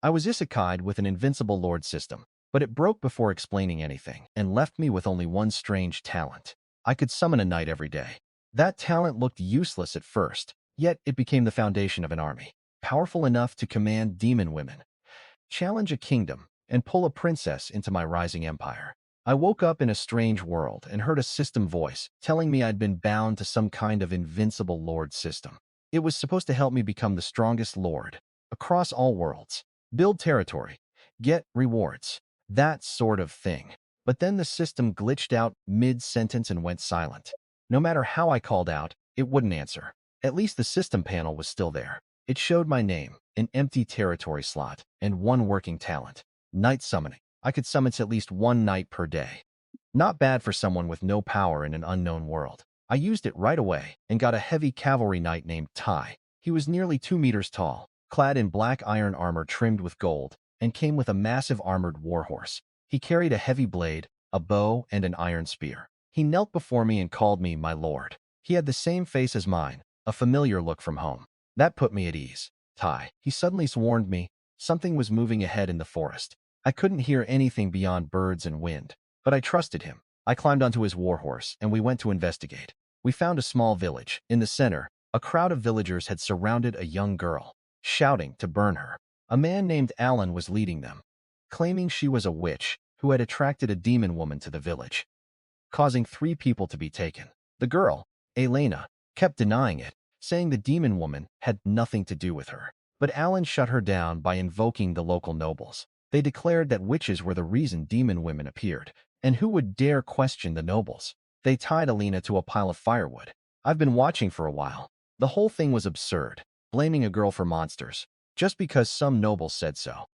I was isekai'd with an Invincible Lord System, but it broke before explaining anything and left me with only one strange talent. I could summon a knight every day. That talent looked useless at first, yet it became the foundation of an army, powerful enough to command demon women, challenge a kingdom, and pull a princess into my rising empire. I woke up in a strange world and heard a system voice telling me I'd been bound to some kind of invincible lord system. It was supposed to help me become the strongest lord across all worlds, build territory, get rewards, that sort of thing. But then the system glitched out mid-sentence and went silent. No matter how I called out, it wouldn't answer. At least the system panel was still there. It showed my name, an empty territory slot, and one working talent: knight summoning. I could summon at least one knight per day. Not bad for someone with no power in an unknown world. I used it right away and got a heavy cavalry knight named Tai. He was nearly 2 meters tall, clad in black iron armor trimmed with gold, and came with a massive armored warhorse. He carried a heavy blade, a bow, and an iron spear. He knelt before me and called me my lord. He had the same face as mine, a familiar look from home. That put me at ease. Tai, he suddenly warned me, something was moving ahead in the forest. I couldn't hear anything beyond birds and wind, but I trusted him. I climbed onto his warhorse, and we went to investigate. We found a small village. In the center, a crowd of villagers had surrounded a young girl, shouting to burn her. A man named Alan was leading them, claiming she was a witch who had attracted a demon woman to the village, causing 3 people to be taken. The girl, Eileena, kept denying it, saying the demon woman had nothing to do with her. But Alan shut her down by invoking the local nobles. They declared that witches were the reason demon women appeared, and who would dare question the nobles? They tied Eileena to a pile of firewood. I've been watching for a while. The whole thing was absurd, blaming a girl for monsters, just because some nobles said so.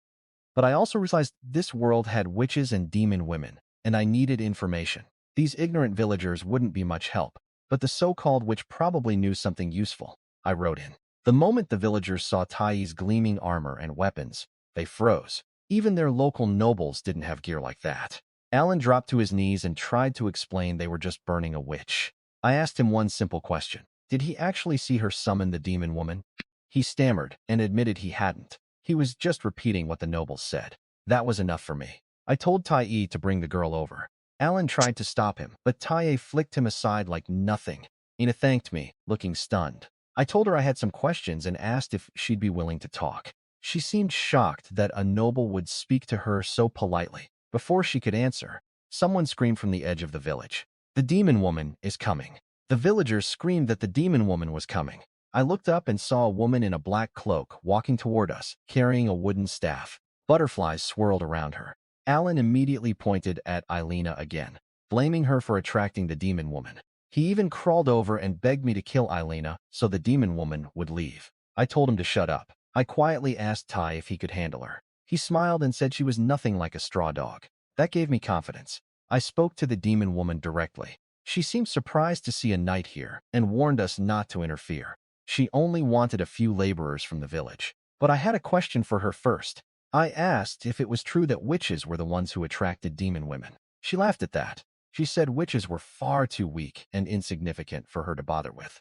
But I also realized this world had witches and demon women, and I needed information. These ignorant villagers wouldn't be much help, but the so-called witch probably knew something useful. I wrote in. The moment the villagers saw Tai's gleaming armor and weapons, they froze. Even their local nobles didn't have gear like that. Alan dropped to his knees and tried to explain they were just burning a witch. I asked him one simple question. Did he actually see her summon the demon woman? He stammered and admitted he hadn't. He was just repeating what the nobles said. That was enough for me. I told Tai to bring the girl over. Alan tried to stop him, but Tai flicked him aside like nothing. Eileena thanked me, looking stunned. I told her I had some questions and asked if she'd be willing to talk. She seemed shocked that a noble would speak to her so politely. Before she could answer, someone screamed from the edge of the village. The demon woman is coming. The villagers screamed that the demon woman was coming. I looked up and saw a woman in a black cloak walking toward us, carrying a wooden staff. Butterflies swirled around her. Alan immediately pointed at Eileena again, blaming her for attracting the demon woman. He even crawled over and begged me to kill Eileena so the demon woman would leave. I told him to shut up. I quietly asked Tai if he could handle her. He smiled and said she was nothing like a straw dog. That gave me confidence. I spoke to the demon woman directly. She seemed surprised to see a knight here and warned us not to interfere. She only wanted a few laborers from the village. But I had a question for her first. I asked if it was true that witches were the ones who attracted demon women. She laughed at that. She said witches were far too weak and insignificant for her to bother with.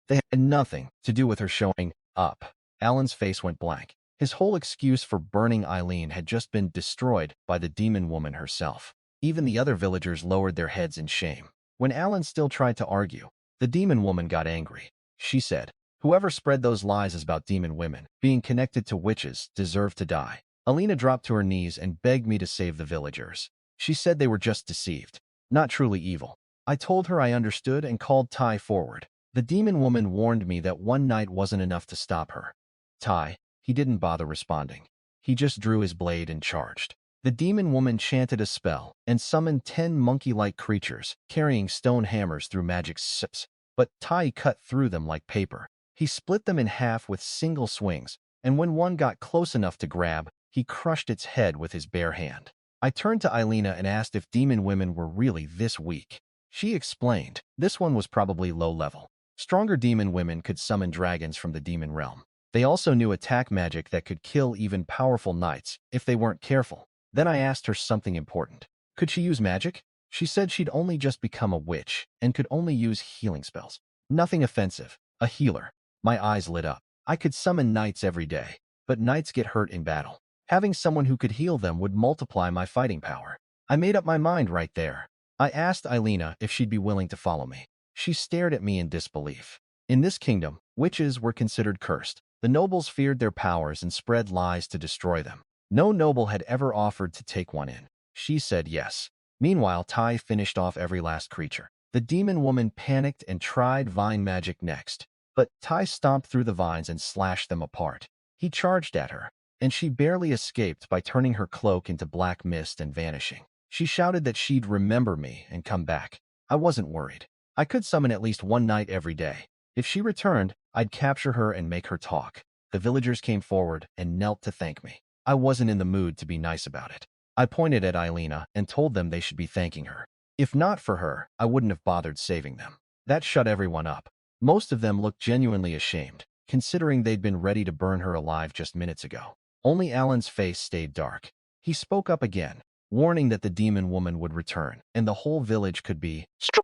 They had nothing to do with her showing up. Alan's face went blank. His whole excuse for burning Eileena had just been destroyed by the demon woman herself. Even the other villagers lowered their heads in shame. When Alan still tried to argue, the demon woman got angry. She said, "Whoever spread those lies about demon women being connected to witches deserved to die." Eileena dropped to her knees and begged me to save the villagers. She said they were just deceived, not truly evil. I told her I understood and called Tai forward. The demon woman warned me that one night wasn't enough to stop her. Tai, he didn't bother responding. He just drew his blade and charged. The demon woman chanted a spell and summoned 10 monkey-like creatures, carrying stone hammers through magic sips. But Tai cut through them like paper. He split them in half with single swings, and when one got close enough to grab, he crushed its head with his bare hand. I turned to Eileena and asked if demon women were really this weak. She explained, this one was probably low level. Stronger demon women could summon dragons from the demon realm. They also knew attack magic that could kill even powerful knights if they weren't careful. Then I asked her something important. Could she use magic? She said she'd only just become a witch and could only use healing spells. Nothing offensive. A healer. My eyes lit up. I could summon knights every day, but knights get hurt in battle. Having someone who could heal them would multiply my fighting power. I made up my mind right there. I asked Eileena if she'd be willing to follow me. She stared at me in disbelief. In this kingdom, witches were considered cursed. The nobles feared their powers and spread lies to destroy them. No noble had ever offered to take one in. She said yes. Meanwhile, Tai finished off every last creature. The demon woman panicked and tried vine magic next. But Tai stomped through the vines and slashed them apart. He charged at her, and she barely escaped by turning her cloak into black mist and vanishing. She shouted that she'd remember me and come back. I wasn't worried. I could summon at least one night every day. If she returned, I'd capture her and make her talk. The villagers came forward and knelt to thank me. I wasn't in the mood to be nice about it. I pointed at Eileena and told them they should be thanking her. If not for her, I wouldn't have bothered saving them. That shut everyone up. Most of them looked genuinely ashamed, considering they'd been ready to burn her alive just minutes ago. Only Alan's face stayed dark. He spoke up again, warning that the demon woman would return, and the whole village could be destroyed.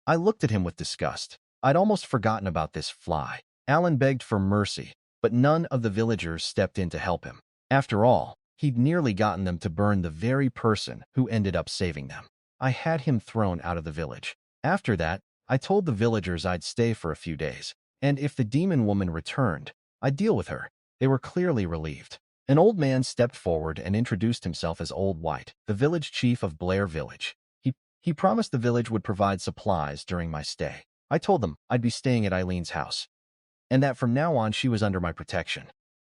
I looked at him with disgust. I'd almost forgotten about this fly. Alan begged for mercy, but none of the villagers stepped in to help him. After all, he'd nearly gotten them to burn the very person who ended up saving them. I had him thrown out of the village. After that, I told the villagers I'd stay for a few days, and if the demon woman returned, I'd deal with her. They were clearly relieved. An old man stepped forward and introduced himself as Old White, the village chief of Blair Village. He promised the village would provide supplies during my stay. I told them I'd be staying at Eileen's house, and that from now on she was under my protection.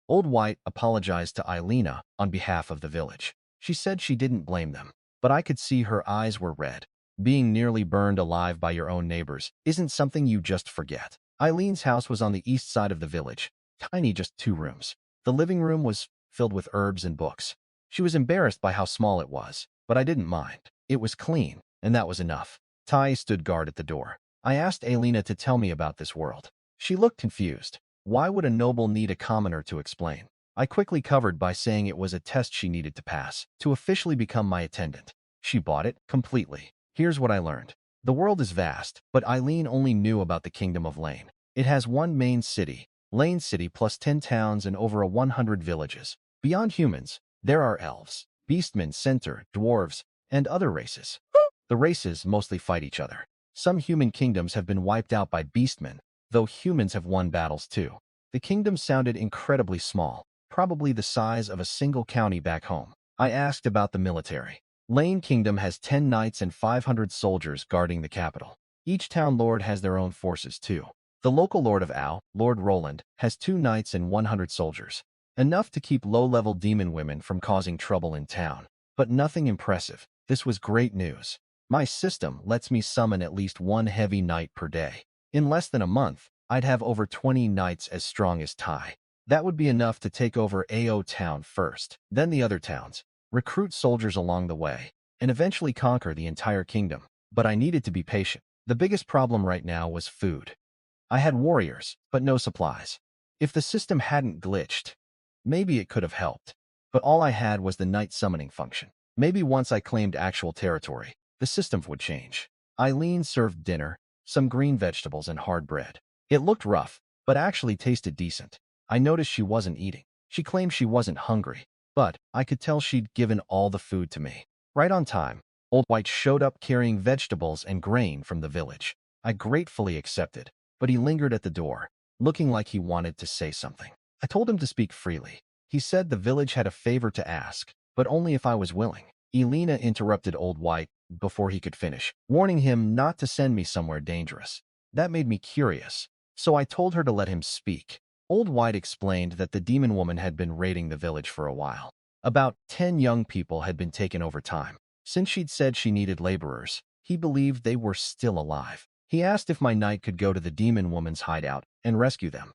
Old White apologized to Eileena on behalf of the village. She said she didn't blame them, but I could see her eyes were red. Being nearly burned alive by your own neighbors isn't something you just forget. Eileen's house was on the east side of the village, tiny, just 2 rooms. The living room was filled with herbs and books. She was embarrassed by how small it was, but I didn't mind. It was clean, and that was enough. Tai stood guard at the door. I asked Eileena to tell me about this world. She looked confused. Why would a noble need a commoner to explain? I quickly covered by saying it was a test she needed to pass to officially become my attendant. She bought it completely. Here's what I learned. The world is vast, but Eileen only knew about the Kingdom of Lane. It has one main city, Lane City, plus 10 towns and over 100 villages. Beyond humans, there are elves, beastmen, centaur, dwarves, and other races. The races mostly fight each other. Some human kingdoms have been wiped out by beastmen, though humans have won battles too. The kingdom sounded incredibly small, probably the size of a single county back home. I asked about the military. Lane Kingdom has 10 knights and 500 soldiers guarding the capital. Each town lord has their own forces too. The local lord of Au, Lord Roland, has 2 knights and 100 soldiers. Enough to keep low-level demon women from causing trouble in town. But nothing impressive. This was great news. My system lets me summon at least 1 heavy knight per day. In less than a month, I'd have over 20 knights as strong as Tai. That would be enough to take over Ao town first, then the other towns, recruit soldiers along the way, and eventually conquer the entire kingdom. But I needed to be patient. The biggest problem right now was food. I had warriors, but no supplies. If the system hadn't glitched, maybe it could have helped. But all I had was the night summoning function. Maybe once I claimed actual territory, the system would change. Eileen served dinner, some green vegetables and hard bread. It looked rough, but actually tasted decent. I noticed she wasn't eating. She claimed she wasn't hungry, but I could tell she'd given all the food to me. Right on time, Old White showed up carrying vegetables and grain from the village. I gratefully accepted, but he lingered at the door, looking like he wanted to say something. I told him to speak freely. He said the village had a favor to ask, but only if I was willing. Eileena interrupted Old White before he could finish, warning him not to send me somewhere dangerous. That made me curious, so I told her to let him speak. Old White explained that the demon woman had been raiding the village for a while. About 10 young people had been taken over time. Since she'd said she needed laborers, he believed they were still alive. He asked if my knight could go to the demon woman's hideout and rescue them.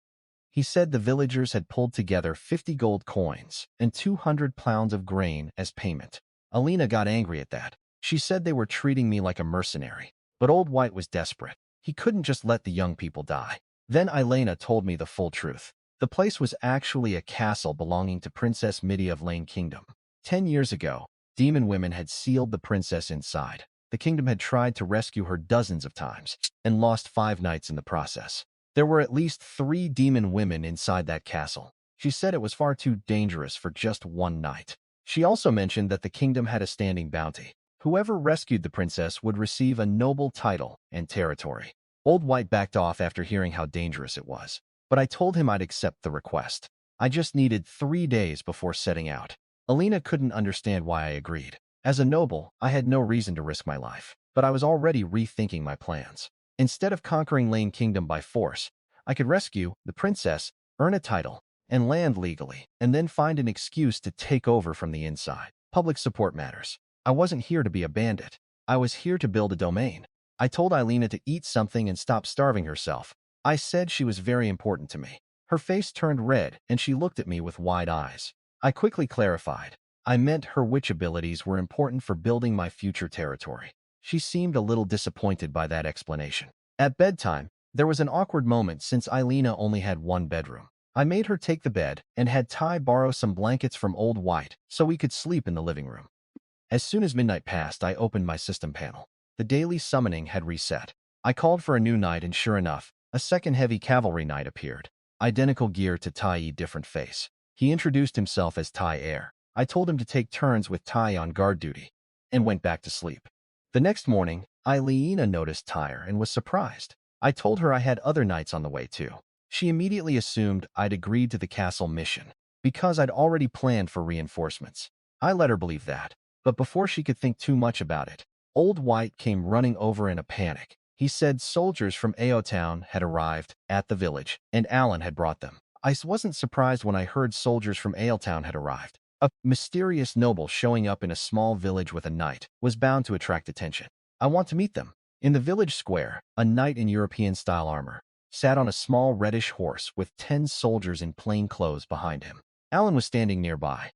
He said the villagers had pulled together 50 gold coins and 200 pounds of grain as payment. Eileena got angry at that. She said they were treating me like a mercenary. But Old White was desperate. He couldn't just let the young people die. Then Eileena told me the full truth. The place was actually a castle belonging to Princess Midi of Lane Kingdom. 10 years ago, demon women had sealed the princess inside. The kingdom had tried to rescue her dozens of times and lost 5 knights in the process. There were at least 3 demon women inside that castle. She said it was far too dangerous for just one night. She also mentioned that the kingdom had a standing bounty. Whoever rescued the princess would receive a noble title and territory. Old White backed off after hearing how dangerous it was, but I told him I'd accept the request. I just needed 3 days before setting out. Eileena couldn't understand why I agreed. As a noble, I had no reason to risk my life, but I was already rethinking my plans. Instead of conquering Lane Kingdom by force, I could rescue the princess, earn a title, and land legally, and then find an excuse to take over from the inside. Public support matters. I wasn't here to be a bandit. I was here to build a domain. I told Eileena to eat something and stop starving herself. I said she was very important to me. Her face turned red, and she looked at me with wide eyes. I quickly clarified. I meant her witch abilities were important for building my future territory. She seemed a little disappointed by that explanation. At bedtime, there was an awkward moment since Eileena only had one bedroom. I made her take the bed and had Ty borrow some blankets from Old White so we could sleep in the living room. As soon as midnight passed, I opened my system panel. The daily summoning had reset. I called for a new knight, and sure enough, a second heavy cavalry knight appeared. Identical gear to Tai, different face. He introduced himself as Tai Air. I told him to take turns with Tai on guard duty, and went back to sleep. The next morning, Eileena noticed Tyre and was surprised. I told her I had other knights on the way too. She immediately assumed I'd agreed to the castle mission, because I'd already planned for reinforcements. I let her believe that, but before she could think too much about it, Old White came running over in a panic. He said soldiers from Ao Town had arrived at the village, and Alan had brought them. I wasn't surprised when I heard soldiers from Ao Town had arrived. A mysterious noble showing up in a small village with a knight was bound to attract attention. I want to meet them. In the village square, a knight in European-style armor sat on a small reddish horse with 10 soldiers in plain clothes behind him. Alan was standing nearby,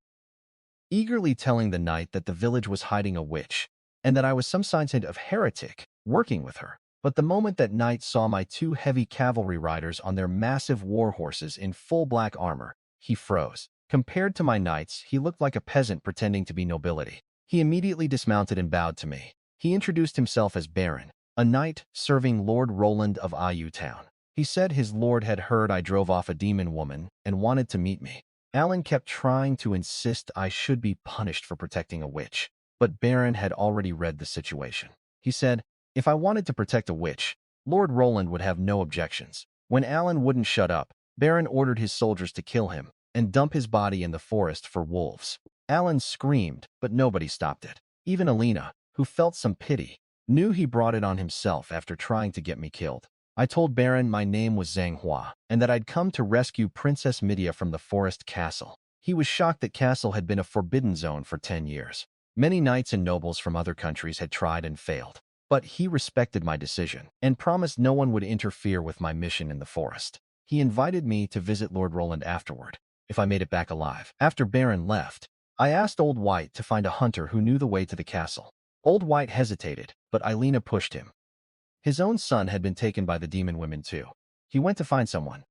eagerly telling the knight that the village was hiding a witch, and that I was some sign of heretic working with her. But the moment that knight saw my 2 heavy cavalry riders on their massive war horses in full black armor, he froze. Compared to my knights, he looked like a peasant pretending to be nobility. He immediately dismounted and bowed to me. He introduced himself as Baron, a knight serving Lord Roland of Au Town. He said his lord had heard I drove off a demon woman and wanted to meet me. Alan kept trying to insist I should be punished for protecting a witch, but Baron had already read the situation. He said, if I wanted to protect a witch, Lord Roland would have no objections. When Alan wouldn't shut up, Baron ordered his soldiers to kill him and dump his body in the forest for wolves. Alan screamed, but nobody stopped it. Even Eileena, who felt some pity, knew he brought it on himself after trying to get me killed. I told Baron my name was Manhwa, and that I'd come to rescue Princess Midia from the forest castle. He was shocked that castle had been a forbidden zone for 10 years. Many knights and nobles from other countries had tried and failed, but he respected my decision and promised no one would interfere with my mission in the forest. He invited me to visit Lord Roland afterward, if I made it back alive. After Baron left, I asked Old White to find a hunter who knew the way to the castle. Old White hesitated, but Eileena pushed him. His own son had been taken by the demon women too. He went to find someone.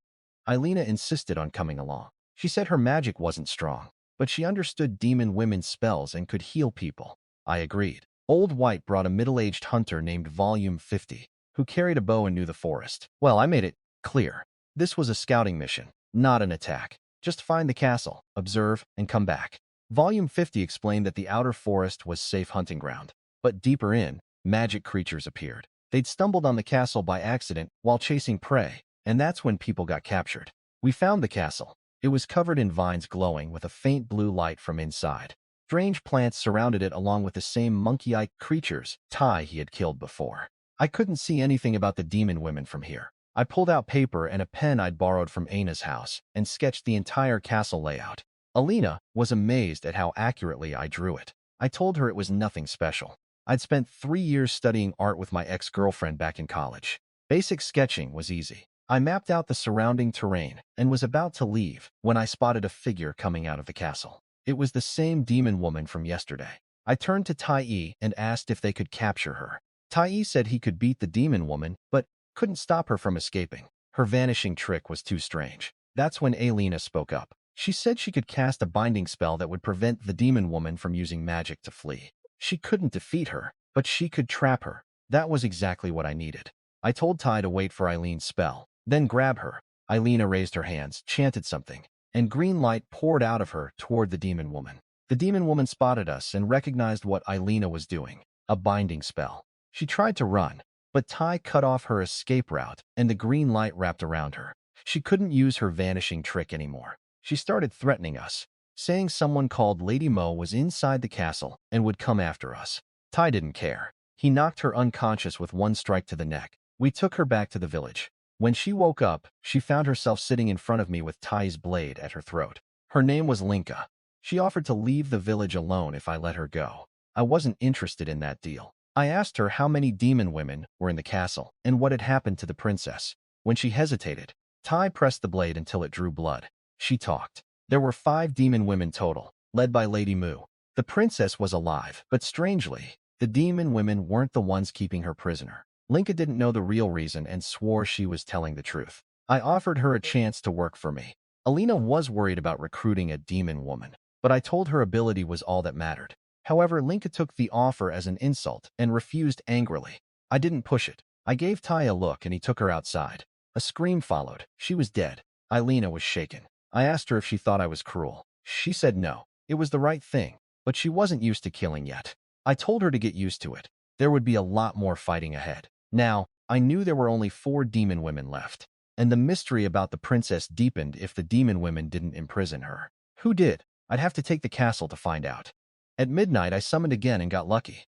Eileena insisted on coming along. She said her magic wasn't strong, but she understood demon women's spells and could heal people. I agreed. Old White brought a middle-aged hunter named Volume 50, who carried a bow and knew the forest. Well, I made it clear. This was a scouting mission, not an attack. Just find the castle, observe, and come back. Volume 50 explained that the outer forest was safe hunting ground, but deeper in, magic creatures appeared. They'd stumbled on the castle by accident while chasing prey, and that's when people got captured. We found the castle. It was covered in vines glowing with a faint blue light from inside. Strange plants surrounded it along with the same monkey-like creatures he had killed before. I couldn't see anything about the demon women from here. I pulled out paper and a pen I'd borrowed from Aina's house and sketched the entire castle layout. Eileena was amazed at how accurately I drew it. I told her it was nothing special. I'd spent 3 years studying art with my ex-girlfriend back in college. Basic sketching was easy. I mapped out the surrounding terrain and was about to leave when I spotted a figure coming out of the castle. It was the same demon woman from yesterday. I turned to Tai and asked if they could capture her. Tai said he could beat the demon woman, but couldn't stop her from escaping. Her vanishing trick was too strange. That's when Eileena spoke up. She said she could cast a binding spell that would prevent the demon woman from using magic to flee. She couldn't defeat her, but she could trap her. That was exactly what I needed. I told Tai to wait for Eileen's spell, then grab her. Eileena raised her hands, chanted something, and green light poured out of her toward the demon woman. The demon woman spotted us and recognized what Eileena was doing, a binding spell. She tried to run, but Tai cut off her escape route and the green light wrapped around her. She couldn't use her vanishing trick anymore. She started threatening us, saying someone called Lady Mo was inside the castle and would come after us. Tai didn't care. He knocked her unconscious with one strike to the neck. We took her back to the village. When she woke up, she found herself sitting in front of me with Tai's blade at her throat. Her name was Linka. She offered to leave the village alone if I let her go. I wasn't interested in that deal. I asked her how many demon women were in the castle and what had happened to the princess. When she hesitated, Tai pressed the blade until it drew blood. She talked. There were 5 demon women total, led by Lady Mu. The princess was alive, but strangely, the demon women weren't the ones keeping her prisoner. Linka didn't know the real reason and swore she was telling the truth. I offered her a chance to work for me. Eileena was worried about recruiting a demon woman, but I told her ability was all that mattered. However, Linka took the offer as an insult and refused angrily. I didn't push it. I gave Tai a look and he took her outside. A scream followed. She was dead. Eileena was shaken. I asked her if she thought I was cruel. She said no. It was the right thing, but she wasn't used to killing yet. I told her to get used to it. There would be a lot more fighting ahead. Now, I knew there were only 4 demon women left, and the mystery about the princess deepened if the demon women didn't imprison her. Who did? I'd have to take the castle to find out. At midnight, I summoned again and got lucky.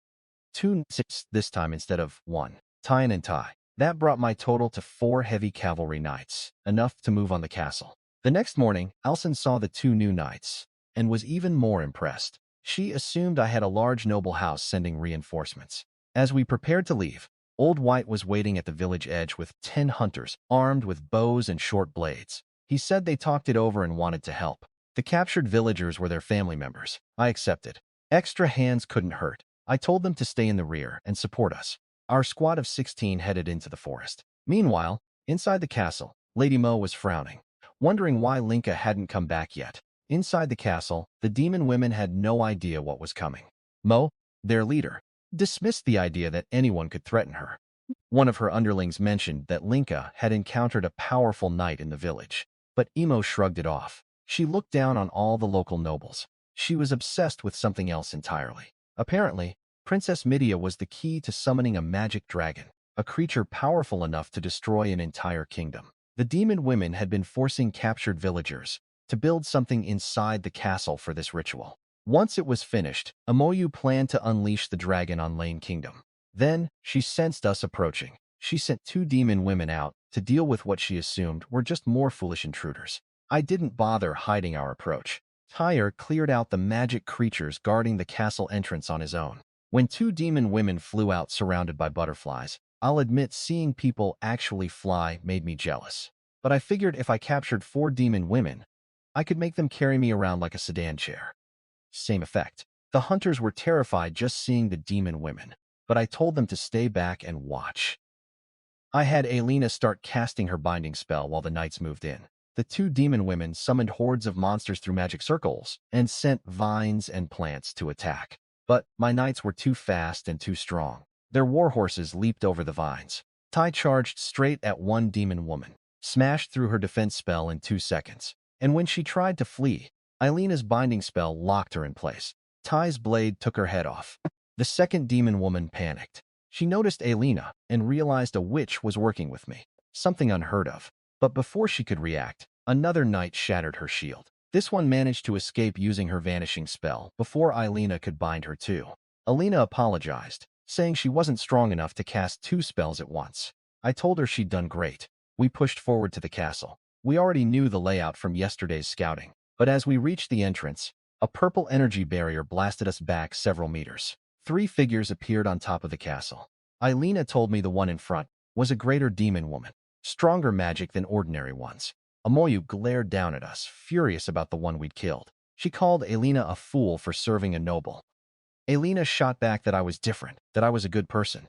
2 knights this time instead of 1. Tien and Tai. That brought my total to 4 heavy cavalry knights, enough to move on the castle. The next morning, Alison saw the 2 new knights, and was even more impressed. She assumed I had a large noble house sending reinforcements. As we prepared to leave, Old White was waiting at the village edge with 10 hunters, armed with bows and short blades. He said they talked it over and wanted to help. The captured villagers were their family members. I accepted. Extra hands couldn't hurt. I told them to stay in the rear and support us. Our squad of 16 headed into the forest. Meanwhile, inside the castle, Lady Mo was frowning, wondering why Linka hadn't come back yet. Inside the castle, the demon women had no idea what was coming. Mo, their leader, dismissed the idea that anyone could threaten her. One of her underlings mentioned that Linka had encountered a powerful knight in the village, but Emo shrugged it off. She looked down on all the local nobles. She was obsessed with something else entirely. Apparently, Princess Midia was the key to summoning a magic dragon, a creature powerful enough to destroy an entire kingdom. The demon women had been forcing captured villagers to build something inside the castle for this ritual. Once it was finished, Amoyu planned to unleash the dragon on Lane Kingdom. Then, she sensed us approaching. She sent 2 demon women out to deal with what she assumed were just more foolish intruders. I didn't bother hiding our approach. Tyre cleared out the magic creatures guarding the castle entrance on his own. When 2 demon women flew out surrounded by butterflies, I'll admit seeing people actually fly made me jealous. But I figured if I captured 4 demon women, I could make them carry me around like a sedan chair. Same effect. The hunters were terrified just seeing the demon women, but I told them to stay back and watch. I had Eileena start casting her binding spell while the knights moved in. The 2 demon women summoned hordes of monsters through magic circles and sent vines and plants to attack. But my knights were too fast and too strong. Their warhorses leaped over the vines. Tai charged straight at one demon woman, smashed through her defense spell in 2 seconds. And when she tried to flee, Eileena's binding spell locked her in place. Tai's blade took her head off. The second demon woman panicked. She noticed Eileena and realized a witch was working with me, something unheard of. But before she could react, another knight shattered her shield. This one managed to escape using her vanishing spell before Eileena could bind her too. Eileena apologized, saying she wasn't strong enough to cast 2 spells at once. I told her she'd done great. We pushed forward to the castle. We already knew the layout from yesterday's scouting, but as we reached the entrance, a purple energy barrier blasted us back several meters. 3 figures appeared on top of the castle. Eileena told me the one in front was a greater demon woman, stronger magic than ordinary ones. Amoyu glared down at us, furious about the one we'd killed. She called Eileena a fool for serving a noble. Eileena shot back that I was different, that I was a good person.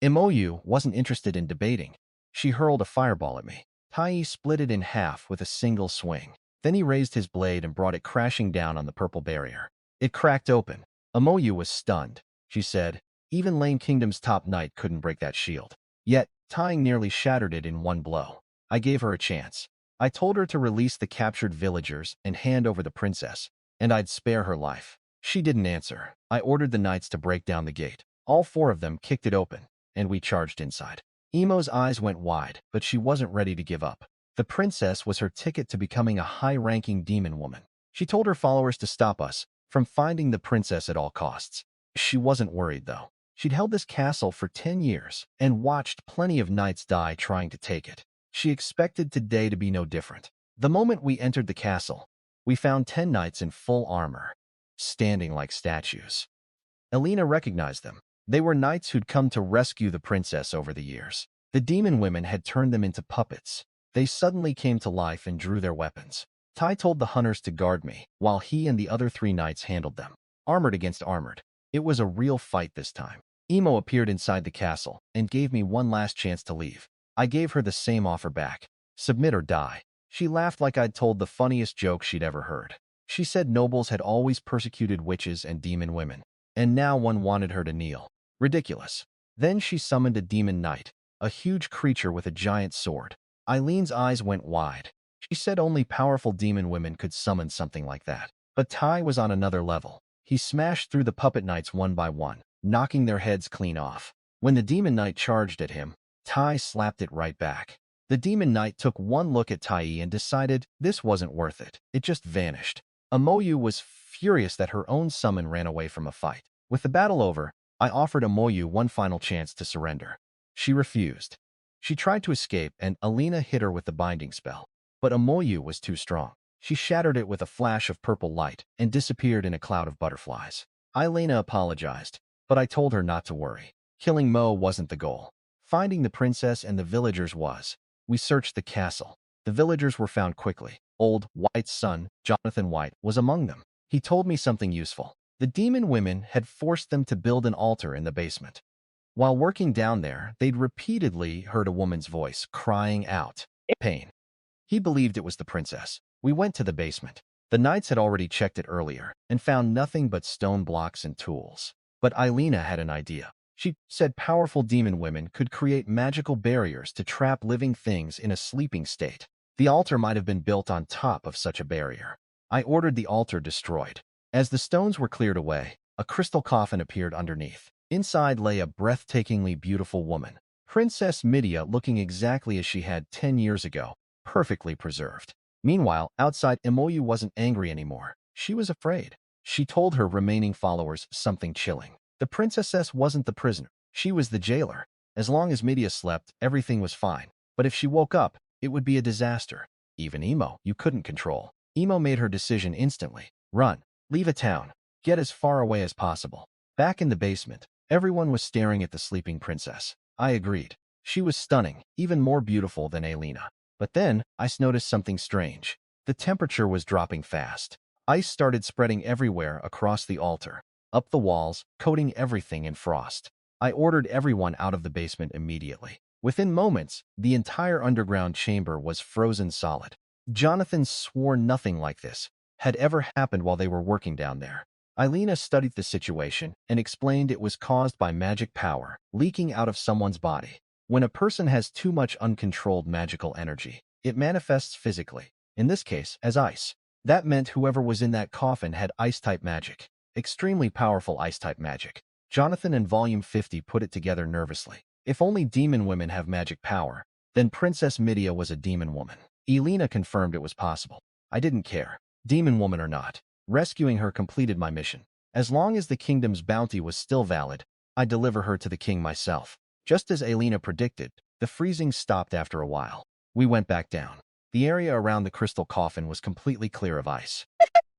Amoyu wasn't interested in debating. She hurled a fireball at me. Tai split it in half with a single swing. Then he raised his blade and brought it crashing down on the purple barrier. It cracked open. Amoyu was stunned. She said, even Lane Kingdom's top knight couldn't break that shield. Yet, Tai nearly shattered it in one blow. I gave her a chance. I told her to release the captured villagers and hand over the princess, and I'd spare her life. She didn't answer. I ordered the knights to break down the gate. All four of them kicked it open, and we charged inside. Emo's eyes went wide, but she wasn't ready to give up. The princess was her ticket to becoming a high-ranking demon woman. She told her followers to stop us from finding the princess at all costs. She wasn't worried, though. She'd held this castle for 10 years and watched plenty of knights die trying to take it. She expected today to be no different. The moment we entered the castle, we found 10 knights in full armor, standing like statues. Eileena recognized them. They were knights who'd come to rescue the princess over the years. The demon women had turned them into puppets. They suddenly came to life and drew their weapons. Tai told the hunters to guard me, while he and the other 3 knights handled them. Armored against armored. It was a real fight this time. Emo appeared inside the castle and gave me one last chance to leave. I gave her the same offer back. Submit or die. She laughed like I'd told the funniest joke she'd ever heard. She said nobles had always persecuted witches and demon women, and now one wanted her to kneel. Ridiculous. Then she summoned a demon knight, a huge creature with a giant sword. Eileen's eyes went wide. She said only powerful demon women could summon something like that. But Tai was on another level. He smashed through the puppet knights one by one, knocking their heads clean off. When the demon knight charged at him, Tai slapped it right back. The demon knight took one look at Tai and decided this wasn't worth it. It just vanished. Amoyu was furious that her own summon ran away from a fight. With the battle over, I offered Amoyu one final chance to surrender. She refused. She tried to escape, and Eileena hit her with the binding spell. But Amoyu was too strong. She shattered it with a flash of purple light and disappeared in a cloud of butterflies. Eileena apologized, but I told her not to worry. Killing Mo wasn't the goal. Finding the princess and the villagers was. We searched the castle. The villagers were found quickly. Old White's son, Jonathan White, was among them. He told me something useful. The demon women had forced them to build an altar in the basement. While working down there, they'd repeatedly heard a woman's voice crying out pain. He believed it was the princess. We went to the basement. The knights had already checked it earlier and found nothing but stone blocks and tools. But Eileena had an idea. She said powerful demon women could create magical barriers to trap living things in a sleeping state. The altar might have been built on top of such a barrier. I ordered the altar destroyed. As the stones were cleared away, a crystal coffin appeared underneath. Inside lay a breathtakingly beautiful woman, Princess Midia, looking exactly as she had 10 years ago, perfectly preserved. Meanwhile, outside, Amoyu wasn't angry anymore. She was afraid. She told her remaining followers something chilling. The princess wasn't the prisoner. She was the jailer. As long as Midia slept, everything was fine. But if she woke up, it would be a disaster. Even Emo, you couldn't control. Emo made her decision instantly. Run. Leave a town. Get as far away as possible. Back in the basement, everyone was staring at the sleeping princess. I agreed. She was stunning, even more beautiful than Eileena. But then, I noticed something strange. The temperature was dropping fast. Ice started spreading everywhere across the altar, up the walls, coating everything in frost. I ordered everyone out of the basement immediately. Within moments, the entire underground chamber was frozen solid. Jonathan swore nothing like this had ever happened while they were working down there. Eileena studied the situation and explained it was caused by magic power leaking out of someone's body. When a person has too much uncontrolled magical energy, it manifests physically, in this case, as ice. That meant whoever was in that coffin had ice-type magic. Extremely powerful ice-type magic. Jonathan and Volume 50 put it together nervously. If only demon women have magic power, then Princess Midia was a demon woman. Eileena confirmed it was possible. I didn't care. Demon woman or not. Rescuing her completed my mission. As long as the kingdom's bounty was still valid, I'd deliver her to the king myself. Just as Eileena predicted, the freezing stopped after a while. We went back down. The area around the crystal coffin was completely clear of ice.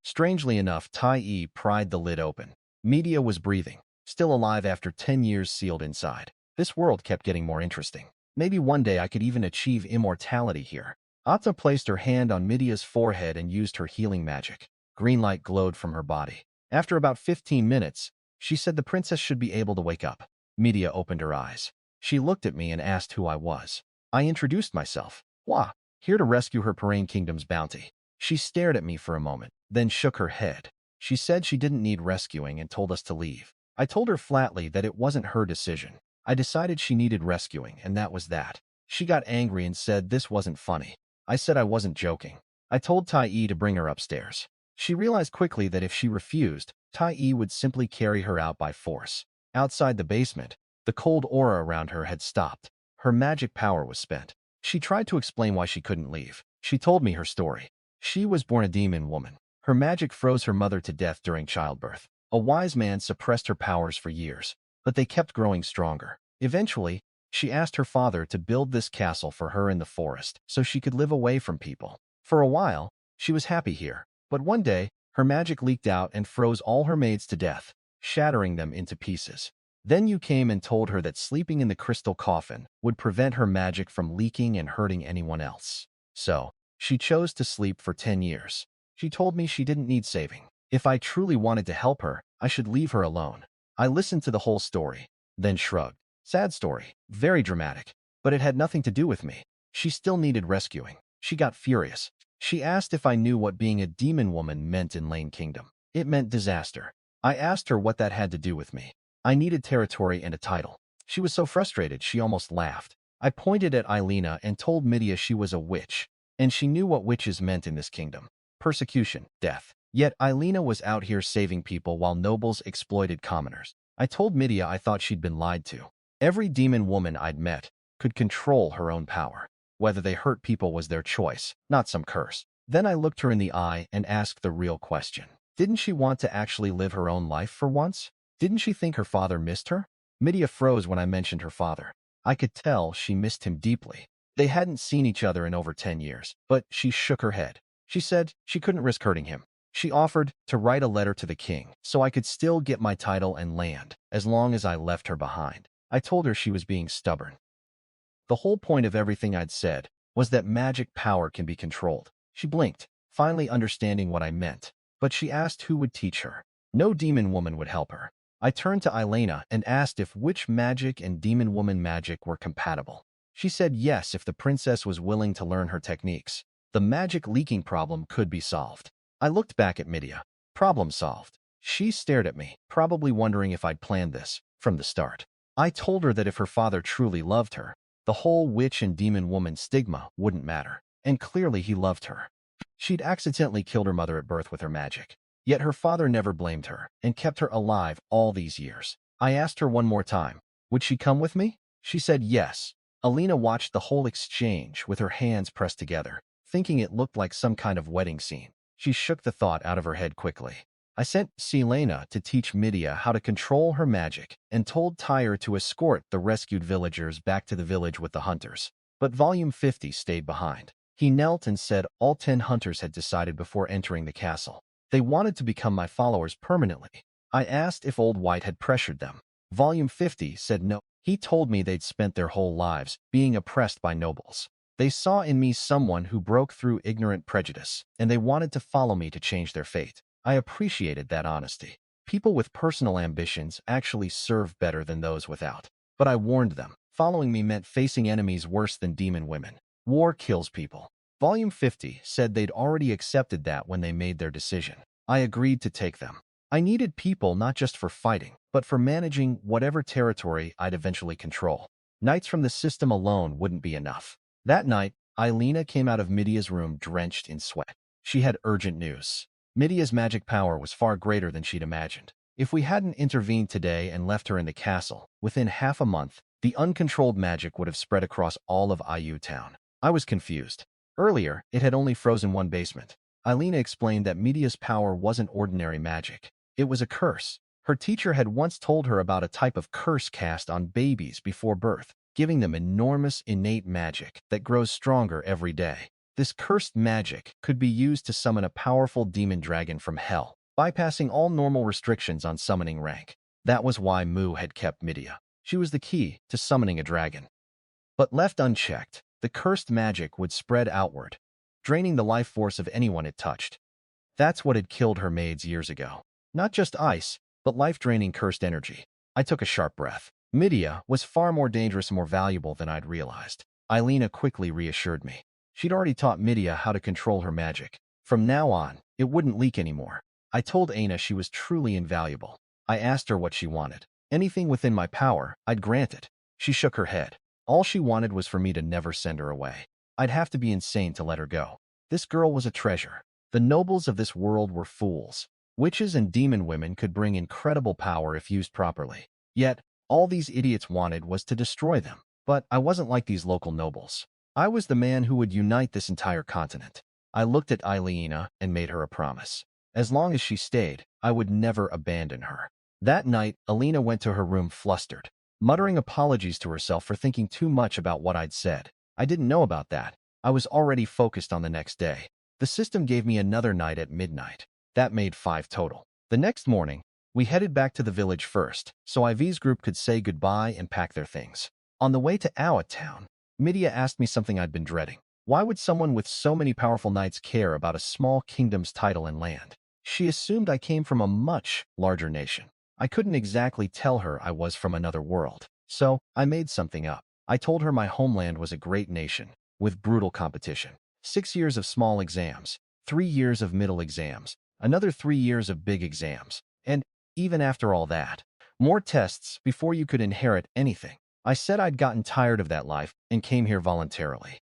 Strangely enough, Tai pried the lid open. Midia was breathing, still alive after 10 years sealed inside. This world kept getting more interesting. Maybe one day I could even achieve immortality here. Atta placed her hand on Midia's forehead and used her healing magic. Green light glowed from her body. After about 15 minutes, she said the princess should be able to wake up. Midia opened her eyes. She looked at me and asked who I was. I introduced myself. Hua, here to rescue her Parain Kingdom's bounty. She stared at me for a moment, then shook her head. She said she didn't need rescuing and told us to leave. I told her flatly that it wasn't her decision. I decided she needed rescuing, and that was that. She got angry and said this wasn't funny. I said I wasn't joking. I told Tai to bring her upstairs. She realized quickly that if she refused, Tai would simply carry her out by force. Outside the basement, the cold aura around her had stopped. Her magic power was spent. She tried to explain why she couldn't leave. She told me her story. She was born a demon woman. Her magic froze her mother to death during childbirth. A wise man suppressed her powers for years, but they kept growing stronger. Eventually, she asked her father to build this castle for her in the forest so she could live away from people. For a while, she was happy here, but one day, her magic leaked out and froze all her maids to death, shattering them into pieces. Then you came and told her that sleeping in the crystal coffin would prevent her magic from leaking and hurting anyone else. So, she chose to sleep for 10 years. She told me she didn't need saving. If I truly wanted to help her, I should leave her alone. I listened to the whole story, then shrugged. Sad story, very dramatic, but it had nothing to do with me. She still needed rescuing. She got furious. She asked if I knew what being a demon woman meant in Lane Kingdom. It meant disaster. I asked her what that had to do with me. I needed territory and a title. She was so frustrated she almost laughed. I pointed at Eileena and told Midia she was a witch, and she knew what witches meant in this kingdom. Persecution, death. Yet Eileena was out here saving people while nobles exploited commoners. I told Midia I thought she'd been lied to. Every demon woman I'd met could control her own power. Whether they hurt people was their choice, not some curse. Then I looked her in the eye and asked the real question. Didn't she want to actually live her own life for once? Didn't she think her father missed her? Midia froze when I mentioned her father. I could tell she missed him deeply. They hadn't seen each other in over 10 years, but she shook her head. She said she couldn't risk hurting him. She offered to write a letter to the king so I could still get my title and land as long as I left her behind. I told her she was being stubborn. The whole point of everything I'd said was that magic power can be controlled. She blinked, finally understanding what I meant, but she asked who would teach her. No demon woman would help her. I turned to Eileena and asked if witch magic and demon woman magic were compatible. She said yes if the princess was willing to learn her techniques. The magic leaking problem could be solved. I looked back at Midia. Problem solved. She stared at me, probably wondering if I'd planned this from the start. I told her that if her father truly loved her, the whole witch and demon woman stigma wouldn't matter. And clearly he loved her. She'd accidentally killed her mother at birth with her magic. Yet her father never blamed her and kept her alive all these years. I asked her one more time, would she come with me? She said yes. Eileena watched the whole exchange with her hands pressed together, thinking it looked like some kind of wedding scene. She shook the thought out of her head quickly. I sent Eileena to teach Midia how to control her magic and told Tyre to escort the rescued villagers back to the village with the hunters. But Volume 50 stayed behind. He knelt and said all 10 hunters had decided before entering the castle. They wanted to become my followers permanently. I asked if Old White had pressured them. Volume 50 said no. He told me they'd spent their whole lives being oppressed by nobles. They saw in me someone who broke through ignorant prejudice, and they wanted to follow me to change their fate. I appreciated that honesty. People with personal ambitions actually serve better than those without. But I warned them. Following me meant facing enemies worse than demon women. War kills people. Volume 50 said they'd already accepted that when they made their decision. I agreed to take them. I needed people not just for fighting, but for managing whatever territory I'd eventually control. Knights from the system alone wouldn't be enough. That night, Eileena came out of Midia's room drenched in sweat. She had urgent news. Midia's magic power was far greater than she'd imagined. If we hadn't intervened today and left her in the castle, within half a month, the uncontrolled magic would have spread across all of IU Town. I was confused. Earlier, it had only frozen one basement. Eileena explained that Midia's power wasn't ordinary magic. It was a curse. Her teacher had once told her about a type of curse cast on babies before birth, giving them enormous innate magic that grows stronger every day. This cursed magic could be used to summon a powerful demon dragon from hell, bypassing all normal restrictions on summoning rank. That was why Mu had kept Midia. She was the key to summoning a dragon. But left unchecked, the cursed magic would spread outward, draining the life force of anyone it touched. That's what had killed her maids years ago. Not just ice, but life-draining cursed energy. I took a sharp breath. Midia was far more dangerous and more valuable than I'd realized. Eileena quickly reassured me. She'd already taught Midia how to control her magic. From now on, it wouldn't leak anymore. I told Eileena she was truly invaluable. I asked her what she wanted. Anything within my power, I'd grant it. She shook her head. All she wanted was for me to never send her away. I'd have to be insane to let her go. This girl was a treasure. The nobles of this world were fools. Witches and demon women could bring incredible power if used properly. Yet, all these idiots wanted was to destroy them. But I wasn't like these local nobles. I was the man who would unite this entire continent. I looked at Eileena and made her a promise. As long as she stayed, I would never abandon her. That night, Eileena went to her room flustered, muttering apologies to herself for thinking too much about what I'd said. I didn't know about that. I was already focused on the next day. The system gave me another night at midnight. That made 5 total. The next morning, we headed back to the village first, so Ivy's group could say goodbye and pack their things. On the way to our town, Midia asked me something I'd been dreading. Why would someone with so many powerful knights care about a small kingdom's title and land? She assumed I came from a much larger nation. I couldn't exactly tell her I was from another world, so I made something up. I told her my homeland was a great nation, with brutal competition. 6 years of small exams, 3 years of middle exams, another 3 years of big exams, and even after all that, more tests before you could inherit anything. I said I'd gotten tired of that life and came here voluntarily.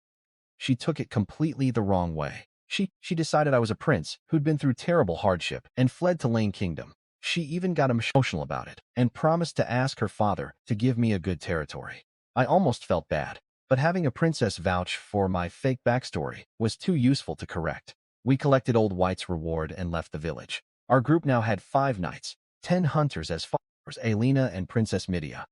She took it completely the wrong way. She decided I was a prince who'd been through terrible hardship and fled to Lane Kingdom. She even got emotional about it and promised to ask her father to give me a good territory. I almost felt bad, but having a princess vouch for my fake backstory was too useful to correct. We collected Old White's reward and left the village. Our group now had 5 knights, 10 hunters as followers, Eileena and Princess Midia.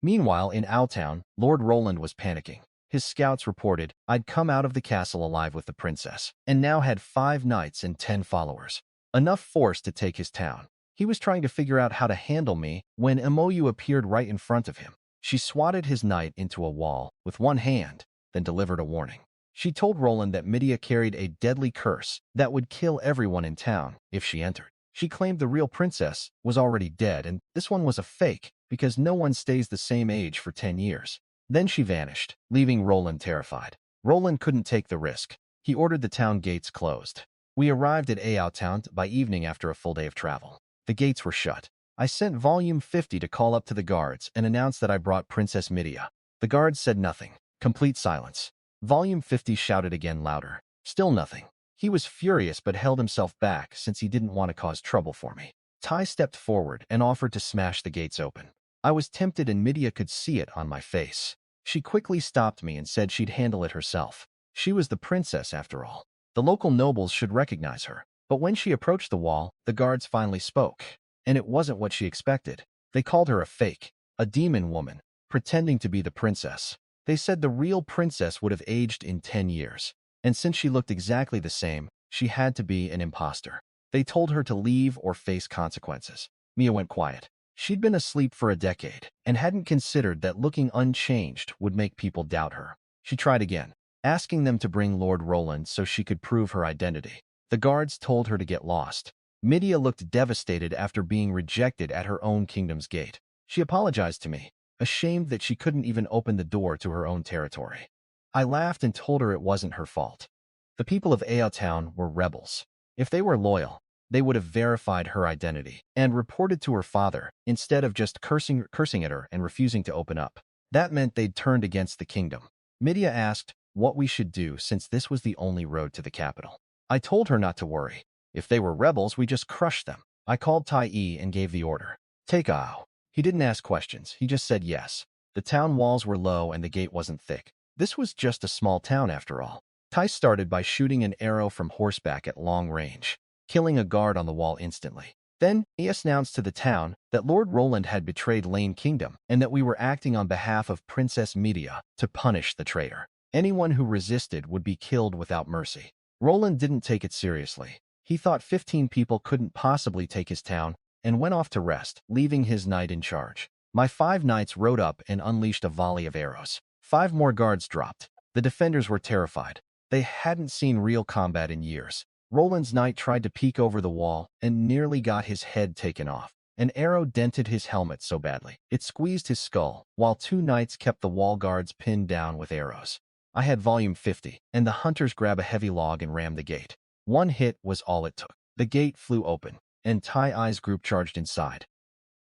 Meanwhile, in Owltown, Lord Roland was panicking. His scouts reported I'd come out of the castle alive with the princess, and now had 5 knights and 10 followers. Enough force to take his town. He was trying to figure out how to handle me when Imoyu appeared right in front of him. She swatted his knight into a wall with one hand, then delivered a warning. She told Roland that Midia carried a deadly curse that would kill everyone in town if she entered. She claimed the real princess was already dead, and this one was a fake because no one stays the same age for 10 years. Then she vanished, leaving Roland terrified. Roland couldn't take the risk. He ordered the town gates closed. We arrived at Town by evening after a full day of travel. The gates were shut. I sent Volume 50 to call up to the guards and announce that I brought Princess Midia. The guards said nothing. Complete silence. Volume 50 shouted again louder. Still nothing. He was furious but held himself back since he didn't want to cause trouble for me. Tai stepped forward and offered to smash the gates open. I was tempted and Midia could see it on my face. She quickly stopped me and said she'd handle it herself. She was the princess after all. The local nobles should recognize her. But when she approached the wall, the guards finally spoke. And it wasn't what she expected. They called her a fake, a demon woman, pretending to be the princess. They said the real princess would have aged in 10 years. And since she looked exactly the same, she had to be an imposter. They told her to leave or face consequences. Mia went quiet. She'd been asleep for a decade and hadn't considered that looking unchanged would make people doubt her. She tried again, asking them to bring Lord Roland so she could prove her identity. The guards told her to get lost. Midia looked devastated after being rejected at her own kingdom's gate. She apologized to me, ashamed that she couldn't even open the door to her own territory. I laughed and told her it wasn't her fault. The people of Town were rebels. If they were loyal, they would have verified her identity and reported to her father instead of just cursing at her and refusing to open up. That meant they'd turned against the kingdom. Midia asked what we should do since this was the only road to the capital. I told her not to worry. If they were rebels, we just crushed them. I called Tai and gave the order. Take Ao. He didn't ask questions. He just said yes. The town walls were low and the gate wasn't thick. This was just a small town after all. Tai started by shooting an arrow from horseback at long range, killing a guard on the wall instantly. Then he announced to the town that Lord Roland had betrayed Lane Kingdom and that we were acting on behalf of Princess Midia to punish the traitor. Anyone who resisted would be killed without mercy. Roland didn't take it seriously. He thought 15 people couldn't possibly take his town and went off to rest, leaving his knight in charge. My 5 knights rode up and unleashed a volley of arrows. 5 more guards dropped. The defenders were terrified. They hadn't seen real combat in years. Roland's knight tried to peek over the wall and nearly got his head taken off. An arrow dented his helmet so badly, it squeezed his skull, while 2 knights kept the wall guards pinned down with arrows. I had volume 50, and the hunters grab a heavy log and ram the gate. 1 hit was all it took. The gate flew open, and Tai-I's group charged inside,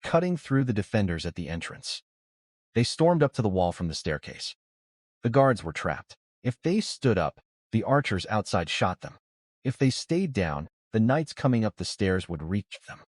cutting through the defenders at the entrance. They stormed up to the wall from the staircase. The guards were trapped. If they stood up, the archers outside shot them. If they stayed down, the knights coming up the stairs would reach them.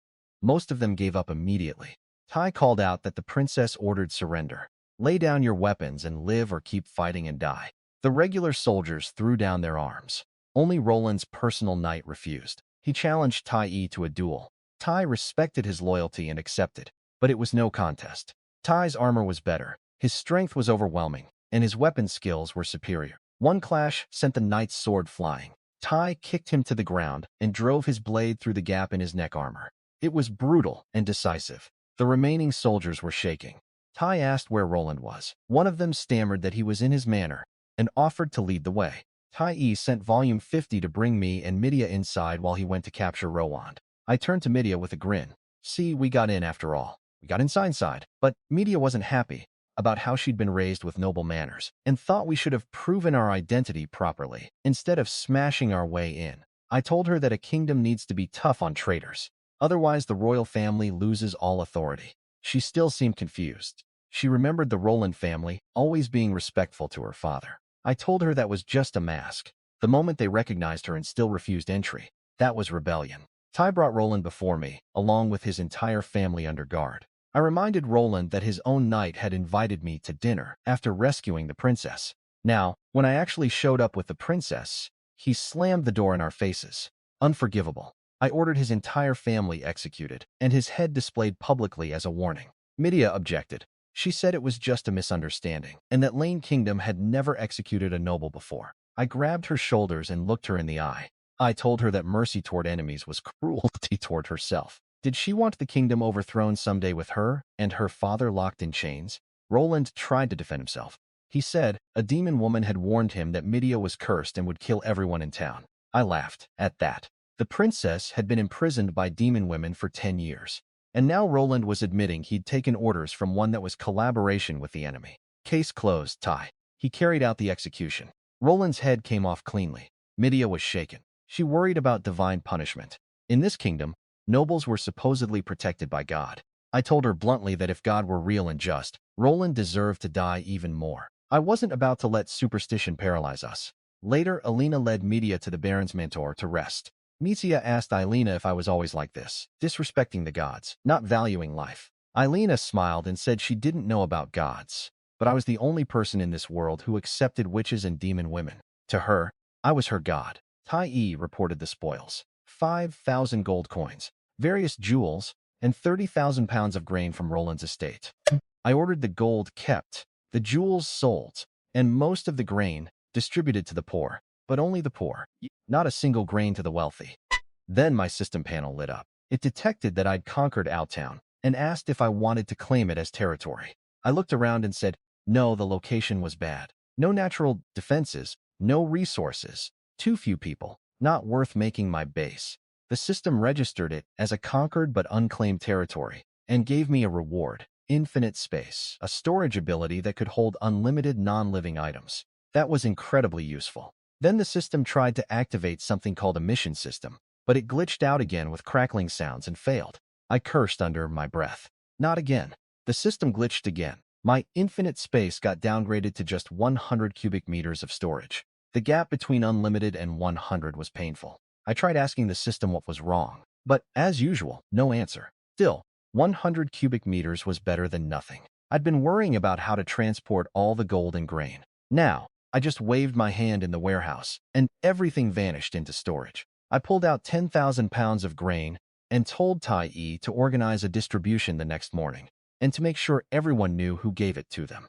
Most of them gave up immediately. Tai called out that the princess ordered surrender. Lay down your weapons and live or keep fighting and die. The regular soldiers threw down their arms. Only Roland's personal knight refused. He challenged Tai to a duel. Tai respected his loyalty and accepted, but it was no contest. Tai's armor was better, his strength was overwhelming, and his weapon skills were superior. One clash sent the knight's sword flying. Tai kicked him to the ground and drove his blade through the gap in his neck armor. It was brutal and decisive. The remaining soldiers were shaking. Tai asked where Roland was. One of them stammered that he was in his manor and offered to lead the way. Tai sent Volume 50 to bring me and Midia inside while he went to capture Roland. I turned to Midia with a grin. See, we got in after all. We got inside, but Midia wasn't happy about how she'd been raised with noble manners and thought we should have proven our identity properly instead of smashing our way in. I told her that a kingdom needs to be tough on traitors. Otherwise, the royal family loses all authority. She still seemed confused. She remembered the Roland family always being respectful to her father. I told her that was just a mask. The moment they recognized her and still refused entry, that was rebellion. Tai brought Roland before me, along with his entire family under guard. I reminded Roland that his own knight had invited me to dinner after rescuing the princess. Now, when I actually showed up with the princess, he slammed the door in our faces. Unforgivable. I ordered his entire family executed, and his head displayed publicly as a warning. Midia objected. She said it was just a misunderstanding, and that Lane Kingdom had never executed a noble before. I grabbed her shoulders and looked her in the eye. I told her that mercy toward enemies was cruelty toward herself. Did she want the kingdom overthrown someday with her and her father locked in chains? Roland tried to defend himself. He said a demon woman had warned him that Midia was cursed and would kill everyone in town. I laughed at that. The princess had been imprisoned by demon women for 10 years. And now Roland was admitting he'd taken orders from one that was collaboration with the enemy. Case closed, Tai. He carried out the execution. Roland's head came off cleanly. Midia was shaken. She worried about divine punishment. In this kingdom, nobles were supposedly protected by God. I told her bluntly that if God were real and just, Roland deserved to die even more. I wasn't about to let superstition paralyze us. Later, Eileena led Midia to the Baron's mentor to rest. Midia asked Eileena if I was always like this, disrespecting the gods, not valuing life. Eileena smiled and said she didn't know about gods, but I was the only person in this world who accepted witches and demon women. To her, I was her god. Tai reported the spoils. 5,000 gold coins, various jewels, and 30,000 pounds of grain from Roland's estate. I ordered the gold kept, the jewels sold, and most of the grain distributed to the poor, but only the poor, not a single grain to the wealthy. Then my system panel lit up. It detected that I'd conquered Outtown and asked if I wanted to claim it as territory. I looked around and said, no, the location was bad. No natural defenses, no resources, too few people. Not worth making my base. The system registered it as a conquered but unclaimed territory and gave me a reward, infinite space, a storage ability that could hold unlimited non-living items. That was incredibly useful. Then the system tried to activate something called a mission system, but it glitched out again with crackling sounds and failed. I cursed under my breath. Not again. The system glitched again. My infinite space got downgraded to just 100 cubic meters of storage. The gap between unlimited and 100 was painful. I tried asking the system what was wrong, but as usual, no answer. Still, 100 cubic meters was better than nothing. I'd been worrying about how to transport all the gold and grain. Now, I just waved my hand in the warehouse, and everything vanished into storage. I pulled out 10,000 pounds of grain and told Tai to organize a distribution the next morning, and to make sure everyone knew who gave it to them.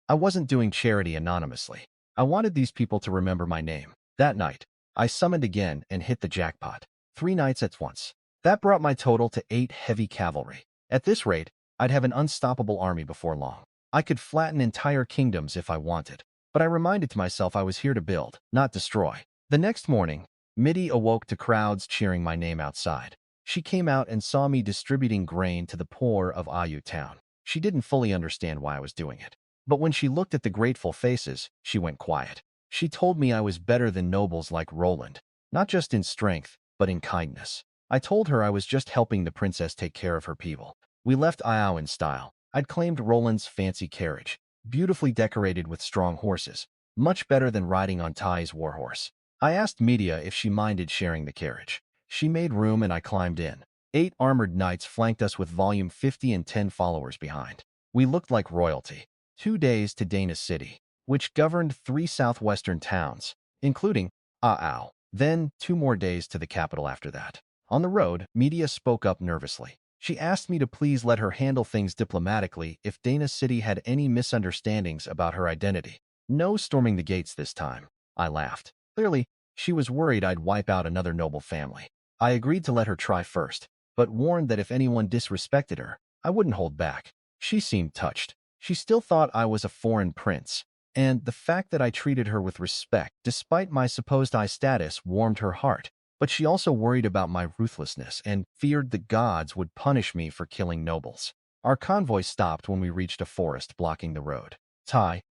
I wasn't doing charity anonymously. I wanted these people to remember my name. That night, I summoned again and hit the jackpot. 3 knights at once. That brought my total to 8 heavy cavalry. At this rate, I'd have an unstoppable army before long. I could flatten entire kingdoms if I wanted. But I reminded myself I was here to build, not destroy. The next morning, Midi awoke to crowds cheering my name outside. She came out and saw me distributing grain to the poor of Ayu town. She didn't fully understand why I was doing it. But when she looked at the grateful faces, she went quiet. She told me I was better than nobles like Roland, not just in strength, but in kindness. I told her I was just helping the princess take care of her people. We left Iao in style. I'd claimed Roland's fancy carriage, beautifully decorated with strong horses. much better than riding on Tai's warhorse. I asked Media if she minded sharing the carriage. She made room and I climbed in. 8 armored knights flanked us with volume 50 and 10 followers behind. We looked like royalty. 2 days to Dana City, which governed 3 southwestern towns, including Aao. Then 2 more days to the capital after that. On the road, Media spoke up nervously. She asked me to please let her handle things diplomatically if Dana City had any misunderstandings about her identity. No storming the gates this time. I laughed. Clearly, she was worried I'd wipe out another noble family. I agreed to let her try first, but warned that if anyone disrespected her, I wouldn't hold back. She seemed touched. She still thought I was a foreign prince, and the fact that I treated her with respect, despite my supposed high status, warmed her heart. But she also worried about my ruthlessness and feared the gods would punish me for killing nobles. Our convoy stopped when we reached a forest blocking the road.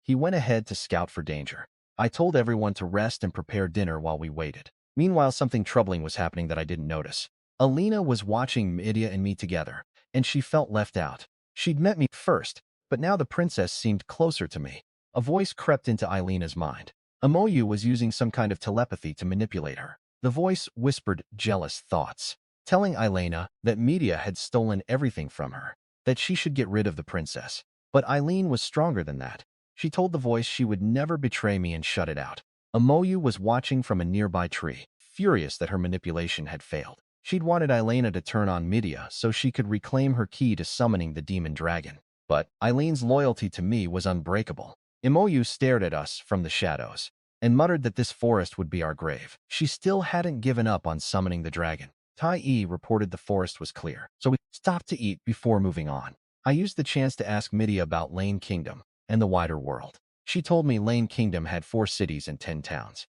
He went ahead to scout for danger. I told everyone to rest and prepare dinner while we waited. Meanwhile, something troubling was happening that I didn't notice. Eileena was watching Media and me together, and she felt left out. She'd met me first, but now the princess seemed closer to me. A voice crept into Eileena's mind. Amoyu was using some kind of telepathy to manipulate her. The voice whispered jealous thoughts, telling Eileena that Media had stolen everything from her, that she should get rid of the princess. But Eileen was stronger than that. She told the voice she would never betray me and shut it out. Amoyu was watching from a nearby tree, furious that her manipulation had failed. She'd wanted Eileena to turn on Media so she could reclaim her key to summoning the demon dragon. But Eileen's loyalty to me was unbreakable. Amoyu stared at us from the shadows and muttered that this forest would be our grave. She still hadn't given up on summoning the dragon. Tai reported the forest was clear, so we stopped to eat before moving on. I used the chance to ask Media about Lane Kingdom and the wider world. She told me Lane Kingdom had 4 cities and 10 towns.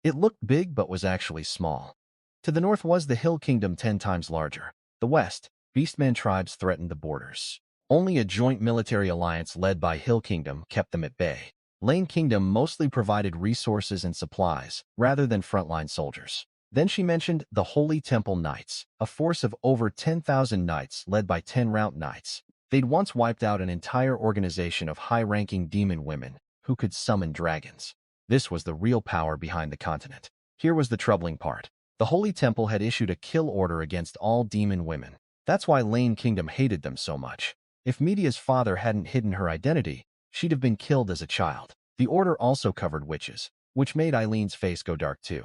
It looked big but was actually small. To the north was the Hill Kingdom 10 times larger. The west, Beastman tribes threatened the borders. Only a joint military alliance led by Hill Kingdom kept them at bay. Lane Kingdom mostly provided resources and supplies, rather than frontline soldiers. Then she mentioned the Holy Temple Knights, a force of over 10,000 knights led by 10 Rout Knights. They'd once wiped out an entire organization of high-ranking demon women who could summon dragons. This was the real power behind the continent. Here was the troubling part. The Holy Temple had issued a kill order against all demon women. That's why Lane Kingdom hated them so much. If Media's father hadn't hidden her identity, she'd have been killed as a child. The order also covered witches, which made Eileen's face go dark too.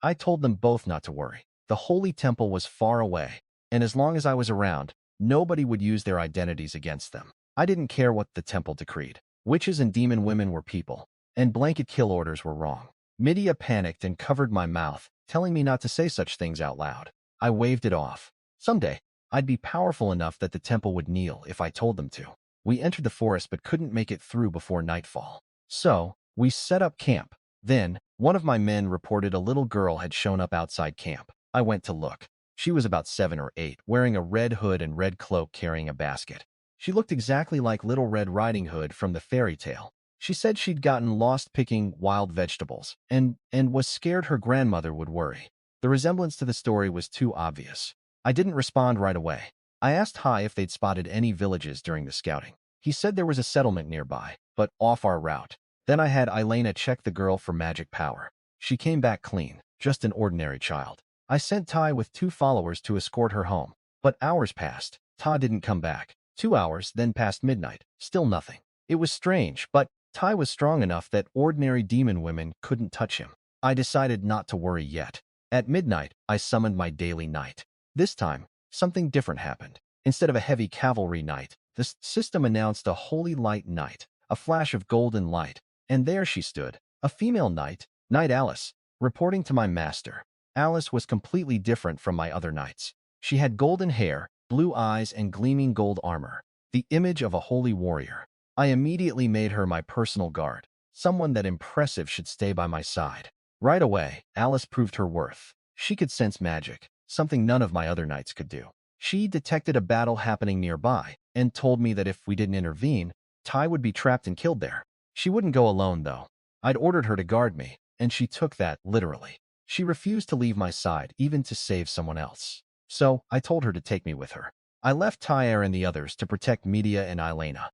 I told them both not to worry. The Holy Temple was far away, and as long as I was around, nobody would use their identities against them. I didn't care what the temple decreed. Witches and demon women were people, and blanket kill orders were wrong. Media panicked and covered my mouth, telling me not to say such things out loud. I waved it off. Someday, I'd be powerful enough that the temple would kneel if I told them to. We entered the forest but couldn't make it through before nightfall. So, we set up camp. Then, one of my men reported a little girl had shown up outside camp. I went to look. She was about 7 or 8, wearing a red hood and red cloak carrying a basket. She looked exactly like Little Red Riding Hood from the fairy tale. She said she'd gotten lost picking wild vegetables and was scared her grandmother would worry. The resemblance to the story was too obvious. I didn't respond right away. I asked Hai if they'd spotted any villages during the scouting. He said there was a settlement nearby, but off our route. Then I had Eileena check the girl for magic power. She came back clean, just an ordinary child. I sent Tai with 2 followers to escort her home. But hours passed. Ta didn't come back. 2 hours, then past midnight. Still nothing. It was strange, but Tai was strong enough that ordinary demon women couldn't touch him. I decided not to worry yet. At midnight, I summoned my daily knight. This time, something different happened. Instead of a heavy cavalry knight, the system announced a holy light knight, a flash of golden light, and there she stood, a female knight, Knight Alice, reporting to my master. Alice was completely different from my other knights. She had golden hair, blue eyes, and gleaming gold armor, the image of a holy warrior. I immediately made her my personal guard, someone that impressive should stay by my side. Right away, Alice proved her worth. She could sense magic, something none of my other knights could do. She detected a battle happening nearby and told me that if we didn't intervene, Tai would be trapped and killed there. She wouldn't go alone, though. I'd ordered her to guard me, and she took that literally. She refused to leave my side, even to save someone else. So, I told her to take me with her. I left Tyre and the others to protect Media and Eileena.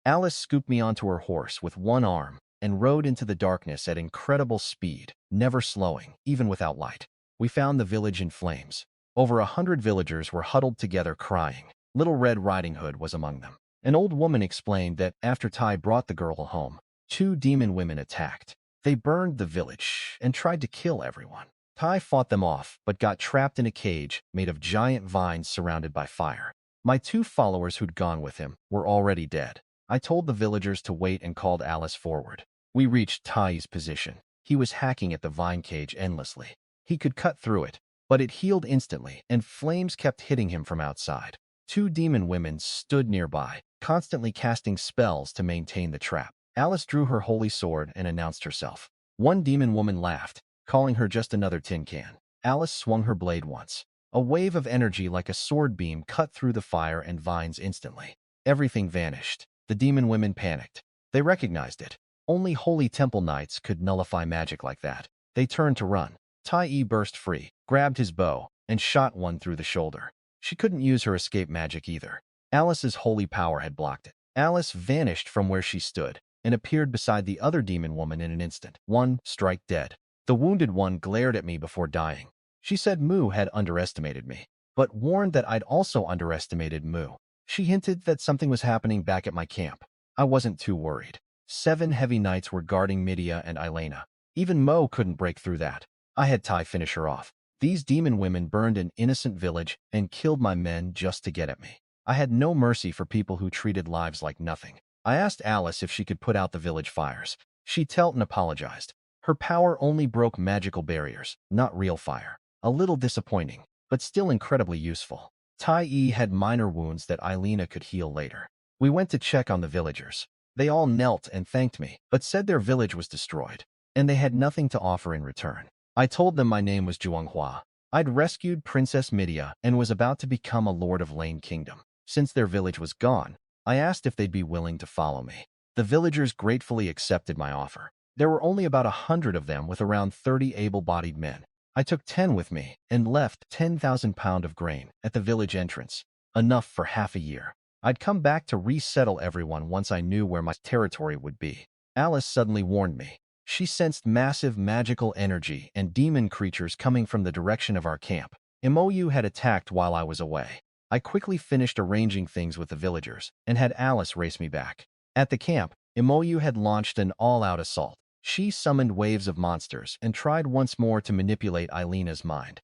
Alice scooped me onto her horse with one arm, and rode into the darkness at incredible speed, never slowing, even without light. We found the village in flames. Over 100 villagers were huddled together crying. Little Red Riding Hood was among them. An old woman explained that after Tai brought the girl home, 2 demon women attacked. They burned the village and tried to kill everyone. Tai fought them off, but got trapped in a cage made of giant vines surrounded by fire. My 2 followers who'd gone with him were already dead. I told the villagers to wait and called Alice forward. We reached Tai's position. He was hacking at the vine cage endlessly. He could cut through it, but it healed instantly, and flames kept hitting him from outside. 2 demon women stood nearby, constantly casting spells to maintain the trap. Alice drew her holy sword and announced herself. 1 demon woman laughed, calling her just another tin can. Alice swung her blade once. A wave of energy like a sword beam cut through the fire and vines instantly. Everything vanished. The demon women panicked. They recognized it. Only holy temple knights could nullify magic like that. They turned to run. Tai burst free, grabbed his bow, and shot one through the shoulder. She couldn't use her escape magic either. Alice's holy power had blocked it. Alice vanished from where she stood and appeared beside the other demon woman in an instant. One strike dead. The wounded one glared at me before dying. She said Mu had underestimated me, but warned that I'd also underestimated Mu. She hinted that something was happening back at my camp. I wasn't too worried. 7 heavy knights were guarding Midia and Eileena. Even Mo couldn't break through that. I had Tai finish her off. These demon women burned an innocent village and killed my men just to get at me. I had no mercy for people who treated lives like nothing. I asked Alice if she could put out the village fires. She knelt and apologized. Her power only broke magical barriers, not real fire. A little disappointing, but still incredibly useful. Tai had minor wounds that Eileena could heal later. We went to check on the villagers. They all knelt and thanked me, but said their village was destroyed, and they had nothing to offer in return. I told them my name was Zhuanghua. I'd rescued Princess Midia and was about to become a lord of Lane Kingdom. Since their village was gone, I asked if they'd be willing to follow me. The villagers gratefully accepted my offer. There were only about 100 of them with around 30 able-bodied men. I took 10 with me and left 10,000 pounds of grain at the village entrance, enough for half a year. I'd come back to resettle everyone once I knew where my territory would be. Alice suddenly warned me. She sensed massive magical energy and demon creatures coming from the direction of our camp. Mou had attacked while I was away. I quickly finished arranging things with the villagers and had Alice race me back. At the camp, Mou had launched an all-out assault. She summoned waves of monsters and tried once more to manipulate Eileena's mind,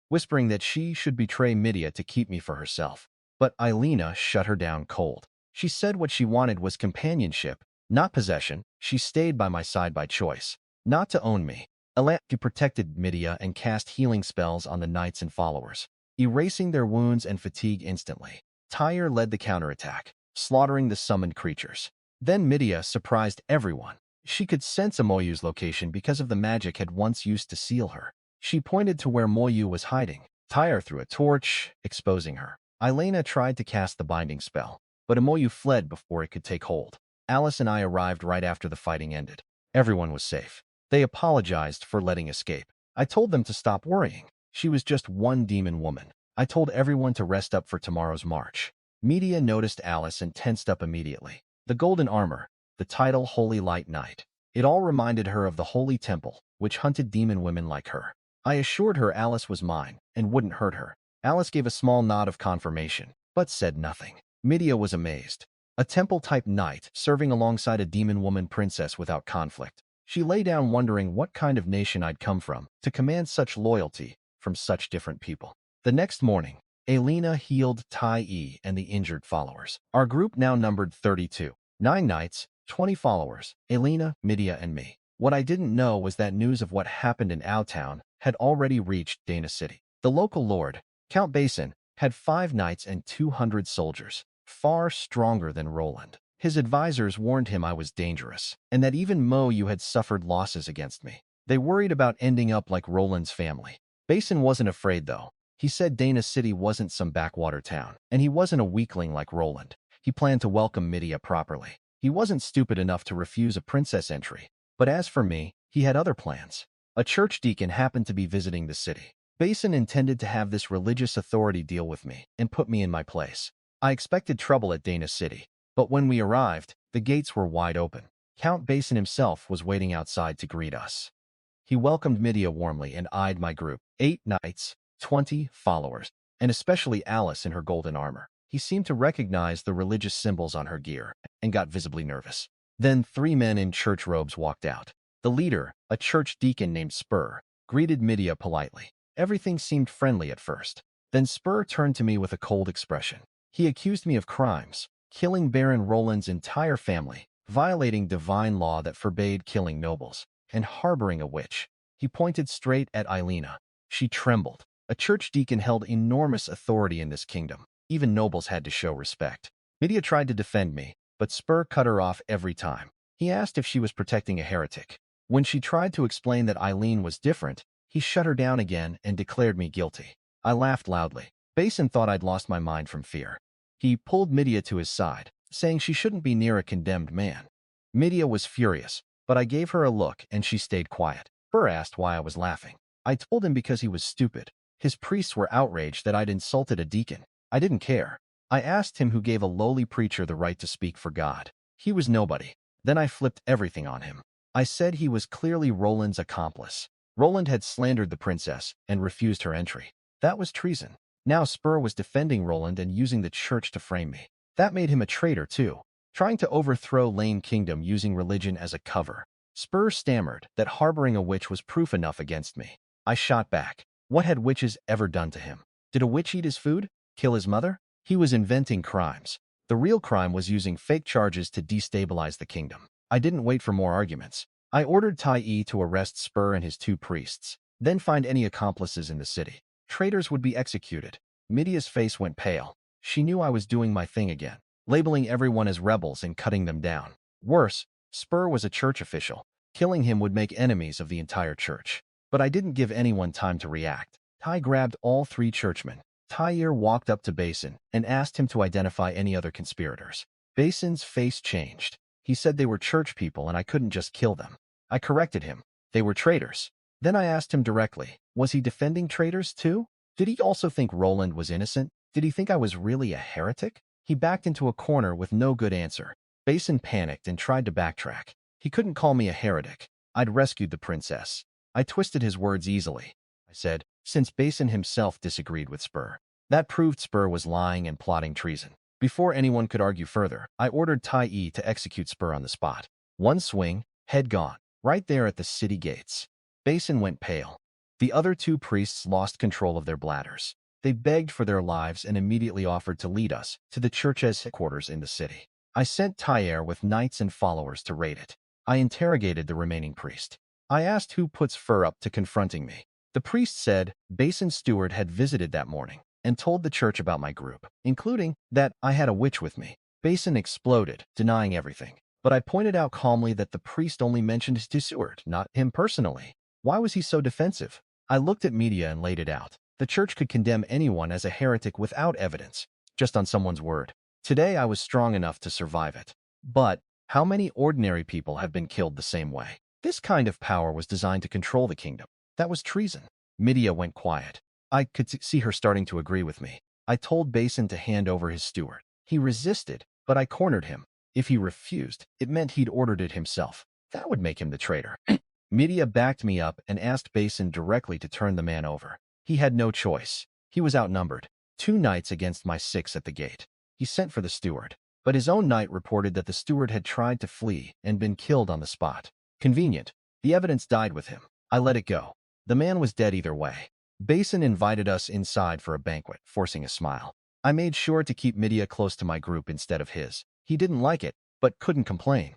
whispering that she should betray Midia to keep me for herself. But Eileena shut her down cold. She said what she wanted was companionship, not possession. She stayed by my side by choice, not to own me. Eileena protected Midia and cast healing spells on the knights and followers, erasing their wounds and fatigue instantly. Tyre led the counterattack, slaughtering the summoned creatures. Then Midia surprised everyone. She could sense Moyu's location because of the magic had once used to seal her. She pointed to where Moyu was hiding. Tyre threw a torch, exposing her. Eileena tried to cast the binding spell, but Moyu fled before it could take hold. Alice and I arrived right after the fighting ended. Everyone was safe. They apologized for letting escape. I told them to stop worrying. She was just one demon woman. I told everyone to rest up for tomorrow's march. Midia noticed Alice and tensed up immediately. The golden armor, the title Holy Light Knight. It all reminded her of the Holy Temple, which hunted demon women like her. I assured her Alice was mine and wouldn't hurt her. Alice gave a small nod of confirmation, but said nothing. Midia was amazed. A temple-type knight serving alongside a demon woman princess without conflict. She lay down wondering what kind of nation I'd come from to command such loyalty from such different people. The next morning, Eileena healed Tai and the injured followers. Our group now numbered 32. 9 knights, 20 followers, Eileena, Midia, and me. What I didn't know was that news of what happened in Ao Town had already reached Dana City. The local lord, Count Basin, had 5 knights and 200 soldiers, far stronger than Roland. His advisors warned him I was dangerous, and that even Moyu had suffered losses against me. They worried about ending up like Roland's family. Basin wasn't afraid, though. He said Dana City wasn't some backwater town, and he wasn't a weakling like Roland. He planned to welcome Midia properly. He wasn't stupid enough to refuse a princess entry. But as for me, he had other plans. A church deacon happened to be visiting the city. Basin intended to have this religious authority deal with me and put me in my place. I expected trouble at Dana City, but when we arrived, the gates were wide open. Count Basin himself was waiting outside to greet us. He welcomed Midia warmly and eyed my group, 8 knights, 20 followers, and especially Alice in her golden armor. He seemed to recognize the religious symbols on her gear and got visibly nervous. Then 3 men in church robes walked out. The leader, a church deacon named Spur, greeted Midia politely. Everything seemed friendly at first. Then Spur turned to me with a cold expression. He accused me of crimes, killing Baron Roland's entire family, violating divine law that forbade killing nobles, and harboring a witch. He pointed straight at Eileena. She trembled. A church deacon held enormous authority in this kingdom. Even nobles had to show respect. Midia tried to defend me, but Spur cut her off every time. He asked if she was protecting a heretic. When she tried to explain that Eileen was different, he shut her down again and declared me guilty. I laughed loudly. Basin thought I'd lost my mind from fear. He pulled Midia to his side, saying she shouldn't be near a condemned man. Midia was furious, but I gave her a look and she stayed quiet. Spur asked why I was laughing. I told him because he was stupid. His priests were outraged that I'd insulted a deacon. I didn't care. I asked him who gave a lowly preacher the right to speak for God. He was nobody. Then I flipped everything on him. I said he was clearly Roland's accomplice. Roland had slandered the princess and refused her entry. That was treason. Now Spur was defending Roland and using the church to frame me. That made him a traitor too, trying to overthrow Lane Kingdom using religion as a cover. Spur stammered that harboring a witch was proof enough against me. I shot back. What had witches ever done to him? Did a witch eat his food? Kill his mother? He was inventing crimes. The real crime was using fake charges to destabilize the kingdom. I didn't wait for more arguments. I ordered Tai to arrest Spur and his 2 priests, then find any accomplices in the city. Traitors would be executed. Midia's face went pale. She knew I was doing my thing again, labeling everyone as rebels and cutting them down. Worse, Spur was a church official. Killing him would make enemies of the entire church. But I didn't give anyone time to react. Tai grabbed all 3 churchmen. Tyre walked up to Basin and asked him to identify any other conspirators. Basin's face changed. He said they were church people and I couldn't just kill them. I corrected him. They were traitors. Then I asked him directly, was he defending traitors too? Did he also think Roland was innocent? Did he think I was really a heretic? He backed into a corner with no good answer. Basin panicked and tried to backtrack. He couldn't call me a heretic. I'd rescued the princess. I twisted his words easily. I said, since Basin himself disagreed with Spur. That proved Spur was lying and plotting treason. Before anyone could argue further, I ordered Tai to execute Spur on the spot. One swing, head gone, right there at the city gates. Basin went pale. The other 2 priests lost control of their bladders. They begged for their lives and immediately offered to lead us to the church's headquarters in the city. I sent Tyre with knights and followers to raid it. I interrogated the remaining priest. I asked who puts Fur up to confronting me. The priest said Basin's steward had visited that morning and told the church about my group, including that I had a witch with me. Basin exploded, denying everything. But I pointed out calmly that the priest only mentioned his steward, not him personally. Why was he so defensive? I looked at Midia and laid it out. The church could condemn anyone as a heretic without evidence, just on someone's word. Today I was strong enough to survive it. But how many ordinary people have been killed the same way? This kind of power was designed to control the kingdom. That was treason. Midia went quiet. I could see her starting to agree with me. I told Basin to hand over his steward. He resisted, but I cornered him. If he refused, it meant he'd ordered it himself. That would make him the traitor. Midia backed me up and asked Basin directly to turn the man over. He had no choice. He was outnumbered. 2 knights against my 6 at the gate. He sent for the steward, but his own knight reported that the steward had tried to flee and been killed on the spot. Convenient. The evidence died with him. I let it go. The man was dead either way. Basin invited us inside for a banquet, forcing a smile. I made sure to keep Midia close to my group instead of his. He didn't like it, but couldn't complain.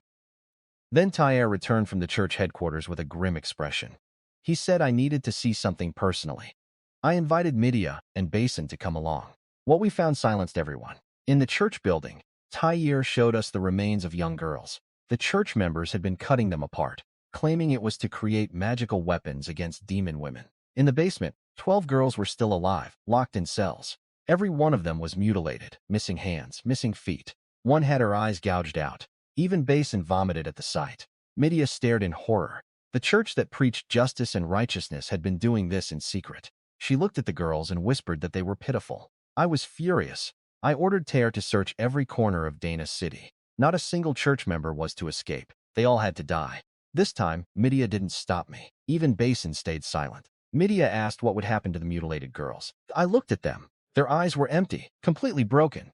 Then Tyre returned from the church headquarters with a grim expression. He said I needed to see something personally. I invited Midia and Basin to come along. What we found silenced everyone. In the church building, Tyre showed us the remains of young girls. The church members had been cutting them apart, claiming it was to create magical weapons against demon women. In the basement, 12 girls were still alive, locked in cells. Every one of them was mutilated, missing hands, missing feet. One had her eyes gouged out. Even Basin vomited at the sight. Midia stared in horror. The church that preached justice and righteousness had been doing this in secret. She looked at the girls and whispered that they were pitiful. I was furious. I ordered Tyre to search every corner of Dana City. Not a single church member was to escape. They all had to die. This time, Midia didn't stop me. Even Basin stayed silent. Midia asked what would happen to the mutilated girls. I looked at them. Their eyes were empty, completely broken.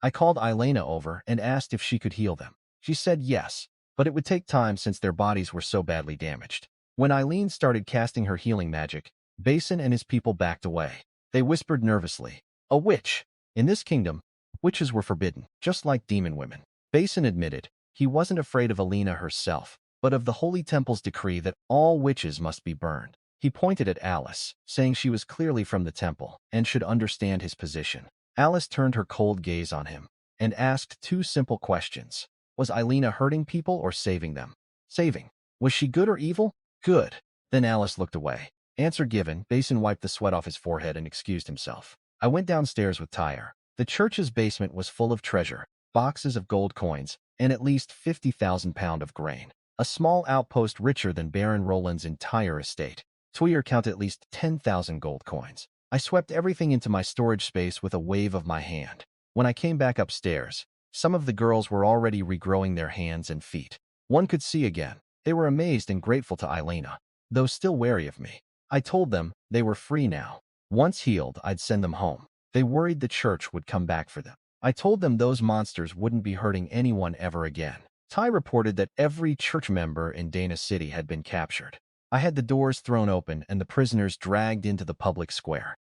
I called Eileena over and asked if she could heal them. She said yes, but it would take time since their bodies were so badly damaged. When Eileen started casting her healing magic, Basin and his people backed away. They whispered nervously, "A witch." In this kingdom, witches were forbidden, just like demon women. Basin admitted he wasn't afraid of Eileena herself, but of the Holy Temple's decree that all witches must be burned. He pointed at Alice, saying she was clearly from the temple and should understand his position. Alice turned her cold gaze on him and asked two simple questions. Was Eileena hurting people or saving them? Saving. Was she good or evil? Good. Then Alice looked away. Answer given, Basin wiped the sweat off his forehead and excused himself. I went downstairs with Tyre. The church's basement was full of treasure, boxes of gold coins, and at least 50,000 pounds of grain. A small outpost richer than Baron Roland's entire estate. Tyre counted at least 10,000 gold coins. I swept everything into my storage space with a wave of my hand. When I came back upstairs, some of the girls were already regrowing their hands and feet. One could see again. They were amazed and grateful to Eileena, though still wary of me. I told them they were free now. Once healed, I'd send them home. They worried the church would come back for them. I told them those monsters wouldn't be hurting anyone ever again. Ty reported that every church member in Dana City had been captured. I had the doors thrown open and the prisoners dragged into the public square.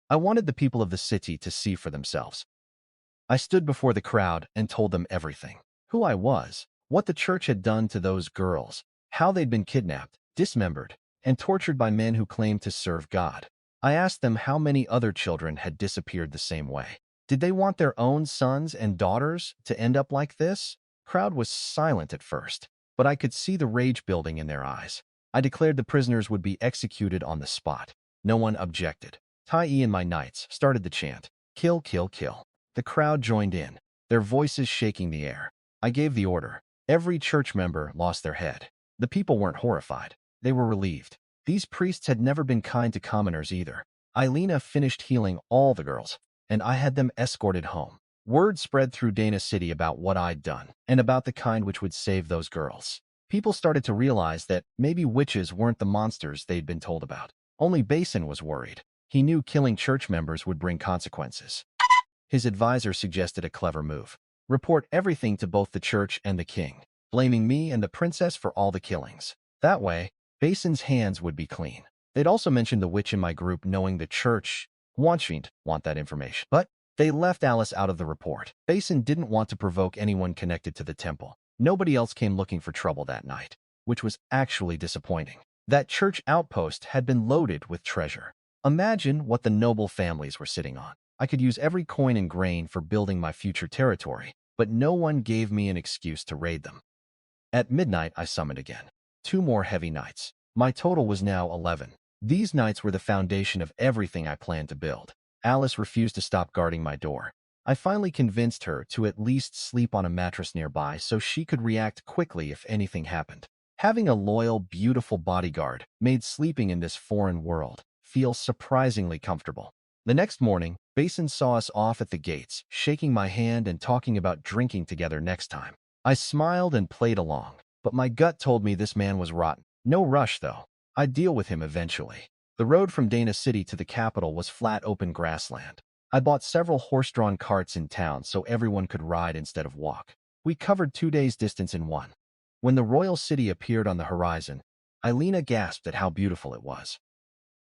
I wanted the people of the city to see for themselves. I stood before the crowd and told them everything. Who I was, what the church had done to those girls, how they'd been kidnapped, dismembered, and tortured by men who claimed to serve God. I asked them how many other children had disappeared the same way. Did they want their own sons and daughters to end up like this? Crowd was silent at first, but I could see the rage building in their eyes. I declared the prisoners would be executed on the spot. No one objected. Tai and my knights started the chant, "Kill, kill, kill." The crowd joined in, their voices shaking the air. I gave the order. Every church member lost their head. The people weren't horrified. They were relieved. These priests had never been kind to commoners either. Eileena finished healing all the girls, and I had them escorted home. Word spread through Dana City about what I'd done, and about the kind which would save those girls. People started to realize that maybe witches weren't the monsters they'd been told about. Only Basin was worried. He knew killing church members would bring consequences. His advisor suggested a clever move. Report everything to both the church and the king, blaming me and the princess for all the killings. That way, Basin's hands would be clean. They'd also mentioned the witch in my group knowing the church won't want that information. But they left Alice out of the report. Basin didn't want to provoke anyone connected to the temple. Nobody else came looking for trouble that night, which was actually disappointing. That church outpost had been loaded with treasure. Imagine what the noble families were sitting on. I could use every coin and grain for building my future territory, but no one gave me an excuse to raid them. At midnight, I summoned again. 2 more heavy knights. My total was now 11. These knights were the foundation of everything I planned to build. Alice refused to stop guarding my door. I finally convinced her to at least sleep on a mattress nearby so she could react quickly if anything happened. Having a loyal, beautiful bodyguard made sleeping in this foreign world feel surprisingly comfortable. The next morning, Basin saw us off at the gates, shaking my hand and talking about drinking together next time. I smiled and played along, but my gut told me this man was rotten. No rush, though. I'd deal with him eventually. The road from Dana City to the capital was flat, open grassland. I bought several horse-drawn carts in town so everyone could ride instead of walk. We covered 2 days' distance in one. When the royal city appeared on the horizon, Eileena gasped at how beautiful it was.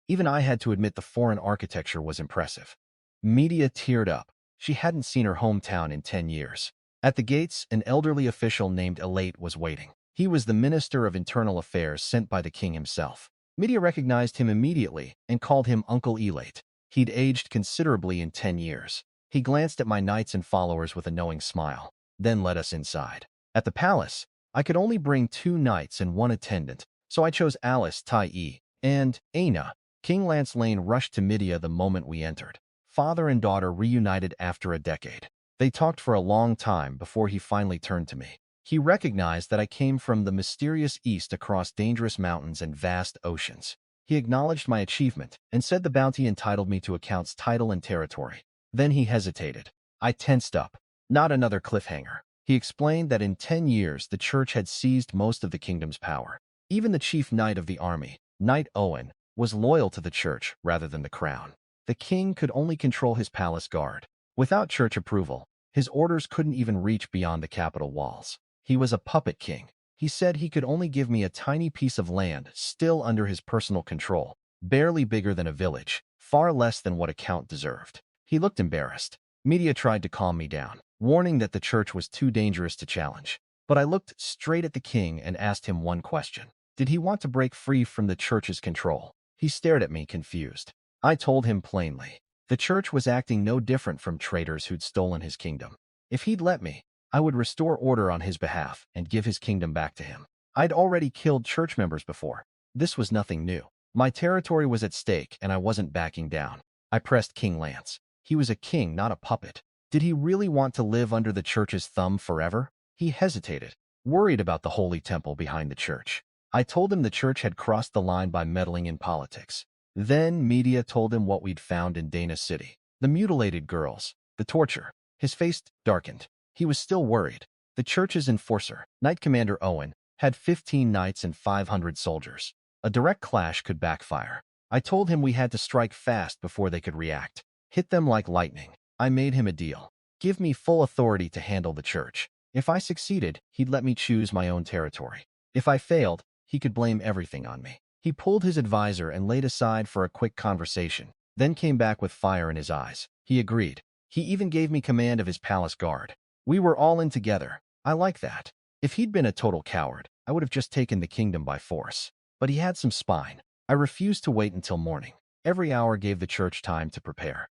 Even I had to admit the foreign architecture was impressive. Midia teared up. She hadn't seen her hometown in 10 years. At the gates, an elderly official named Eileena was waiting. He was the Minister of Internal Affairs sent by the king himself. Midia recognized him immediately and called him Uncle Eileena. He'd aged considerably in 10 years. He glanced at my knights and followers with a knowing smile, then led us inside. At the palace, I could only bring 2 knights and 1 attendant, so I chose Alice, Tai, and Eileena. King Lance Lane rushed to Midia the moment we entered. Father and daughter reunited after a decade. They talked for a long time before he finally turned to me. He recognized that I came from the mysterious east across dangerous mountains and vast oceans. He acknowledged my achievement and said the bounty entitled me to a count's title and territory. Then he hesitated. I tensed up. Not another cliffhanger. He explained that in 10 years the church had seized most of the kingdom's power. Even the chief knight of the army, Knight Owen, was loyal to the church rather than the crown. The king could only control his palace guard. Without church approval, his orders couldn't even reach beyond the capital walls. He was a puppet king. He said he could only give me a tiny piece of land still under his personal control, barely bigger than a village, far less than what a count deserved. He looked embarrassed. Media tried to calm me down, warning that the church was too dangerous to challenge. But I looked straight at the king and asked him one question. Did he want to break free from the church's control? He stared at me, confused. I told him plainly. The church was acting no different from traitors who'd stolen his kingdom. If he'd let me, I would restore order on his behalf and give his kingdom back to him. I'd already killed church members before. This was nothing new. My territory was at stake, and I wasn't backing down. I pressed King Lance. He was a king, not a puppet. Did he really want to live under the church's thumb forever? He hesitated, worried about the holy temple behind the church. I told him the church had crossed the line by meddling in politics. Then media told him what we'd found in Dana City. The mutilated girls, the torture. His face darkened. He was still worried. The church's enforcer, Knight Commander Owen, had 15 knights and 500 soldiers. A direct clash could backfire. I told him we had to strike fast before they could react. Hit them like lightning. I made him a deal. Give me full authority to handle the church. If I succeeded, he'd let me choose my own territory. If I failed, he could blame everything on me. He pulled his advisor and laid aside for a quick conversation, then came back with fire in his eyes. He agreed. He even gave me command of his palace guard. We were all in together. I like that. If he'd been a total coward, I would have just taken the kingdom by force. But he had some spine. I refused to wait until morning. Every hour gave the church time to prepare.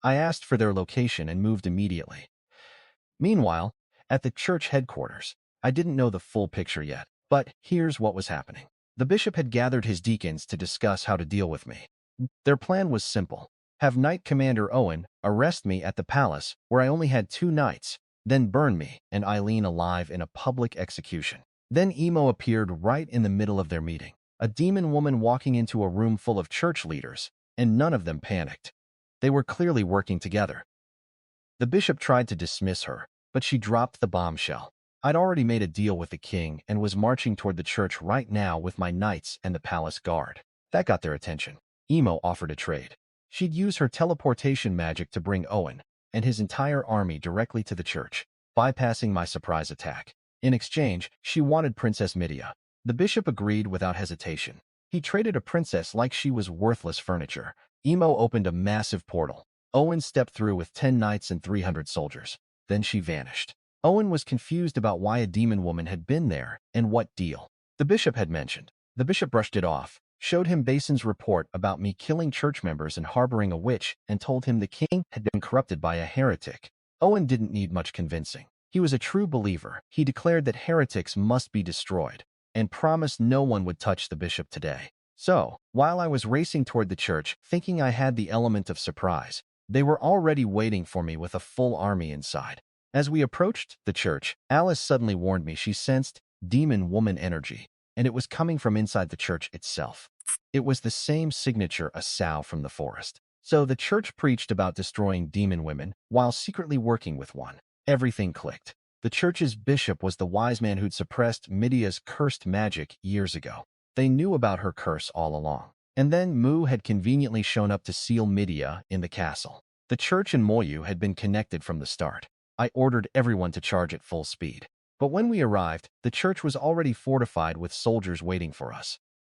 I asked for their location and moved immediately. Meanwhile, at the church headquarters, I didn't know the full picture yet, but here's what was happening. The bishop had gathered his deacons to discuss how to deal with me. Their plan was simple. Have Knight Commander Owen arrest me at the palace, where I only had 2 knights, then burn me and Eileena alive in a public execution. Then Emo appeared right in the middle of their meeting, a demon woman walking into a room full of church leaders, and none of them panicked. They were clearly working together. The bishop tried to dismiss her, but she dropped the bombshell. I'd already made a deal with the king and was marching toward the church right now with my knights and the palace guard. That got their attention. Emo offered a trade. She'd use her teleportation magic to bring Owen and his entire army directly to the church, bypassing my surprise attack. In exchange, she wanted Princess Midia. The bishop agreed without hesitation. He traded a princess like she was worthless furniture. Emo opened a massive portal. Owen stepped through with 10 knights and 300 soldiers. Then she vanished. Owen was confused about why a demon woman had been there and what deal the bishop had mentioned. The bishop brushed it off, showed him Basin's report about me killing church members and harboring a witch, and told him the king had been corrupted by a heretic. Owen didn't need much convincing. He was a true believer. He declared that heretics must be destroyed, and promised no one would touch the bishop today. So, while I was racing toward the church, thinking I had the element of surprise, they were already waiting for me with a full army inside. As we approached the church, Alice suddenly warned me she sensed demon woman energy, and it was coming from inside the church itself. It was the same signature a sow from the forest. So the church preached about destroying demon women while secretly working with one. Everything clicked. The church's bishop was the wise man who'd suppressed Midia's cursed magic years ago. They knew about her curse all along. And then Mu had conveniently shown up to seal Midia in the castle. The church and Moyu had been connected from the start. I ordered everyone to charge at full speed. But when we arrived, the church was already fortified with soldiers waiting for us.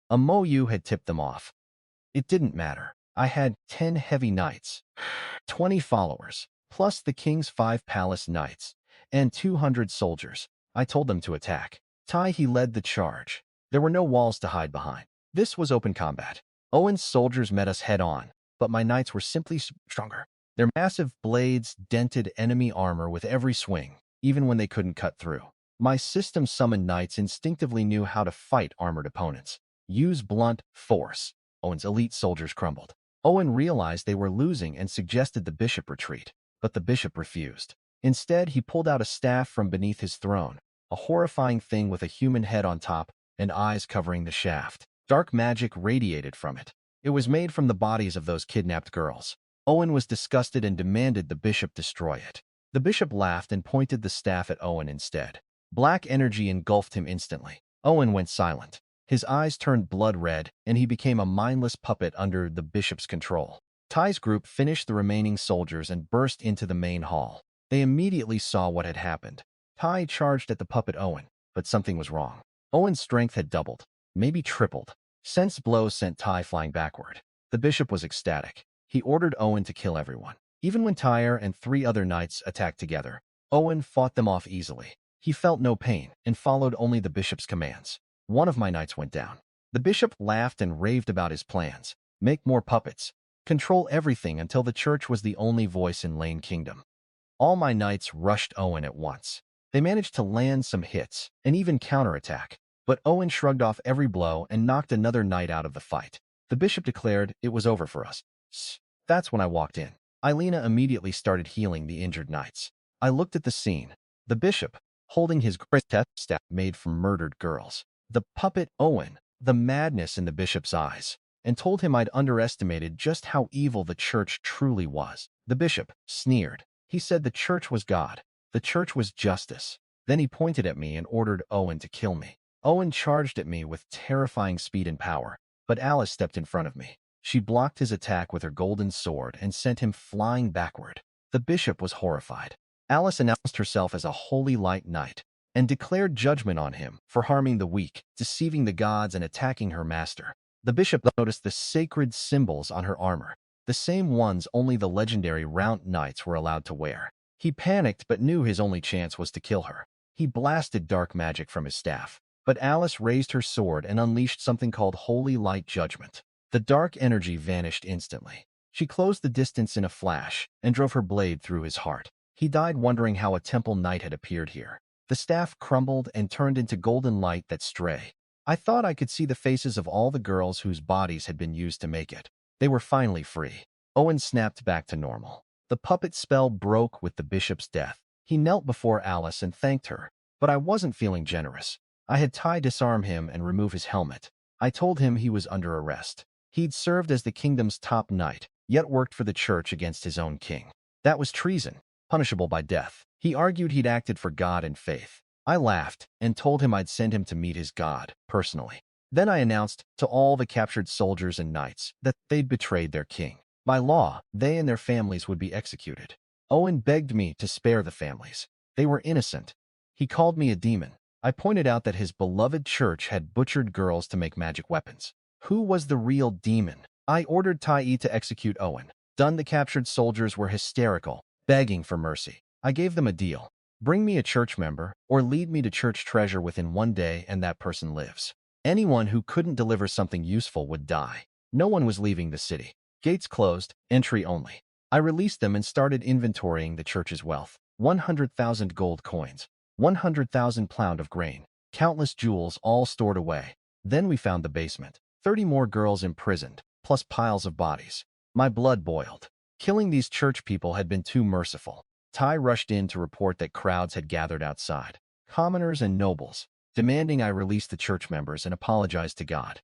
A Moyu had tipped them off. It didn't matter. I had 10 heavy knights, 20 followers, plus the king's 5 palace knights, and 200 soldiers. I told them to attack. He led the charge. There were no walls to hide behind. This was open combat. Owen's soldiers met us head-on, but my knights were simply stronger. Their massive blades dented enemy armor with every swing, even when they couldn't cut through. My system-summoned knights instinctively knew how to fight armored opponents. Use blunt force. Owen's elite soldiers crumbled. Owen realized they were losing and suggested the bishop retreat, but the bishop refused. Instead, he pulled out a staff from beneath his throne, a horrifying thing with a human head on top and eyes covering the shaft. Dark magic radiated from it. It was made from the bodies of those kidnapped girls. Owen was disgusted and demanded the bishop destroy it. The bishop laughed and pointed the staff at Owen instead. Black energy engulfed him instantly. Owen went silent. His eyes turned blood red, and he became a mindless puppet under the bishop's control. Ty's group finished the remaining soldiers and burst into the main hall. They immediately saw what had happened. Ty charged at the puppet Owen, but something was wrong. Owen's strength had doubled, maybe tripled. Sense blows sent Ty flying backward. The bishop was ecstatic. He ordered Owen to kill everyone. Even when Tyre and 3 other knights attacked together, Owen fought them off easily. He felt no pain and followed only the bishop's commands. One of my knights went down. The bishop laughed and raved about his plans. Make more puppets. Control everything until the church was the only voice in Lane Kingdom. All my knights rushed Owen at once. They managed to land some hits and even counterattack, but Owen shrugged off every blow and knocked another knight out of the fight. The bishop declared it was over for us. That's when I walked in. Eileena immediately started healing the injured knights. I looked at the scene. The bishop, holding his great staff made from murdered girls. The puppet Owen, the madness in the bishop's eyes, and told him I'd underestimated just how evil the church truly was. The bishop sneered. He said the church was God. The church was justice. Then he pointed at me and ordered Owen to kill me. Owen charged at me with terrifying speed and power, but Alice stepped in front of me. She blocked his attack with her golden sword and sent him flying backward. The bishop was horrified. Alice announced herself as a holy light knight and declared judgment on him for harming the weak, deceiving the gods, and attacking her master. The bishop noticed the sacred symbols on her armor, the same ones only the legendary Round Knights were allowed to wear. He panicked but knew his only chance was to kill her. He blasted dark magic from his staff, but Alice raised her sword and unleashed something called Holy Light Judgment. The dark energy vanished instantly. She closed the distance in a flash and drove her blade through his heart. He died wondering how a temple knight had appeared here. The staff crumbled and turned into golden light that stray. I thought I could see the faces of all the girls whose bodies had been used to make it. They were finally free. Owen snapped back to normal. The puppet spell broke with the bishop's death. He knelt before Alice and thanked her, but I wasn't feeling generous. I had Ty disarm him and remove his helmet. I told him he was under arrest. He'd served as the kingdom's top knight, yet worked for the church against his own king. That was treason, punishable by death. He argued he'd acted for God and faith. I laughed and told him I'd send him to meet his God, personally. Then I announced to all the captured soldiers and knights that they'd betrayed their king. By law, they and their families would be executed. Owen begged me to spare the families. They were innocent. He called me a demon. I pointed out that his beloved church had butchered girls to make magic weapons. Who was the real demon? I ordered Tai to execute Owen. The captured soldiers were hysterical, begging for mercy. I gave them a deal. Bring me a church member, or lead me to church treasure within 1 day and that person lives. Anyone who couldn't deliver something useful would die. No one was leaving the city. Gates closed, entry only. I released them and started inventorying the church's wealth. 100,000 gold coins, 100,000 pound of grain, countless jewels all stored away. Then we found the basement. 30 more girls imprisoned, plus piles of bodies. My blood boiled. Killing these church people had been too merciful. Ty rushed in to report that crowds had gathered outside, commoners and nobles, demanding I release the church members and apologize to God.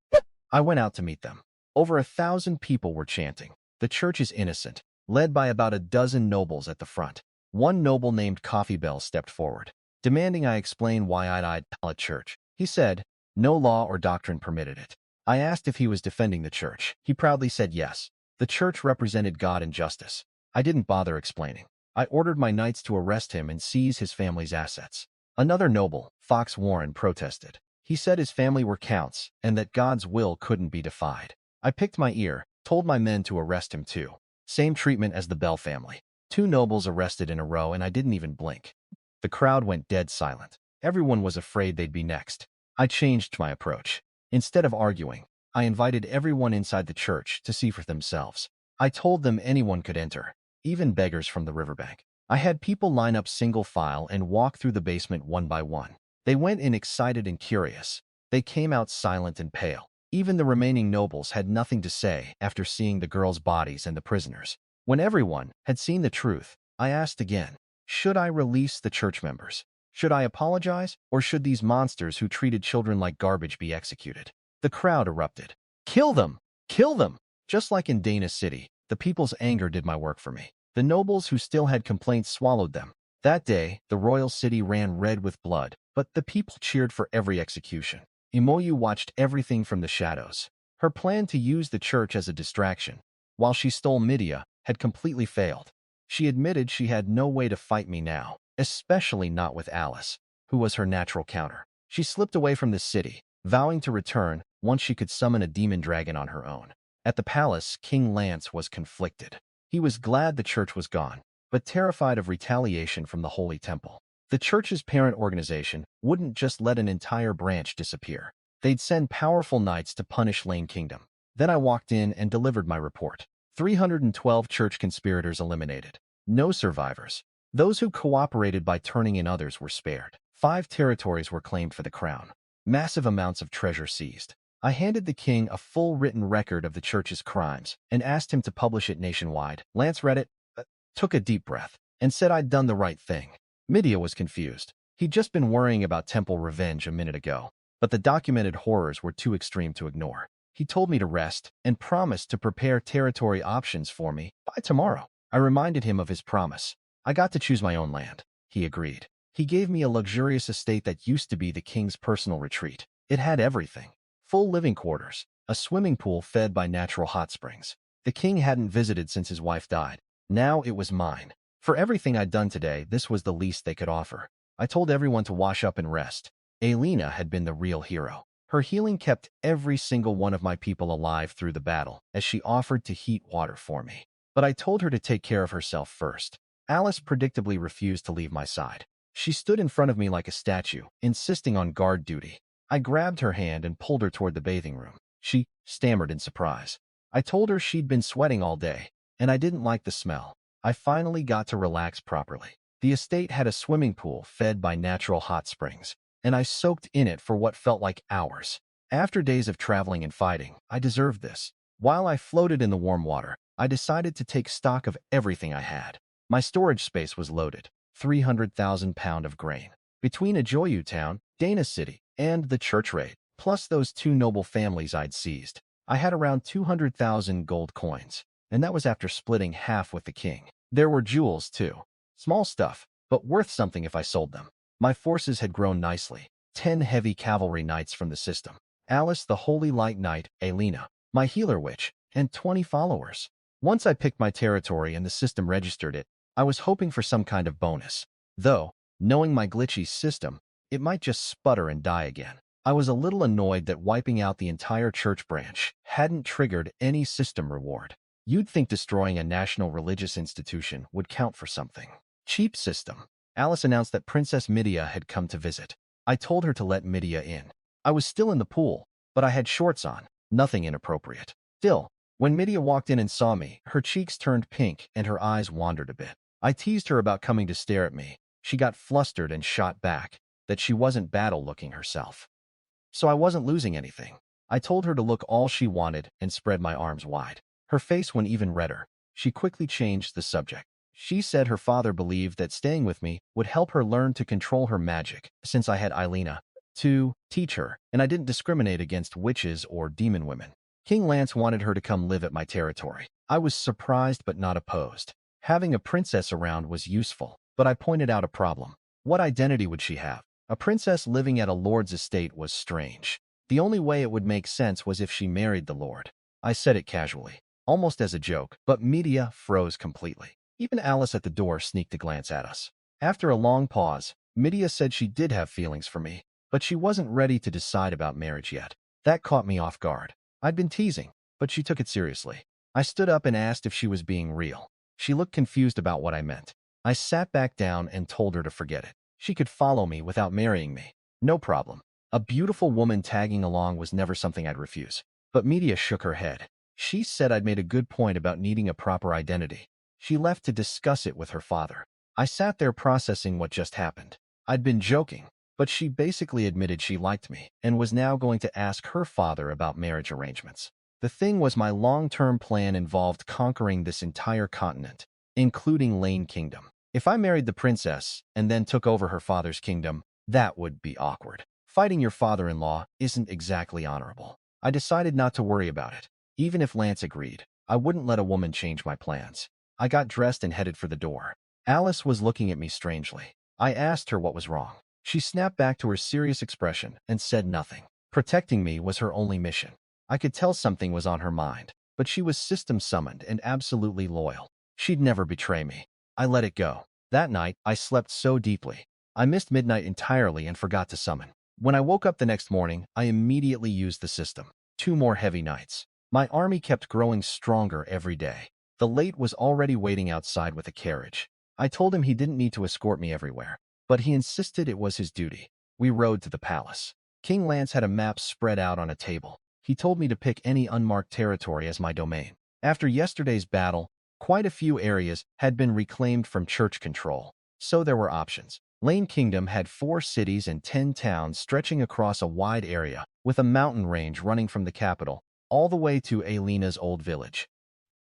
I went out to meet them. Over 1,000 people were chanting, "The church is innocent," led by about a dozen nobles at the front. One noble named Coffee Bell stepped forward, demanding I explain why I'd tell a church. He said, no law or doctrine permitted it. I asked if he was defending the church. He proudly said yes. The church represented God and justice. I didn't bother explaining. I ordered my knights to arrest him and seize his family's assets. Another noble, Fox Warren, protested. He said his family were counts and that God's will couldn't be defied. I picked my ear, told my men to arrest him too. Same treatment as the Bell family. 2 nobles arrested in a row and I didn't even blink. The crowd went dead silent. Everyone was afraid they'd be next. I changed my approach. Instead of arguing, I invited everyone inside the church to see for themselves. I told them anyone could enter, even beggars from the riverbank. I had people line up single file and walk through the basement one by one. They went in excited and curious. They came out silent and pale. Even the remaining nobles had nothing to say after seeing the girls' bodies and the prisoners. When everyone had seen the truth, I asked again, should I release the church members? Should I apologize, or should these monsters who treated children like garbage be executed? The crowd erupted. Kill them! Kill them! Just like in Dana City, the people's anger did my work for me. The nobles who still had complaints swallowed them. That day, the royal city ran red with blood, but the people cheered for every execution. Imoyu watched everything from the shadows. Her plan to use the church as a distraction, while she stole Midia, had completely failed. She admitted she had no way to fight me now, especially not with Alice, who was her natural counter. She slipped away from the city, vowing to return once she could summon a demon dragon on her own. At the palace, King Lance was conflicted. He was glad the church was gone, but terrified of retaliation from the Holy Temple. The church's parent organization wouldn't just let an entire branch disappear. They'd send powerful knights to punish Lane Kingdom. Then I walked in and delivered my report. 312 church conspirators eliminated. No survivors. Those who cooperated by turning in others were spared. 5 territories were claimed for the crown. Massive amounts of treasure seized. I handed the king a full written record of the church's crimes and asked him to publish it nationwide. Lance read it, took a deep breath, and said I'd done the right thing. Midia was confused. He'd just been worrying about temple revenge a minute ago, but the documented horrors were too extreme to ignore. He told me to rest and promised to prepare territory options for me by tomorrow. I reminded him of his promise. I got to choose my own land. He agreed. He gave me a luxurious estate that used to be the king's personal retreat. It had everything. Full living quarters, a swimming pool fed by natural hot springs. The king hadn't visited since his wife died. Now it was mine. For everything I'd done today, this was the least they could offer. I told everyone to wash up and rest. Eileena had been the real hero. Her healing kept every single one of my people alive through the battle, as she offered to heat water for me. But I told her to take care of herself first. Alice predictably refused to leave my side. She stood in front of me like a statue, insisting on guard duty. I grabbed her hand and pulled her toward the bathing room. She stammered in surprise. I told her she'd been sweating all day, and I didn't like the smell. I finally got to relax properly. The estate had a swimming pool fed by natural hot springs, and I soaked in it for what felt like hours. After days of traveling and fighting, I deserved this. While I floated in the warm water, I decided to take stock of everything I had. My storage space was loaded, 300,000 pounds of grain. Between Ajoyu Town, Dana City, and the church raid, plus those 2 noble families I'd seized, I had around 200,000 gold coins, and that was after splitting half with the king. There were jewels, too. Small stuff, but worth something if I sold them. My forces had grown nicely. 10 heavy cavalry knights from the system. Alice the Holy Light Knight, Eileena, my healer witch, and 20 followers. Once I picked my territory and the system registered it, I was hoping for some kind of bonus. Though, knowing my glitchy system, it might just sputter and die again. I was a little annoyed that wiping out the entire church branch hadn't triggered any system reward. You'd think destroying a national religious institution would count for something. Cheap system. Alice announced that Princess Midia had come to visit. I told her to let Midia in. I was still in the pool, but I had shorts on, nothing inappropriate. Still, when Midia walked in and saw me, her cheeks turned pink and her eyes wandered a bit. I teased her about coming to stare at me. She got flustered and shot back that she wasn't battle-looking herself. So I wasn't losing anything. I told her to look all she wanted and spread my arms wide. Her face went even redder. She quickly changed the subject. She said her father believed that staying with me would help her learn to control her magic, since I had Eileena to teach her, and I didn't discriminate against witches or demon women. King Lance wanted her to come live at my territory. I was surprised but not opposed. Having a princess around was useful, but I pointed out a problem. What identity would she have? A princess living at a lord's estate was strange. The only way it would make sense was if she married the lord. I said it casually, almost as a joke, but Midia froze completely. Even Alice at the door sneaked a glance at us. After a long pause, Midia said she did have feelings for me, but she wasn't ready to decide about marriage yet. That caught me off guard. I'd been teasing, but she took it seriously. I stood up and asked if she was being real. She looked confused about what I meant. I sat back down and told her to forget it. She could follow me without marrying me. No problem. A beautiful woman tagging along was never something I'd refuse. But Midia shook her head. She said I'd made a good point about needing a proper identity. She left to discuss it with her father. I sat there processing what just happened. I'd been joking, but she basically admitted she liked me and was now going to ask her father about marriage arrangements. The thing was, my long-term plan involved conquering this entire continent, including Lane Kingdom. If I married the princess and then took over her father's kingdom, that would be awkward. Fighting your father-in-law isn't exactly honorable. I decided not to worry about it. Even if Lance agreed, I wouldn't let a woman change my plans. I got dressed and headed for the door. Alice was looking at me strangely. I asked her what was wrong. She snapped back to her serious expression and said nothing. Protecting me was her only mission. I could tell something was on her mind, but she was system summoned and absolutely loyal. She'd never betray me. I let it go. That night, I slept so deeply. I missed midnight entirely and forgot to summon. When I woke up the next morning, I immediately used the system. 2 more heavy nights. My army kept growing stronger every day. The late was already waiting outside with a carriage. I told him he didn't need to escort me everywhere, but he insisted it was his duty. We rode to the palace. King Lance had a map spread out on a table. He told me to pick any unmarked territory as my domain. After yesterday's battle, quite a few areas had been reclaimed from church control, so there were options. Lane Kingdom had 4 cities and 10 towns stretching across a wide area, with a mountain range running from the capital all the way to Eileena's old village.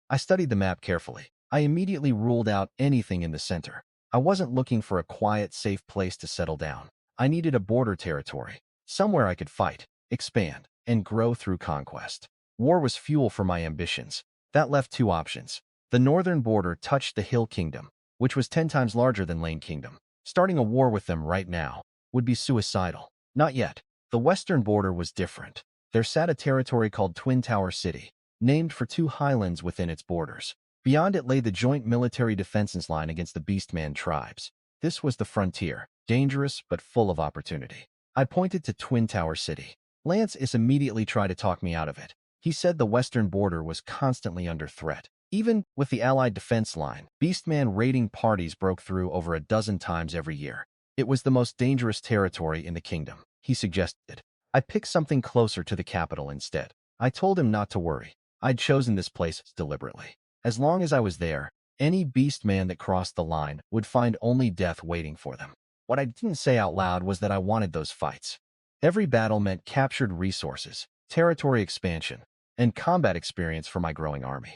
I studied the map carefully. I immediately ruled out anything in the center. I wasn't looking for a quiet, safe place to settle down. I needed a border territory, somewhere I could fight, expand, and grow through conquest. War was fuel for my ambitions. That left 2 options. The northern border touched the Hill Kingdom, which was 10 times larger than Lane Kingdom. Starting a war with them right now would be suicidal. Not yet. The western border was different. There sat a territory called Twin Tower City, named for 2 highlands within its borders. Beyond it lay the joint military defenses line against the Beastman tribes. This was the frontier, dangerous but full of opportunity. I pointed to Twin Tower City. Lance immediately tried to talk me out of it. He said the western border was constantly under threat. Even with the Allied defense line, Beastman raiding parties broke through over a dozen times every year. It was the most dangerous territory in the kingdom, he suggested. I picked something closer to the capital instead. I told him not to worry. I'd chosen this place deliberately. As long as I was there, any Beastman that crossed the line would find only death waiting for them. What I didn't say out loud was that I wanted those fights. Every battle meant captured resources, territory expansion, and combat experience for my growing army.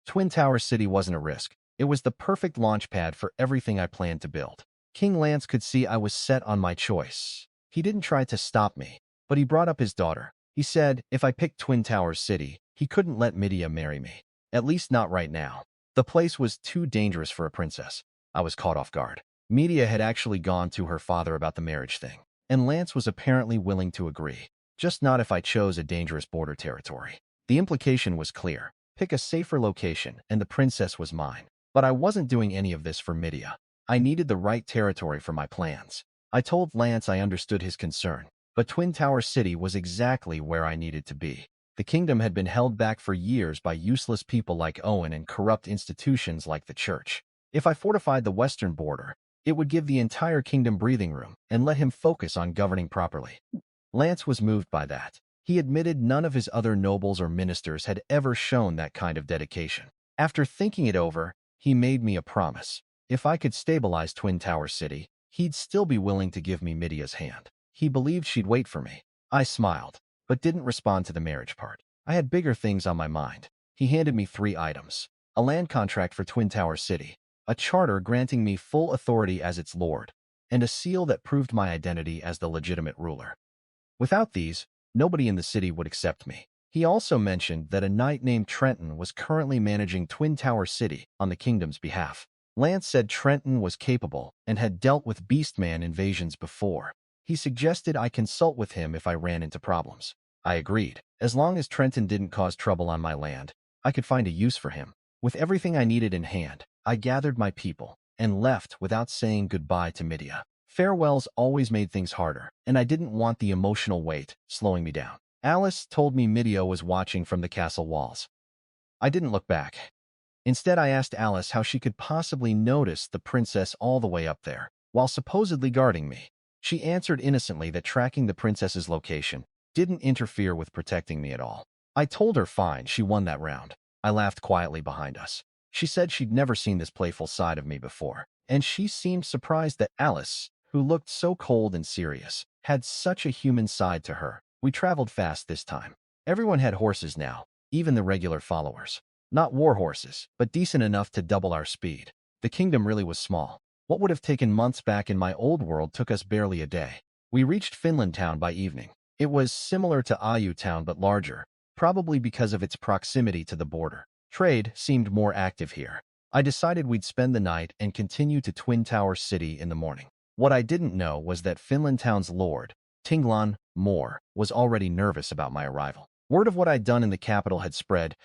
Twin Tower City wasn't a risk. It was the perfect launch pad for everything I planned to build. King Lance could see I was set on my choice. He didn't try to stop me, but he brought up his daughter. He said if I picked Twin Tower City, he couldn't let Medea marry me. At least not right now. The place was too dangerous for a princess. I was caught off guard. Medea had actually gone to her father about the marriage thing, and Lance was apparently willing to agree, just not if I chose a dangerous border territory. The implication was clear. Pick a safer location, and the princess was mine. But I wasn't doing any of this for Medea. I needed the right territory for my plans. I told Lance I understood his concern, but Twin Tower City was exactly where I needed to be. The kingdom had been held back for years by useless people like Owen and corrupt institutions like the church. If I fortified the western border, it would give the entire kingdom breathing room and let him focus on governing properly. Lance was moved by that. He admitted none of his other nobles or ministers had ever shown that kind of dedication. After thinking it over, he made me a promise. If I could stabilize Twin Tower City, he'd still be willing to give me Medea's hand. He believed she'd wait for me. I smiled, but didn't respond to the marriage part. I had bigger things on my mind. He handed me 3 items. A land contract for Twin Tower City, a charter granting me full authority as its lord, and a seal that proved my identity as the legitimate ruler. Without these, nobody in the city would accept me. He also mentioned that a knight named Trenton was currently managing Twin Tower City on the kingdom's behalf. Lance said Trenton was capable and had dealt with Beastman invasions before. He suggested I consult with him if I ran into problems. I agreed. As long as Trenton didn't cause trouble on my land, I could find a use for him. With everything I needed in hand, I gathered my people and left without saying goodbye to Medea. Farewells always made things harder, and I didn't want the emotional weight slowing me down. Alice told me Medea was watching from the castle walls. I didn't look back. Instead, I asked Alice how she could possibly notice the princess all the way up there, while supposedly guarding me. She answered innocently that tracking the princess's location didn't interfere with protecting me at all. I told her fine, she won that round. I laughed quietly behind us. She said she'd never seen this playful side of me before, and she seemed surprised that Alice, who looked so cold and serious, had such a human side to her. We traveled fast this time. Everyone had horses now, even the regular followers. Not war horses, but decent enough to double our speed. The kingdom really was small. What would have taken months back in my old world took us barely a day. We reached Finland Town by evening. It was similar to Ayu Town but larger, probably because of its proximity to the border. Trade seemed more active here. I decided we'd spend the night and continue to Twin Tower City in the morning. What I didn't know was that Finland Town's lord, Tinglan Moore, was already nervous about my arrival. Word of what I'd done in the capital had spread,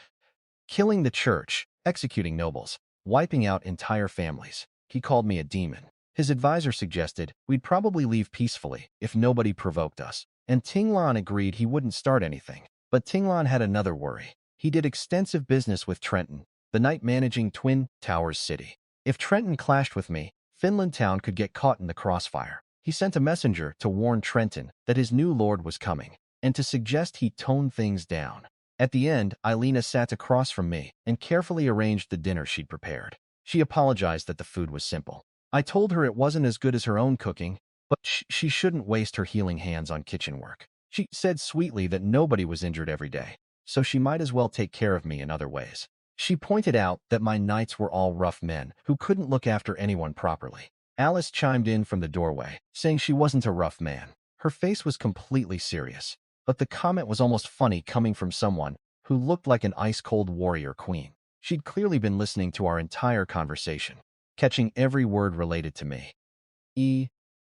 killing the church, executing nobles, wiping out entire families. He called me a demon. His advisor suggested we'd probably leave peacefully if nobody provoked us, and Tinglan agreed he wouldn't start anything. But Tinglan had another worry. He did extensive business with Trenton, the knight managing Twin Towers City. If Trenton clashed with me, Finland Town could get caught in the crossfire. He sent a messenger to warn Trenton that his new lord was coming, and to suggest he tone things down. At the end, Eileena sat across from me and carefully arranged the dinner she'd prepared. She apologized that the food was simple. I told her it wasn't as good as her own cooking, but she shouldn't waste her healing hands on kitchen work. She said sweetly that nobody was injured every day, so she might as well take care of me in other ways. She pointed out that my knights were all rough men who couldn't look after anyone properly. Alice chimed in from the doorway, saying she wasn't a rough man. Her face was completely serious, but the comment was almost funny coming from someone who looked like an ice-cold warrior queen. She'd clearly been listening to our entire conversation, catching every word related to me.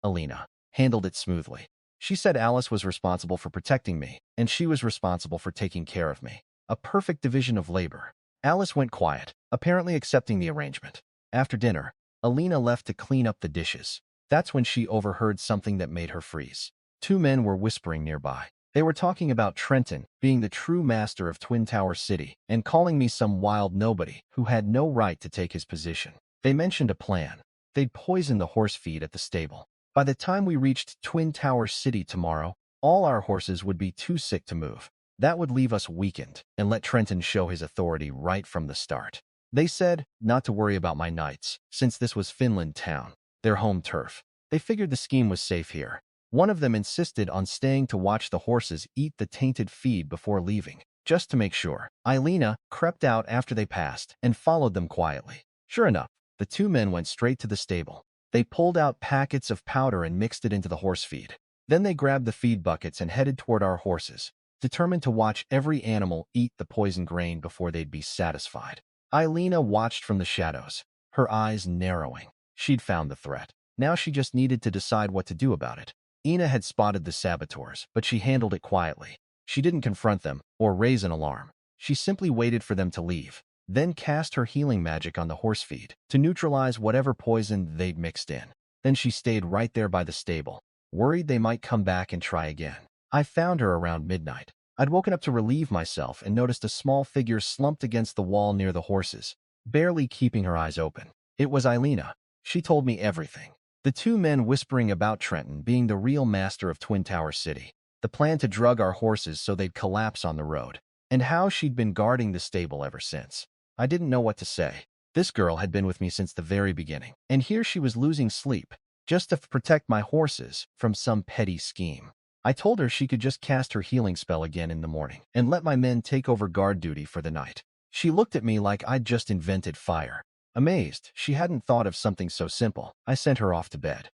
Eileena handled it smoothly. She said Alice was responsible for protecting me, and she was responsible for taking care of me. A perfect division of labor. Alice went quiet, apparently accepting the arrangement. After dinner, Eileena left to clean up the dishes. That's when she overheard something that made her freeze. Two men were whispering nearby. They were talking about Trenton being the true master of Twin Tower City and calling me some wild nobody who had no right to take his position. They mentioned a plan. They'd poison the horse feed at the stable. By the time we reached Twin Tower City tomorrow, all our horses would be too sick to move. That would leave us weakened and let Trenton show his authority right from the start. They said not to worry about my knights, since this was Finland Town, their home turf. They figured the scheme was safe here. One of them insisted on staying to watch the horses eat the tainted feed before leaving, just to make sure. Eileena crept out after they passed and followed them quietly. Sure enough, the two men went straight to the stable. They pulled out packets of powder and mixed it into the horse feed. Then they grabbed the feed buckets and headed toward our horses, determined to watch every animal eat the poison grain before they'd be satisfied. Eileena watched from the shadows, her eyes narrowing. She'd found the threat. Now she just needed to decide what to do about it. Eileena had spotted the saboteurs, but she handled it quietly. She didn't confront them or raise an alarm. She simply waited for them to leave, then cast her healing magic on the horse feed to neutralize whatever poison they'd mixed in. Then she stayed right there by the stable, worried they might come back and try again. I found her around midnight. I'd woken up to relieve myself and noticed a small figure slumped against the wall near the horses, barely keeping her eyes open. It was Eileena. She told me everything. The two men whispering about Trenton being the real master of Twin Tower City, the plan to drug our horses so they'd collapse on the road, and how she'd been guarding the stable ever since. I didn't know what to say. This girl had been with me since the very beginning, and here she was losing sleep, just to protect my horses from some petty scheme. I told her she could just cast her healing spell again in the morning and let my men take over guard duty for the night. She looked at me like I'd just invented fire. Amazed, she hadn't thought of something so simple. I sent her off to bed.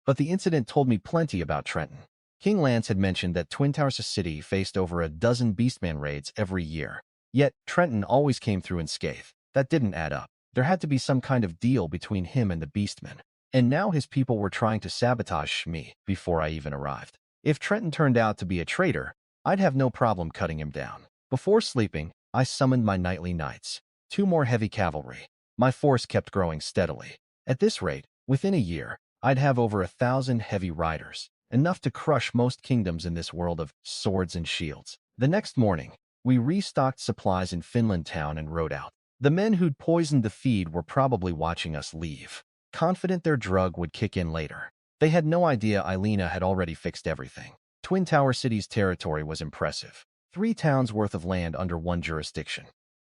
But the incident told me plenty about Trenton. King Lance had mentioned that Twin Towers City faced over a dozen Beastman raids every year. Yet, Trenton always came through unscathed. That didn't add up. There had to be some kind of deal between him and the Beastmen. And now his people were trying to sabotage me before I even arrived. If Trenton turned out to be a traitor, I'd have no problem cutting him down. Before sleeping, I summoned my nightly knights. 2 more heavy cavalry. My force kept growing steadily. At this rate, within a year, I'd have over 1,000 heavy riders, enough to crush most kingdoms in this world of swords and shields. The next morning, we restocked supplies in Finland Town and rode out. The men who'd poisoned the feed were probably watching us leave, confident their drug would kick in later. They had no idea Eileena had already fixed everything. Twin Tower City's territory was impressive. 3 towns worth of land under one jurisdiction.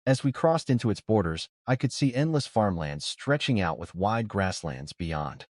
As we crossed into its borders, I could see endless farmlands stretching out with wide grasslands beyond.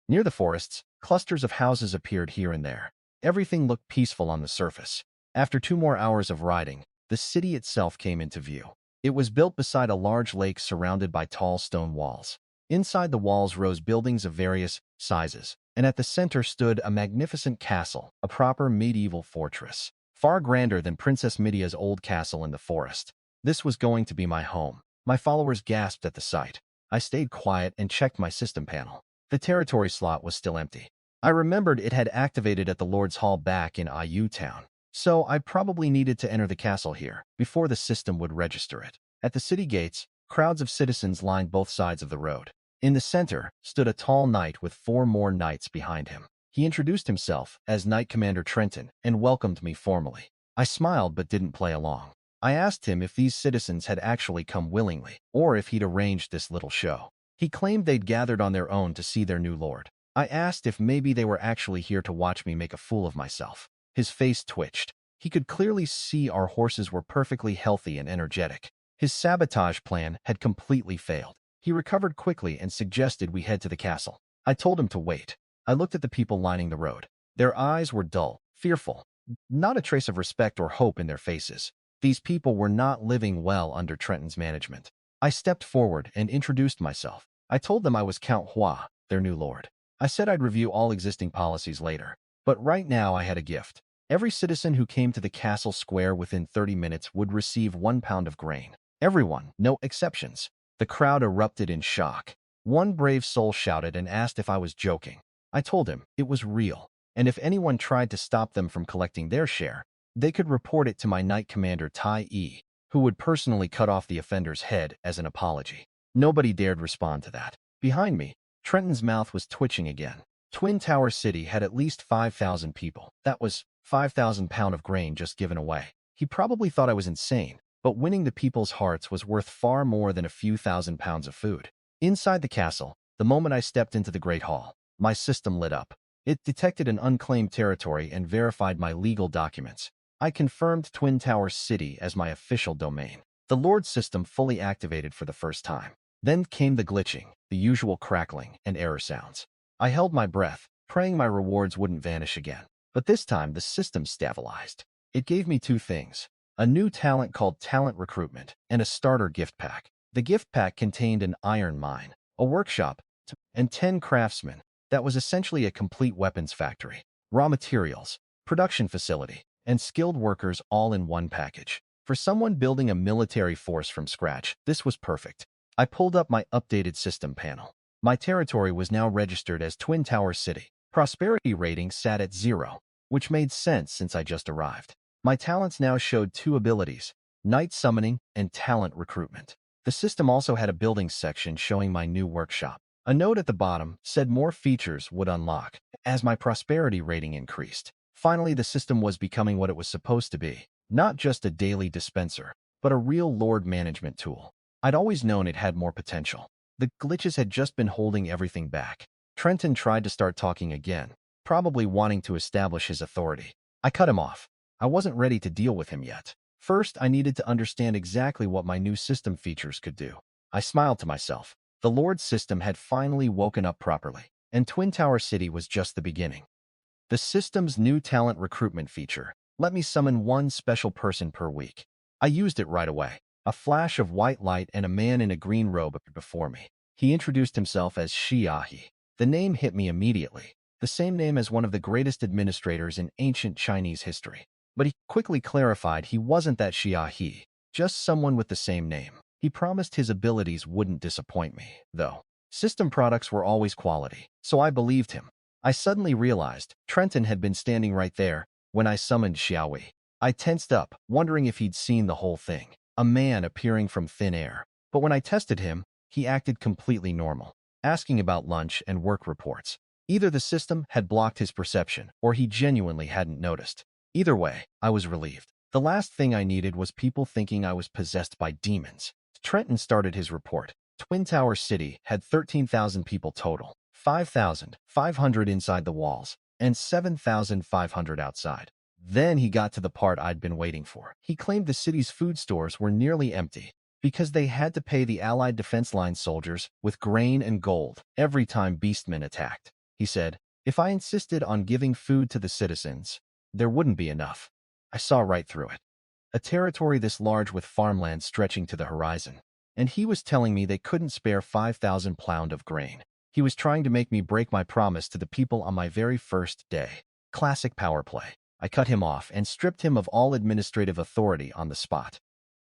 Near the forests, clusters of houses appeared here and there. Everything looked peaceful on the surface. After 2 more hours of riding, the city itself came into view. It was built beside a large lake surrounded by tall stone walls. Inside the walls rose buildings of various sizes, and at the center stood a magnificent castle, a proper medieval fortress, far grander than Princess Midia's old castle in the forest. This was going to be my home. My followers gasped at the sight. I stayed quiet and checked my system panel. The territory slot was still empty. I remembered it had activated at the Lord's Hall back in Iu Town, so I probably needed to enter the castle here before the system would register it. At the city gates, crowds of citizens lined both sides of the road. In the center stood a tall knight with 4 more knights behind him. He introduced himself as Knight Commander Trenton and welcomed me formally. I smiled but didn't play along. I asked him if these citizens had actually come willingly, or if he'd arranged this little show. He claimed they'd gathered on their own to see their new lord. I asked if maybe they were actually here to watch me make a fool of myself. His face twitched. He could clearly see our horses were perfectly healthy and energetic. His sabotage plan had completely failed. He recovered quickly and suggested we head to the castle. I told him to wait. I looked at the people lining the road. Their eyes were dull, fearful, not a trace of respect or hope in their faces. These people were not living well under Trenton's management. I stepped forward and introduced myself. I told them I was Count Hua, their new lord. I said I'd review all existing policies later, but right now I had a gift. Every citizen who came to the castle square within 30 minutes would receive 1 pound of grain. Everyone, no exceptions. The crowd erupted in shock. One brave soul shouted and asked if I was joking. I told him it was real, and if anyone tried to stop them from collecting their share, they could report it to my Knight Commander Tai Yi, who would personally cut off the offender's head as an apology. Nobody dared respond to that. Behind me, Trenton's mouth was twitching again. Twin Tower City had at least 5,000 people. That was 5,000 pounds of grain just given away. He probably thought I was insane, but winning the people's hearts was worth far more than a few thousand pounds of food. Inside the castle, the moment I stepped into the Great Hall, my system lit up. It detected an unclaimed territory and verified my legal documents. I confirmed Twin Tower City as my official domain. The Lord System fully activated for the first time. Then came the glitching, the usual crackling, and error sounds. I held my breath, praying my rewards wouldn't vanish again. But this time, the system stabilized. It gave me 2 things: a new talent called Talent Recruitment and a starter gift pack. The gift pack contained an iron mine, a workshop, and 10 craftsmen. That was essentially a complete weapons factory, raw materials, production facility, and skilled workers all in one package. For someone building a military force from scratch, this was perfect. I pulled up my updated system panel. My territory was now registered as Twin Tower City. Prosperity rating sat at 0, which made sense since I just arrived. My talents now showed 2 abilities: Night Summoning and Talent Recruitment. The system also had a buildings section showing my new workshop. A note at the bottom said more features would unlock as my prosperity rating increased. Finally, the system was becoming what it was supposed to be, not just a daily dispenser, but a real lord management tool. I'd always known it had more potential. The glitches had just been holding everything back. Trenton tried to start talking again, probably wanting to establish his authority. I cut him off. I wasn't ready to deal with him yet. First, I needed to understand exactly what my new system features could do. I smiled to myself. The Lord System had finally woken up properly, and Twin Tower City was just the beginning. The system's new talent recruitment feature let me summon 1 special person per week. I used it right away. A flash of white light and a man in a green robe appeared before me. He introduced himself as Xiaohe. The name hit me immediately, the same name as one of the greatest administrators in ancient Chinese history. But he quickly clarified he wasn't that Xiaohe, just someone with the same name. He promised his abilities wouldn't disappoint me, though. System products were always quality, so I believed him. I suddenly realized Trenton had been standing right there when I summoned Xiaohe. I tensed up, wondering if he'd seen the whole thing. A man appearing from thin air. But when I tested him, he acted completely normal, asking about lunch and work reports. Either the system had blocked his perception, or he genuinely hadn't noticed. Either way, I was relieved. The last thing I needed was people thinking I was possessed by demons. Trenton started his report. Twin Tower City had 13,000 people total, 5,500 inside the walls, and 7,500 outside. Then he got to the part I'd been waiting for. He claimed the city's food stores were nearly empty because they had to pay the Allied defense line soldiers with grain and gold every time beastmen attacked. He said, if I insisted on giving food to the citizens, there wouldn't be enough. I saw right through it. A territory this large with farmland stretching to the horizon. And he was telling me they couldn't spare 5,000 pounds of grain. He was trying to make me break my promise to the people on my very first day. Classic power play. I cut him off and stripped him of all administrative authority on the spot.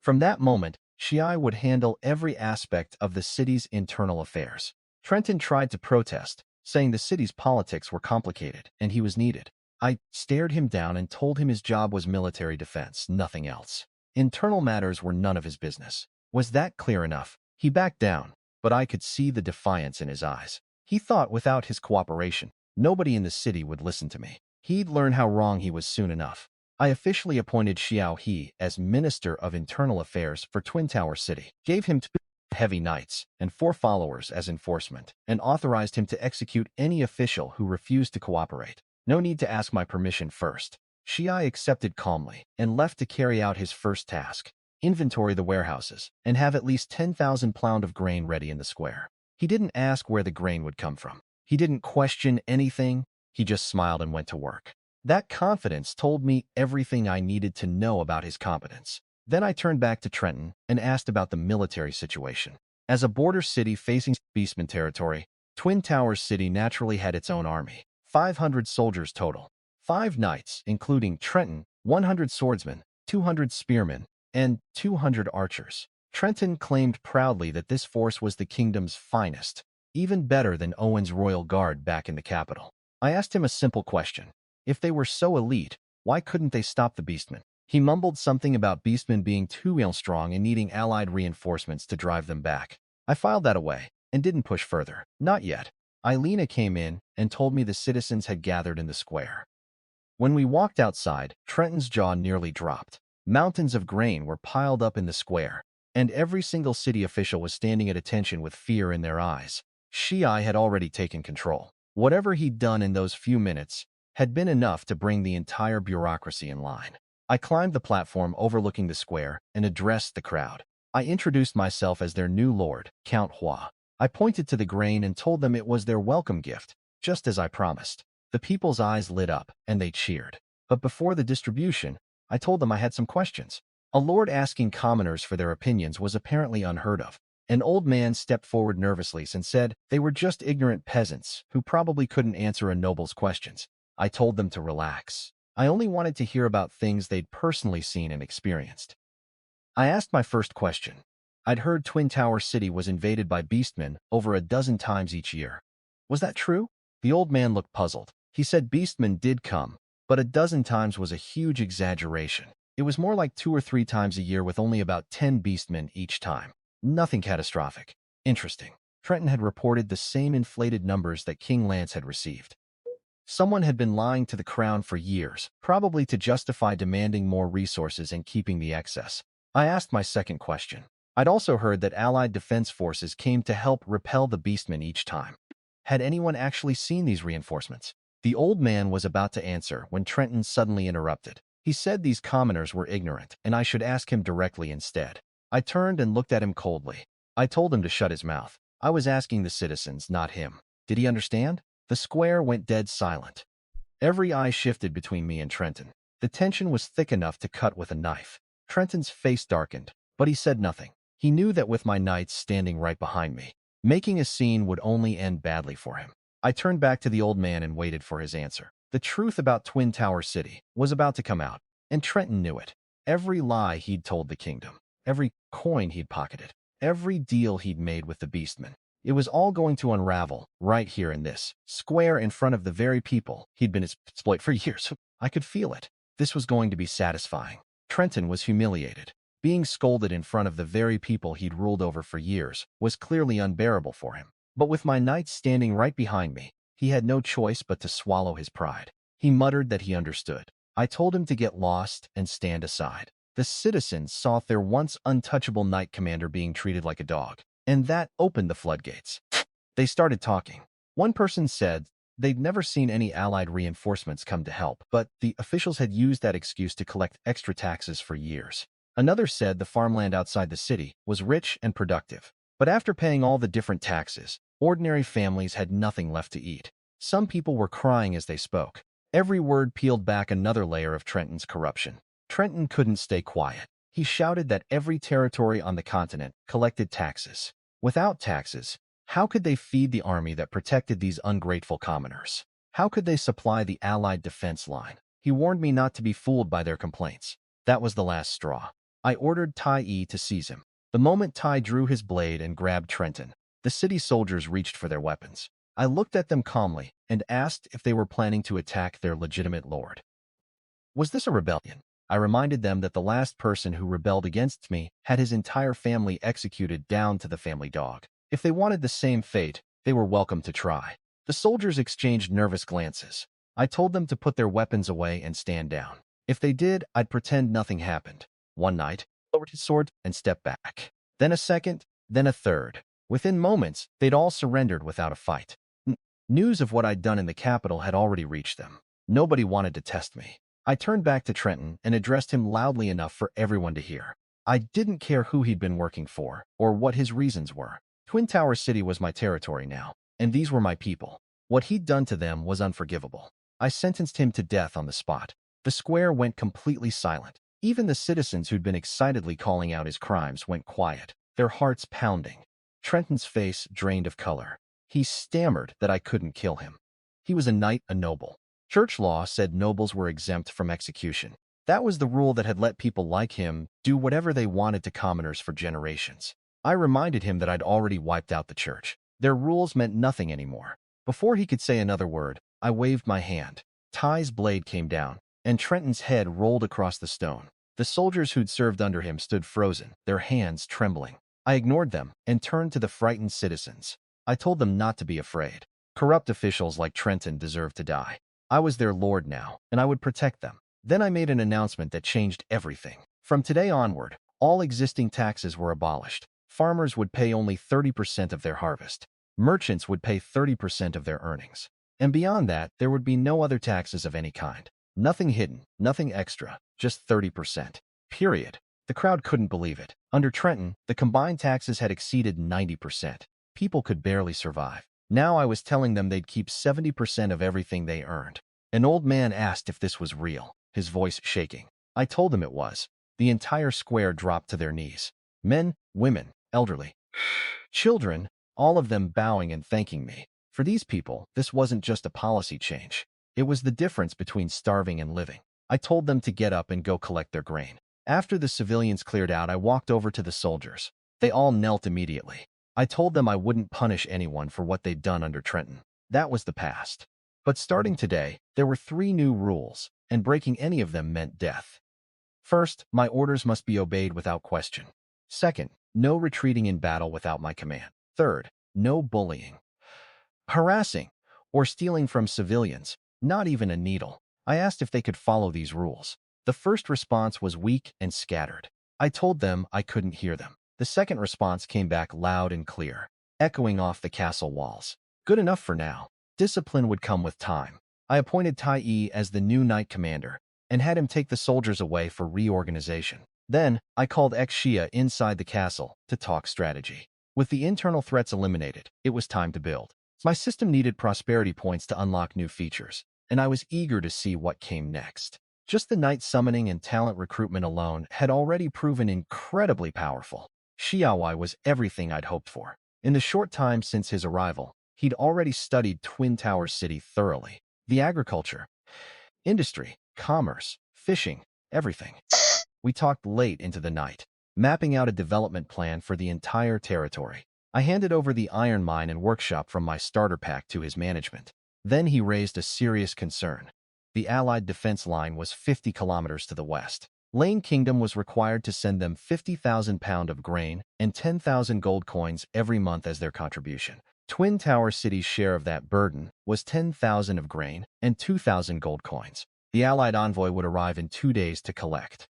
From that moment, Shiai would handle every aspect of the city's internal affairs. Trenton tried to protest, saying the city's politics were complicated and he was needed. I stared him down and told him his job was military defense, nothing else. Internal matters were none of his business. Was that clear enough? He backed down, but I could see the defiance in his eyes. He thought without his cooperation, nobody in the city would listen to me. He'd learn how wrong he was soon enough. I officially appointed Xiao He as Minister of Internal Affairs for Twin Tower City, gave him 2 heavy knights and 4 followers as enforcement, and authorized him to execute any official who refused to cooperate. No need to ask my permission first. Xiai accepted calmly and left to carry out his first task: inventory the warehouses and have at least 10,000 pound of grain ready in the square. He didn't ask where the grain would come from. He didn't question anything. He just smiled and went to work. That confidence told me everything I needed to know about his competence. Then I turned back to Trenton and asked about the military situation. As a border city facing Beastman territory, Twin Towers City naturally had its own army. 500 soldiers total. 5 knights, including Trenton, 100 swordsmen, 200 spearmen, and 200 archers. Trenton claimed proudly that this force was the kingdom's finest, even better than Owen's royal guard back in the capital. I asked him a simple question. If they were so elite, why couldn't they stop the Beastmen? He mumbled something about Beastmen being too strong and needing allied reinforcements to drive them back. I filed that away and didn't push further. Not yet. Eileena came in and told me the citizens had gathered in the square. When we walked outside, Trenton's jaw nearly dropped. Mountains of grain were piled up in the square, and every single city official was standing at attention with fear in their eyes. Shiai had already taken control. Whatever he'd done in those few minutes had been enough to bring the entire bureaucracy in line. I climbed the platform overlooking the square and addressed the crowd. I introduced myself as their new lord, Count Hua. I pointed to the grain and told them it was their welcome gift, just as I promised. The people's eyes lit up, and they cheered. But before the distribution, I told them I had some questions. A lord asking commoners for their opinions was apparently unheard of. An old man stepped forward nervously and said they were just ignorant peasants who probably couldn't answer a noble's questions. I told them to relax. I only wanted to hear about things they'd personally seen and experienced. I asked my first question. I'd heard Twin Tower City was invaded by beastmen over a dozen times each year. Was that true? The old man looked puzzled. He said beastmen did come, but a dozen times was a huge exaggeration. It was more like 2 or 3 times a year with only about 10 beastmen each time. Nothing catastrophic. Interesting. Trenton had reported the same inflated numbers that King Lance had received. Someone had been lying to the crown for years, probably to justify demanding more resources and keeping the excess. I asked my second question. I'd also heard that Allied defense forces came to help repel the beastmen each time. Had anyone actually seen these reinforcements? The old man was about to answer when Trenton suddenly interrupted. He said these commoners were ignorant, and I should ask him directly instead. I turned and looked at him coldly. I told him to shut his mouth. I was asking the citizens, not him. Did he understand? The square went dead silent. Every eye shifted between me and Trenton. The tension was thick enough to cut with a knife. Trenton's face darkened, but he said nothing. He knew that with my knights standing right behind me, making a scene would only end badly for him. I turned back to the old man and waited for his answer. The truth about Twin Tower City was about to come out, and Trenton knew it. Every lie he'd told the kingdom, every coin he'd pocketed, every deal he'd made with the beastmen. It was all going to unravel right here in this square in front of the very people he'd been exploiting for years. I could feel it. This was going to be satisfying. Trenton was humiliated. Being scolded in front of the very people he'd ruled over for years was clearly unbearable for him. But with my knights standing right behind me, he had no choice but to swallow his pride. He muttered that he understood. I told him to get lost and stand aside. The citizens saw their once untouchable knight commander being treated like a dog, and that opened the floodgates. They started talking. One person said they'd never seen any allied reinforcements come to help, but the officials had used that excuse to collect extra taxes for years. Another said the farmland outside the city was rich and productive, but after paying all the different taxes, ordinary families had nothing left to eat. Some people were crying as they spoke. Every word peeled back another layer of Trenton's corruption. Trenton couldn't stay quiet. He shouted that every territory on the continent collected taxes. Without taxes, how could they feed the army that protected these ungrateful commoners? How could they supply the Allied defense line? He warned me not to be fooled by their complaints. That was the last straw. I ordered Tai Yi to seize him. The moment Tai drew his blade and grabbed Trenton, the city soldiers reached for their weapons. I looked at them calmly and asked if they were planning to attack their legitimate lord. Was this a rebellion? I reminded them that the last person who rebelled against me had his entire family executed down to the family dog. If they wanted the same fate, they were welcome to try. The soldiers exchanged nervous glances. I told them to put their weapons away and stand down. If they did, I'd pretend nothing happened. One knight lowered his sword and stepped back. Then a second, then a third. Within moments, they'd all surrendered without a fight. News of what I'd done in the capital had already reached them. Nobody wanted to test me. I turned back to Trenton and addressed him loudly enough for everyone to hear. I didn't care who he'd been working for or what his reasons were. Twin Tower City was my territory now, and these were my people. What he'd done to them was unforgivable. I sentenced him to death on the spot. The square went completely silent. Even the citizens who'd been excitedly calling out his crimes went quiet, their hearts pounding. Trenton's face drained of color. He stammered that I couldn't kill him. He was a knight, a noble. Church law said nobles were exempt from execution. That was the rule that had let people like him do whatever they wanted to commoners for generations. I reminded him that I'd already wiped out the church. Their rules meant nothing anymore. Before he could say another word, I waved my hand. Ty's blade came down, and Trenton's head rolled across the stone. The soldiers who'd served under him stood frozen, their hands trembling. I ignored them and turned to the frightened citizens. I told them not to be afraid. Corrupt officials like Trenton deserved to die. I was their lord now, and I would protect them. Then I made an announcement that changed everything. From today onward, all existing taxes were abolished. Farmers would pay only 30% of their harvest. Merchants would pay 30% of their earnings. And beyond that, there would be no other taxes of any kind. Nothing hidden, nothing extra, just 30%. Period. The crowd couldn't believe it. Under Trenton, the combined taxes had exceeded 90%. People could barely survive. Now I was telling them they'd keep 70% of everything they earned. An old man asked if this was real, his voice shaking. I told him it was. The entire square dropped to their knees. Men, women, elderly, children, all of them bowing and thanking me. For these people, this wasn't just a policy change. It was the difference between starving and living. I told them to get up and go collect their grain. After the civilians cleared out, I walked over to the soldiers. They all knelt immediately. I told them I wouldn't punish anyone for what they'd done under Trenton. That was the past. But starting today, there were 3 new rules, and breaking any of them meant death. First, my orders must be obeyed without question. Second, no retreating in battle without my command. Third, no bullying, harassing, or stealing from civilians, not even a needle. I asked if they could follow these rules. The first response was weak and scattered. I told them I couldn't hear them. The second response came back loud and clear, echoing off the castle walls. Good enough for now. Discipline would come with time. I appointed Tai as the new knight commander and had him take the soldiers away for reorganization. Then, I called Xia inside the castle to talk strategy. With the internal threats eliminated, it was time to build. My system needed prosperity points to unlock new features, and I was eager to see what came next. Just the knight summoning and talent recruitment alone had already proven incredibly powerful. Xiaowai was everything I'd hoped for. In the short time since his arrival, he'd already studied Twin Tower City thoroughly. The agriculture, industry, commerce, fishing, everything. We talked late into the night, mapping out a development plan for the entire territory. I handed over the iron mine and workshop from my starter pack to his management. Then he raised a serious concern. The Allied defense line was 50 kilometers to the west. Lane Kingdom was required to send them 50,000 pounds of grain and 10,000 gold coins every month as their contribution. Twin Tower City's share of that burden was 10,000 of grain and 2,000 gold coins. The Allied envoy would arrive in 2 days to collect.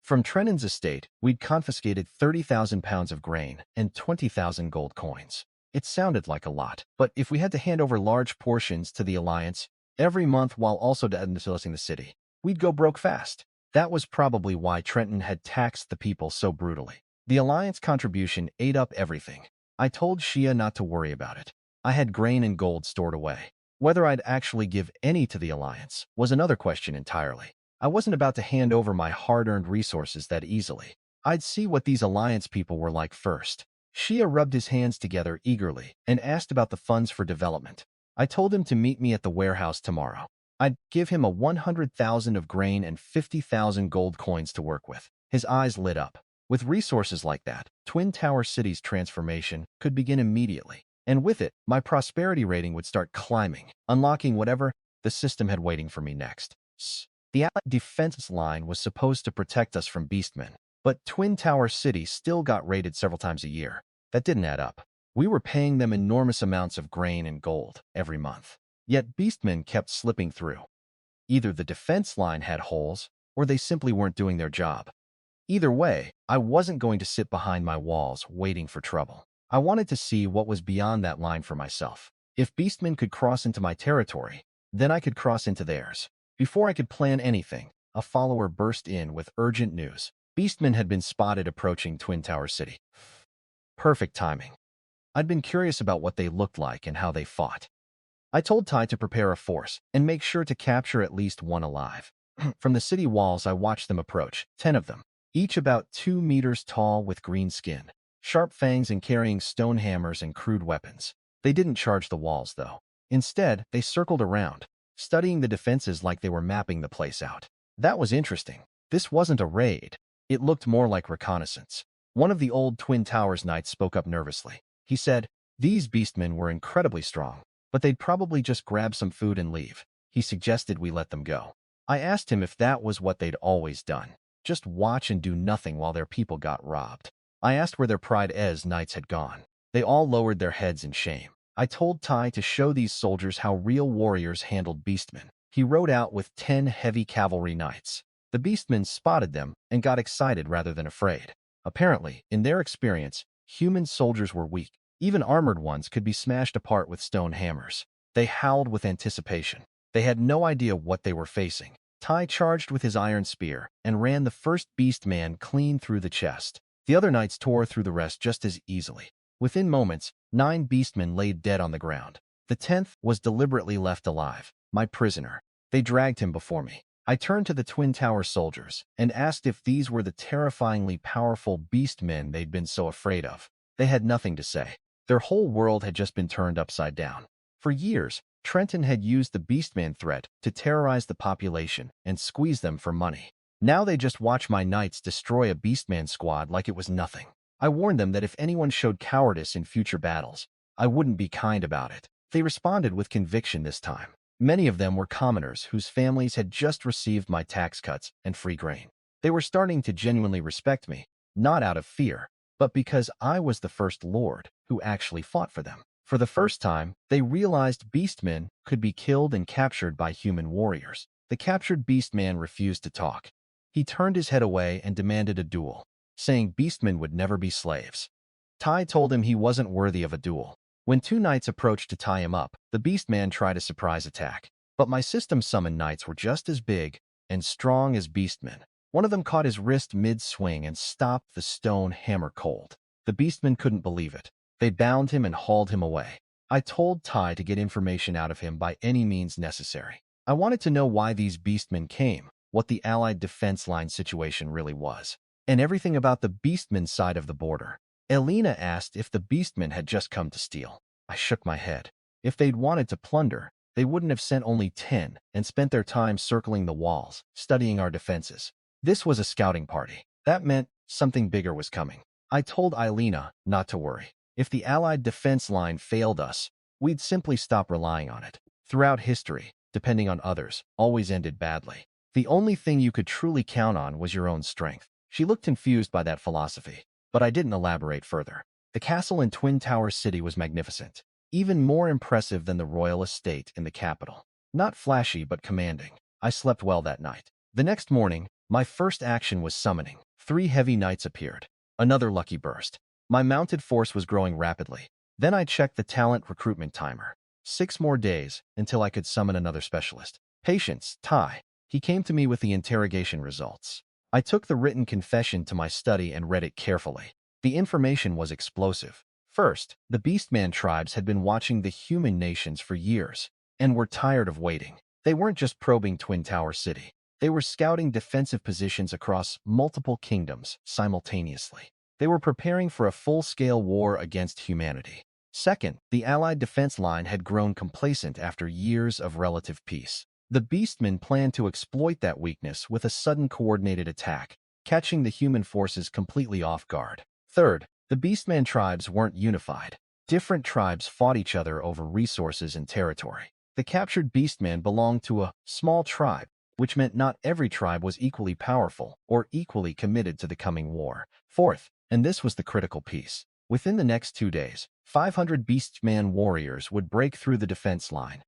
From Trenton's estate, we'd confiscated 30,000 pounds of grain and 20,000 gold coins. It sounded like a lot, but if we had to hand over large portions to the Alliance every month while also destabilizing the city, we'd go broke fast. That was probably why Trenton had taxed the people so brutally. The Alliance contribution ate up everything. I told Xia not to worry about it. I had grain and gold stored away. Whether I'd actually give any to the Alliance was another question entirely. I wasn't about to hand over my hard-earned resources that easily. I'd see what these Alliance people were like first. Xia rubbed his hands together eagerly and asked about the funds for development. I told him to meet me at the warehouse tomorrow. I'd give him a 100,000 of grain and 50,000 gold coins to work with. His eyes lit up. With resources like that, Twin Tower City's transformation could begin immediately. And with it, my prosperity rating would start climbing, unlocking whatever the system had waiting for me next. The Allied defense line was supposed to protect us from beastmen, but Twin Tower City still got raided several times a year. That didn't add up. We were paying them enormous amounts of grain and gold every month. Yet beastmen kept slipping through. Either the defense line had holes, or they simply weren't doing their job. Either way, I wasn't going to sit behind my walls waiting for trouble. I wanted to see what was beyond that line for myself. If beastmen could cross into my territory, then I could cross into theirs. Before I could plan anything, a follower burst in with urgent news. Beastmen had been spotted approaching Twin Tower City. Perfect timing. I'd been curious about what they looked like and how they fought. I told Ty to prepare a force and make sure to capture at least one alive. From the city walls, I watched them approach, 10 of them, each about 2 meters tall with green skin, sharp fangs and carrying stone hammers and crude weapons. They didn't charge the walls, though. Instead, they circled around, studying the defenses like they were mapping the place out. That was interesting. This wasn't a raid. It looked more like reconnaissance. One of the old Twin Towers knights spoke up nervously. He said, "These beastmen were incredibly strong, but they'd probably just grab some food and leave." He suggested we let them go. I asked him if that was what they'd always done. Just watch and do nothing while their people got robbed. I asked where their pride as knights had gone. They all lowered their heads in shame. I told Ty to show these soldiers how real warriors handled beastmen. He rode out with 10 heavy cavalry knights. The beastmen spotted them and got excited rather than afraid. Apparently, in their experience, human soldiers were weak. Even armored ones could be smashed apart with stone hammers. They howled with anticipation. They had no idea what they were facing. Ty charged with his iron spear and ran the first beastman clean through the chest. The other knights tore through the rest just as easily. Within moments, 9 beastmen laid dead on the ground. The 10th was deliberately left alive, my prisoner. They dragged him before me. I turned to the Twin Tower soldiers and asked if these were the terrifyingly powerful beastmen they'd been so afraid of. They had nothing to say. Their whole world had just been turned upside down. For years, Trenton had used the beastman threat to terrorize the population and squeeze them for money. Now they just watch my knights destroy a beastman squad like it was nothing. I warned them that if anyone showed cowardice in future battles, I wouldn't be kind about it. They responded with conviction this time. Many of them were commoners whose families had just received my tax cuts and free grain. They were starting to genuinely respect me, not out of fear, but because I was the first lord who actually fought for them. For the first time, they realized beastmen could be killed and captured by human warriors. The captured beastman refused to talk. He turned his head away and demanded a duel, saying beastmen would never be slaves. Ty told him he wasn't worthy of a duel. When 2 knights approached to tie him up, the beastman tried a surprise attack. But my system-summoned knights were just as big and strong as beastmen. One of them caught his wrist mid-swing and stopped the stone hammer cold. The beastmen couldn't believe it. They bound him and hauled him away. I told Ty to get information out of him by any means necessary. I wanted to know why these beastmen came, what the Allied defense line situation really was, and everything about the beastmen side of the border. Eileena asked if the beastmen had just come to steal. I shook my head. If they'd wanted to plunder, they wouldn't have sent only 10 and spent their time circling the walls, studying our defenses. This was a scouting party. That meant something bigger was coming. I told Eileena not to worry. If the Allied defense line failed us, we'd simply stop relying on it. Throughout history, depending on others, always ended badly. The only thing you could truly count on was your own strength. She looked confused by that philosophy, but I didn't elaborate further. The castle in Twin Tower City was magnificent, even more impressive than the royal estate in the capital. Not flashy, but commanding. I slept well that night. The next morning, my first action was summoning. 3 heavy knights appeared. Another lucky burst. My mounted force was growing rapidly. Then I checked the talent recruitment timer. 6 more days until I could summon another specialist. Patience, Ty. He came to me with the interrogation results. I took the written confession to my study and read it carefully. The information was explosive. First, the Beastman tribes had been watching the human nations for years and were tired of waiting. They weren't just probing Twin Tower City. They were scouting defensive positions across multiple kingdoms simultaneously. They were preparing for a full-scale war against humanity. Second, the Allied defense line had grown complacent after years of relative peace. The Beastmen planned to exploit that weakness with a sudden coordinated attack. catching the human forces completely off guard. Third, the Beastman tribes weren't unified. Different tribes fought each other over resources and territory. The captured Beastman belonged to a small tribe, which meant not every tribe was equally powerful or equally committed to the coming war. Fourth, and this was the critical piece, within the next 2 days, 500 Beastman warriors would break through the defense line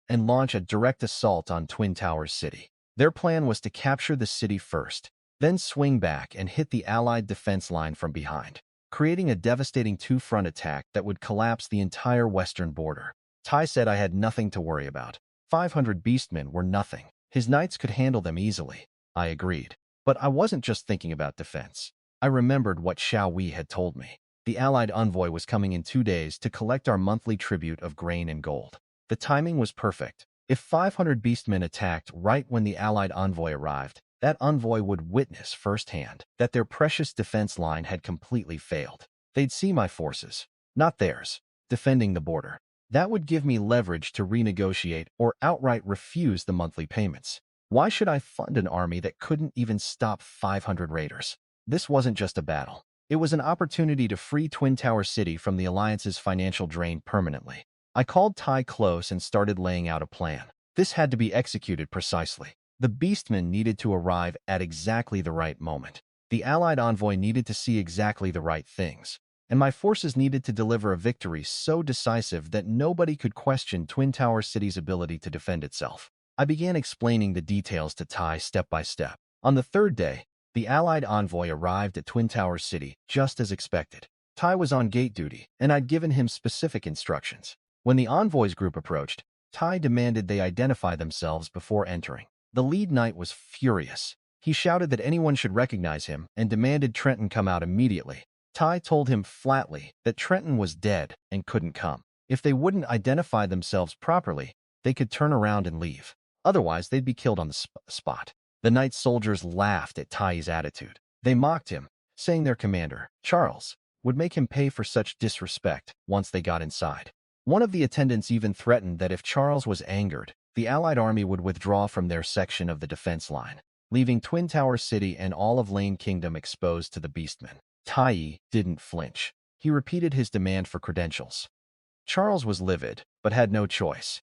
and launch a direct assault on Twin Towers City. Their plan was to capture the city first, then swing back and hit the Allied defense line from behind, creating a devastating two-front attack that would collapse the entire western border. Tai said I had nothing to worry about. 500 beastmen were nothing. His knights could handle them easily. I agreed. But I wasn't just thinking about defense. I remembered what Xiao Wei had told me. The Allied envoy was coming in 2 days to collect our monthly tribute of grain and gold. The timing was perfect. If 500 beastmen attacked right when the Allied envoy arrived, that envoy would witness firsthand that their precious defense line had completely failed. They'd see my forces, not theirs, defending the border. That would give me leverage to renegotiate or outright refuse the monthly payments. Why should I fund an army that couldn't even stop 500 raiders? This wasn't just a battle. It was an opportunity to free Twin Tower City from the Alliance's financial drain permanently. I called Tai close and started laying out a plan. This had to be executed precisely. The Beastmen needed to arrive at exactly the right moment. The Allied envoy needed to see exactly the right things. And my forces needed to deliver a victory so decisive that nobody could question Twin Tower City's ability to defend itself. I began explaining the details to Tai step by step. On the third day, the Allied envoy arrived at Twin Tower City just as expected. Tai was on gate duty, and I'd given him specific instructions. When the envoy's group approached, Tai demanded they identify themselves before entering. The lead knight was furious. He shouted that anyone should recognize him and demanded Trenton come out immediately. Tai told him flatly that Trenton was dead and couldn't come. If they wouldn't identify themselves properly, they could turn around and leave. Otherwise, they'd be killed on the spot. The knight's soldiers laughed at Tai's attitude. They mocked him, saying their commander, Charles, would make him pay for such disrespect once they got inside. One of the attendants even threatened that if Charles was angered, the Allied army would withdraw from their section of the defense line, leaving Twin Tower City and all of Lane Kingdom exposed to the Beastmen. Tai didn't flinch. He repeated his demand for credentials. Charles was livid, but had no choice.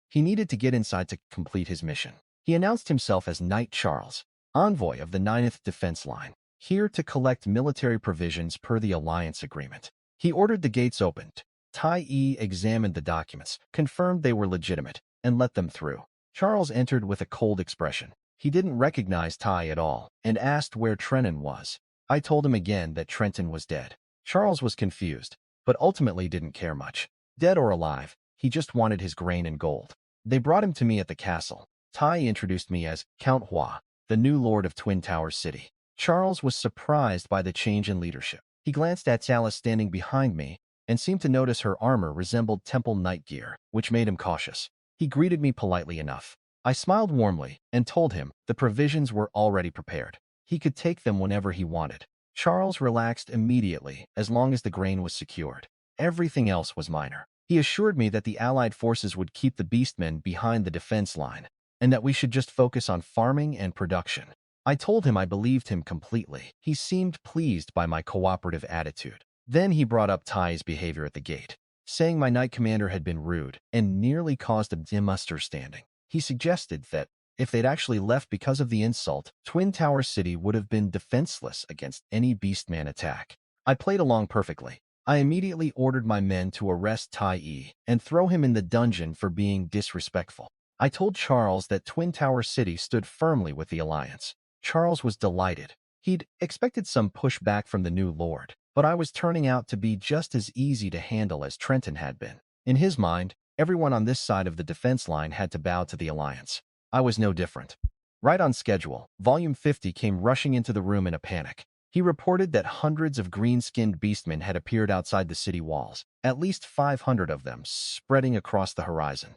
He needed to get inside to complete his mission. He announced himself as Knight Charles, envoy of the 9th Defense Line, here to collect military provisions per the alliance agreement. He ordered the gates opened. Tai examined the documents, confirmed they were legitimate, and let them through. Charles entered with a cold expression. He didn't recognize Tai at all and asked where Trenton was. I told him again that Trenton was dead. Charles was confused, but ultimately didn't care much. Dead or alive, he just wanted his grain and gold. They brought him to me at the castle. Tai introduced me as Count Hua, the new lord of Twin Tower City. Charles was surprised by the change in leadership. He glanced at Alice standing behind me and seemed to notice her armor resembled temple knight gear, which made him cautious. He greeted me politely enough. I smiled warmly and told him the provisions were already prepared. He could take them whenever he wanted. Charles relaxed immediately as long as the grain was secured. Everything else was minor. He assured me that the Allied forces would keep the Beastmen behind the defense line, and that we should just focus on farming and production. I told him I believed him completely. He seemed pleased by my cooperative attitude. Then he brought up Tai's behavior at the gate, saying my knight commander had been rude and nearly caused a misunderstanding. He suggested that if they'd actually left because of the insult, Twin Tower City would have been defenseless against any Beastman attack. I played along perfectly. I immediately ordered my men to arrest Tai and throw him in the dungeon for being disrespectful. I told Charles that Twin Tower City stood firmly with the Alliance. Charles was delighted. He'd expected some pushback from the new lord, but I was turning out to be just as easy to handle as Trenton had been. In his mind, everyone on this side of the defense line had to bow to the Alliance. I was no different. Right on schedule, Volume 50 came rushing into the room in a panic. He reported that hundreds of green-skinned beastmen had appeared outside the city walls, at least 500 of them spreading across the horizon.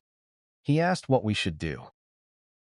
He asked what we should do.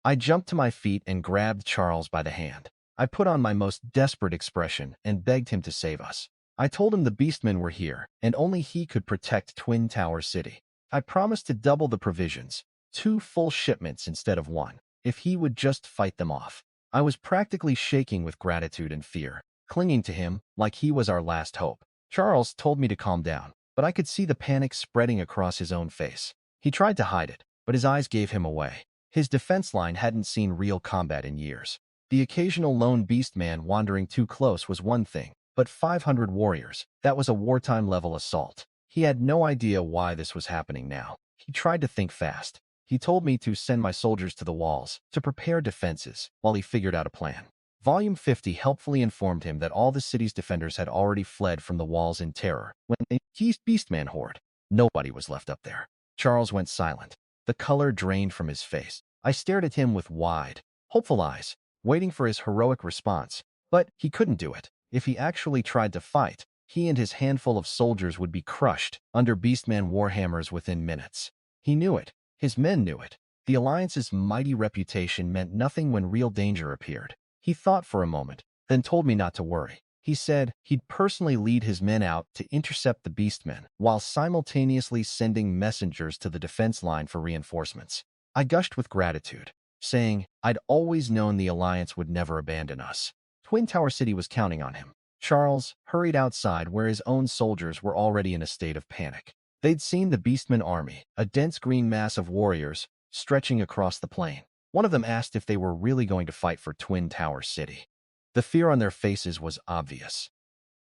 I jumped to my feet and grabbed Charles by the hand. I put on my most desperate expression and begged him to save us. I told him the beastmen were here, and only he could protect Twin Tower City. I promised to double the provisions, 2 full shipments instead of 1, if he would just fight them off. I was practically shaking with gratitude and fear, clinging to him like he was our last hope. Charles told me to calm down, but I could see the panic spreading across his own face. He tried to hide it, but his eyes gave him away. His defense line hadn't seen real combat in years. The occasional lone beastman wandering too close was one thing, but 500 warriors, that was a wartime-level assault. He had no idea why this was happening now. He tried to think fast. He told me to send my soldiers to the walls, to prepare defenses, while he figured out a plan. Volume 50 helpfully informed him that all the city's defenders had already fled from the walls in terror when the beastman horde. Nobody was left up there. Charles went silent. The color drained from his face. I stared at him with wide, hopeful eyes, waiting for his heroic response. But he couldn't do it. If he actually tried to fight, he and his handful of soldiers would be crushed under beastman warhammers within minutes. He knew it. His men knew it. The Alliance's mighty reputation meant nothing when real danger appeared. He thought for a moment, then told me not to worry. He said he'd personally lead his men out to intercept the beastmen, while simultaneously sending messengers to the defense line for reinforcements. I gushed with gratitude, saying I'd always known the Alliance would never abandon us. Twin Tower City was counting on him. Charles hurried outside where his own soldiers were already in a state of panic. They'd seen the beastman army, a dense green mass of warriors, stretching across the plain. One of them asked if they were really going to fight for Twin Tower City. The fear on their faces was obvious.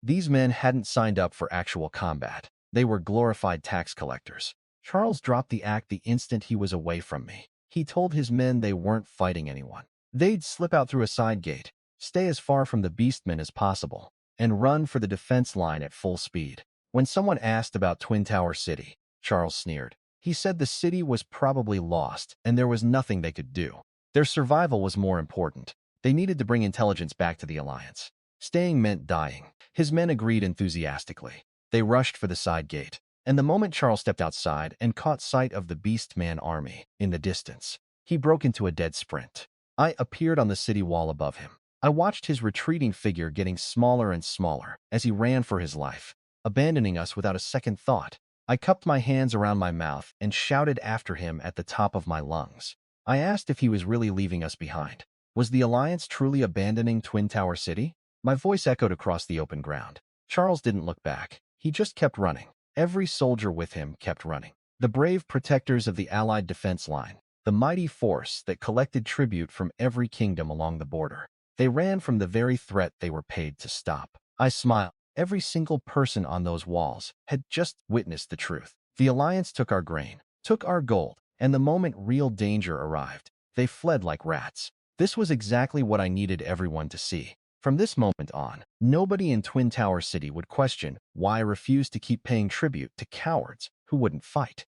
These men hadn't signed up for actual combat. They were glorified tax collectors. Charles dropped the act the instant he was away from me. He told his men they weren't fighting anyone. They'd slip out through a side gate, stay as far from the beastmen as possible, and run for the defense line at full speed. When someone asked about Twin Tower City, Charles sneered. He said the city was probably lost and there was nothing they could do. Their survival was more important. They needed to bring intelligence back to the Alliance. Staying meant dying. His men agreed enthusiastically. They rushed for the side gate, and the moment Charles stepped outside and caught sight of the beastman army in the distance, he broke into a dead sprint. I appeared on the city wall above him. I watched his retreating figure getting smaller and smaller as he ran for his life, abandoning us without a second thought. I cupped my hands around my mouth and shouted after him at the top of my lungs. I asked if he was really leaving us behind. Was the Alliance truly abandoning Twin Tower City? My voice echoed across the open ground. Charles didn't look back. He just kept running. Every soldier with him kept running. The brave protectors of the Allied defense line, the mighty force that collected tribute from every kingdom along the border. They ran from the very threat they were paid to stop. I smiled. Every single person on those walls had just witnessed the truth. The Alliance took our grain, took our gold, and the moment real danger arrived, they fled like rats. This was exactly what I needed everyone to see. From this moment on, nobody in Twin Tower City would question why I refused to keep paying tribute to cowards who wouldn't fight.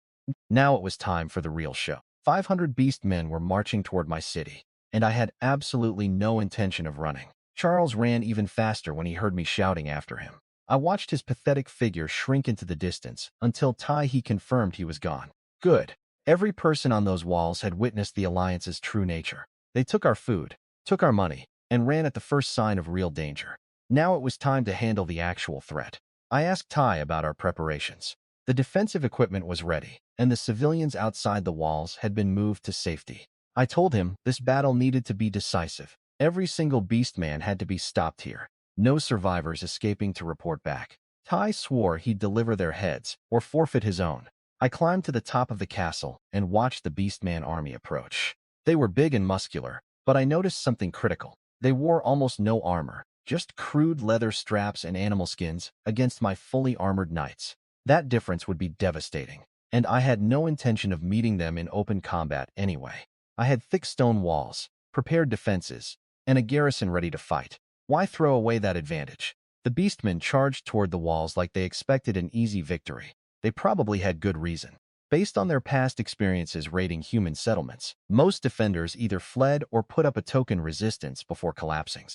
Now it was time for the real show. 500 beast men were marching toward my city, and I had absolutely no intention of running. Charles ran even faster when he heard me shouting after him. I watched his pathetic figure shrink into the distance until he confirmed he was gone. Good. Every person on those walls had witnessed the Alliance's true nature. They took our food, took our money, and ran at the first sign of real danger. Now it was time to handle the actual threat. I asked Ty about our preparations. The defensive equipment was ready, and the civilians outside the walls had been moved to safety. I told him this battle needed to be decisive. Every single beastman had to be stopped here. No survivors escaping to report back. Ty swore he'd deliver their heads or forfeit his own. I climbed to the top of the castle and watched the beastman army approach. They were big and muscular, but I noticed something critical. They wore almost no armor, just crude leather straps and animal skins against my fully armored knights. That difference would be devastating, and I had no intention of meeting them in open combat anyway. I had thick stone walls, prepared defenses, and a garrison ready to fight. Why throw away that advantage? The beastmen charged toward the walls like they expected an easy victory. They probably had good reason. Based on their past experiences raiding human settlements, most defenders either fled or put up a token resistance before collapsing.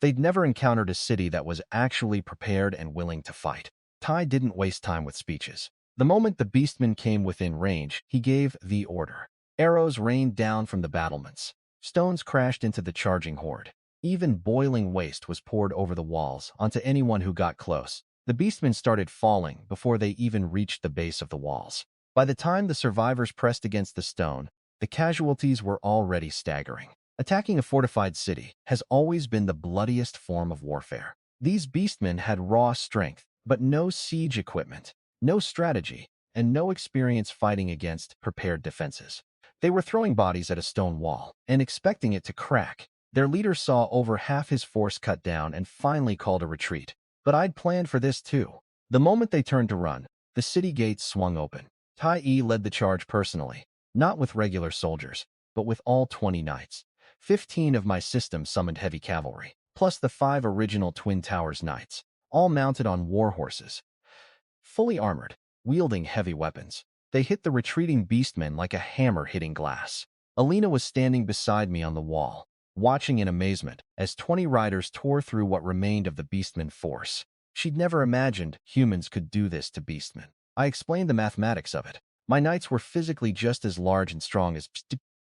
They'd never encountered a city that was actually prepared and willing to fight. Ty didn't waste time with speeches. The moment the beastman came within range, he gave the order. Arrows rained down from the battlements. Stones crashed into the charging horde. Even boiling waste was poured over the walls onto anyone who got close. The beastmen started falling before they even reached the base of the walls. By the time the survivors pressed against the stone, the casualties were already staggering. Attacking a fortified city has always been the bloodiest form of warfare. These beastmen had raw strength, but no siege equipment, no strategy, and no experience fighting against prepared defenses. They were throwing bodies at a stone wall and expecting it to crack. Their leader saw over half his force cut down and finally called a retreat. But I'd planned for this too. The moment they turned to run, the city gates swung open. Tai led the charge personally, not with regular soldiers, but with all 20 knights. 15 of my system summoned heavy cavalry, plus the 5 original Twin Towers knights, all mounted on war horses. Fully armored, wielding heavy weapons, they hit the retreating beastmen like a hammer hitting glass. Eileena was standing beside me on the wall, watching in amazement as 20 riders tore through what remained of the beastmen force. She'd never imagined humans could do this to beastmen. I explained the mathematics of it. My knights were physically just as large and strong as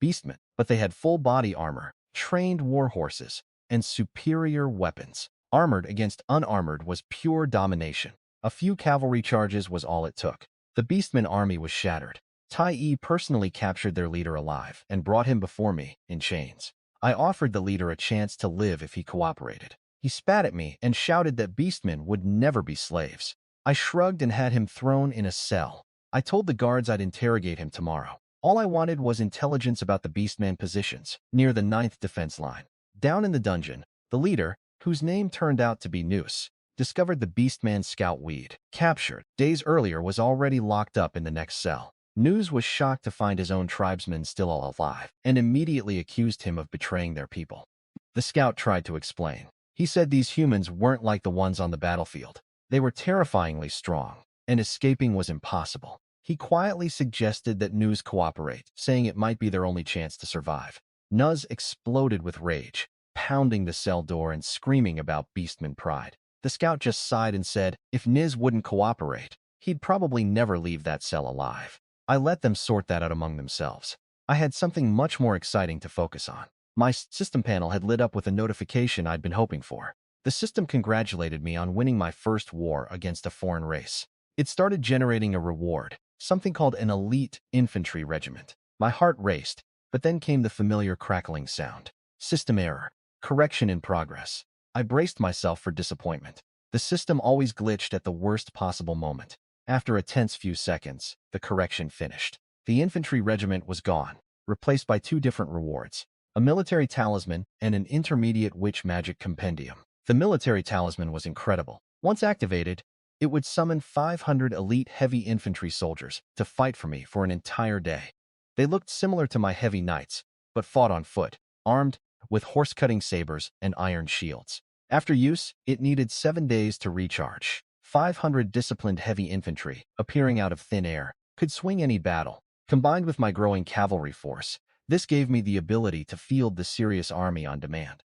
beastmen, but they had full body armor, trained war horses, and superior weapons. Armored against unarmored was pure domination. A few cavalry charges was all it took. The beastmen army was shattered. Tai personally captured their leader alive and brought him before me in chains. I offered the leader a chance to live if he cooperated. He spat at me and shouted that beastmen would never be slaves. I shrugged and had him thrown in a cell. I told the guards I'd interrogate him tomorrow. All I wanted was intelligence about the beastman positions, near the 9th defense line. Down in the dungeon, the leader, whose name turned out to be Noose, discovered the beastman scout Weed, captured days earlier, was already locked up in the next cell. Noose was shocked to find his own tribesmen still alive, and immediately accused him of betraying their people. The scout tried to explain. He said these humans weren't like the ones on the battlefield. They were terrifyingly strong, and escaping was impossible. He quietly suggested that Noose cooperate, saying it might be their only chance to survive. Nuz exploded with rage, pounding the cell door and screaming about beastman pride. The scout just sighed and said if Niz wouldn't cooperate, he'd probably never leave that cell alive. I let them sort that out among themselves. I had something much more exciting to focus on. My system panel had lit up with a notification I'd been hoping for. The system congratulated me on winning my first war against a foreign race. It started generating a reward, something called an elite infantry regiment. My heart raced, but then came the familiar crackling sound. System error. Correction in progress. I braced myself for disappointment. The system always glitched at the worst possible moment. After a tense few seconds, the correction finished. The infantry regiment was gone, replaced by 2 different rewards, a military talisman and an intermediate witch magic compendium. The military talisman was incredible. Once activated, it would summon 500 elite heavy infantry soldiers to fight for me for an entire day. They looked similar to my heavy knights, but fought on foot, armed with horse-cutting sabers and iron shields. After use, it needed 7 days to recharge. 500 disciplined heavy infantry, appearing out of thin air, could swing any battle. Combined with my growing cavalry force, this gave me the ability to field the serious army on demand.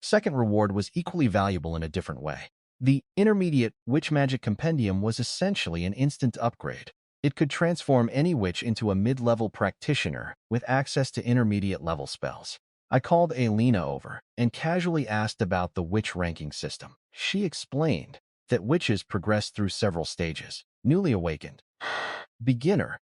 Second reward was equally valuable in a different way. The intermediate witch magic compendium was essentially an instant upgrade. It could transform any witch into a mid-level practitioner with access to intermediate level spells. I called Eileena over and casually asked about the witch ranking system. She explained that witches progress through several stages: newly awakened, beginner,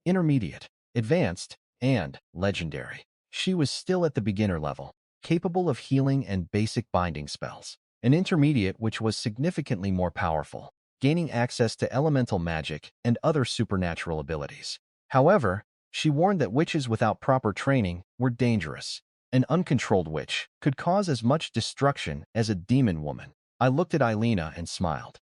intermediate, advanced, and legendary. She was still at the beginner level, capable of healing and basic binding spells. An intermediate which was significantly more powerful, gaining access to elemental magic and other supernatural abilities. However, she warned that witches without proper training were dangerous. An uncontrolled witch could cause as much destruction as a demon woman. I looked at Eileena and smiled.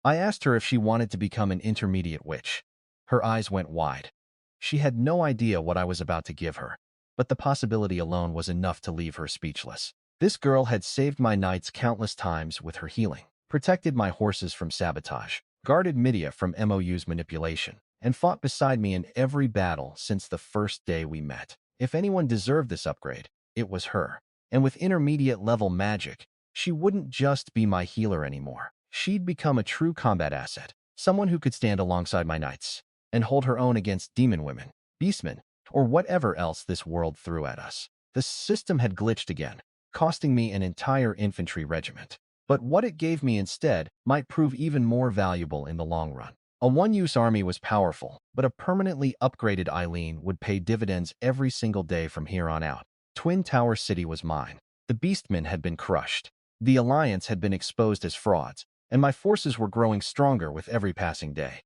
I asked her if she wanted to become an intermediate witch. Her eyes went wide. She had no idea what I was about to give her, but the possibility alone was enough to leave her speechless. This girl had saved my knights countless times with her healing, protected my horses from sabotage, guarded Midia from MOU's manipulation, and fought beside me in every battle since the first day we met. If anyone deserved this upgrade, it was her. And with intermediate level magic, she wouldn't just be my healer anymore. She'd become a true combat asset, someone who could stand alongside my knights and hold her own against demon women, beastmen, or whatever else this world threw at us. The system had glitched again, costing me an entire infantry regiment. But what it gave me instead might prove even more valuable in the long run. A one-use army was powerful, but a permanently upgraded Eileena would pay dividends every single day from here on out. Twin Tower City was mine. The Beastmen had been crushed. The Alliance had been exposed as frauds, and my forces were growing stronger with every passing day.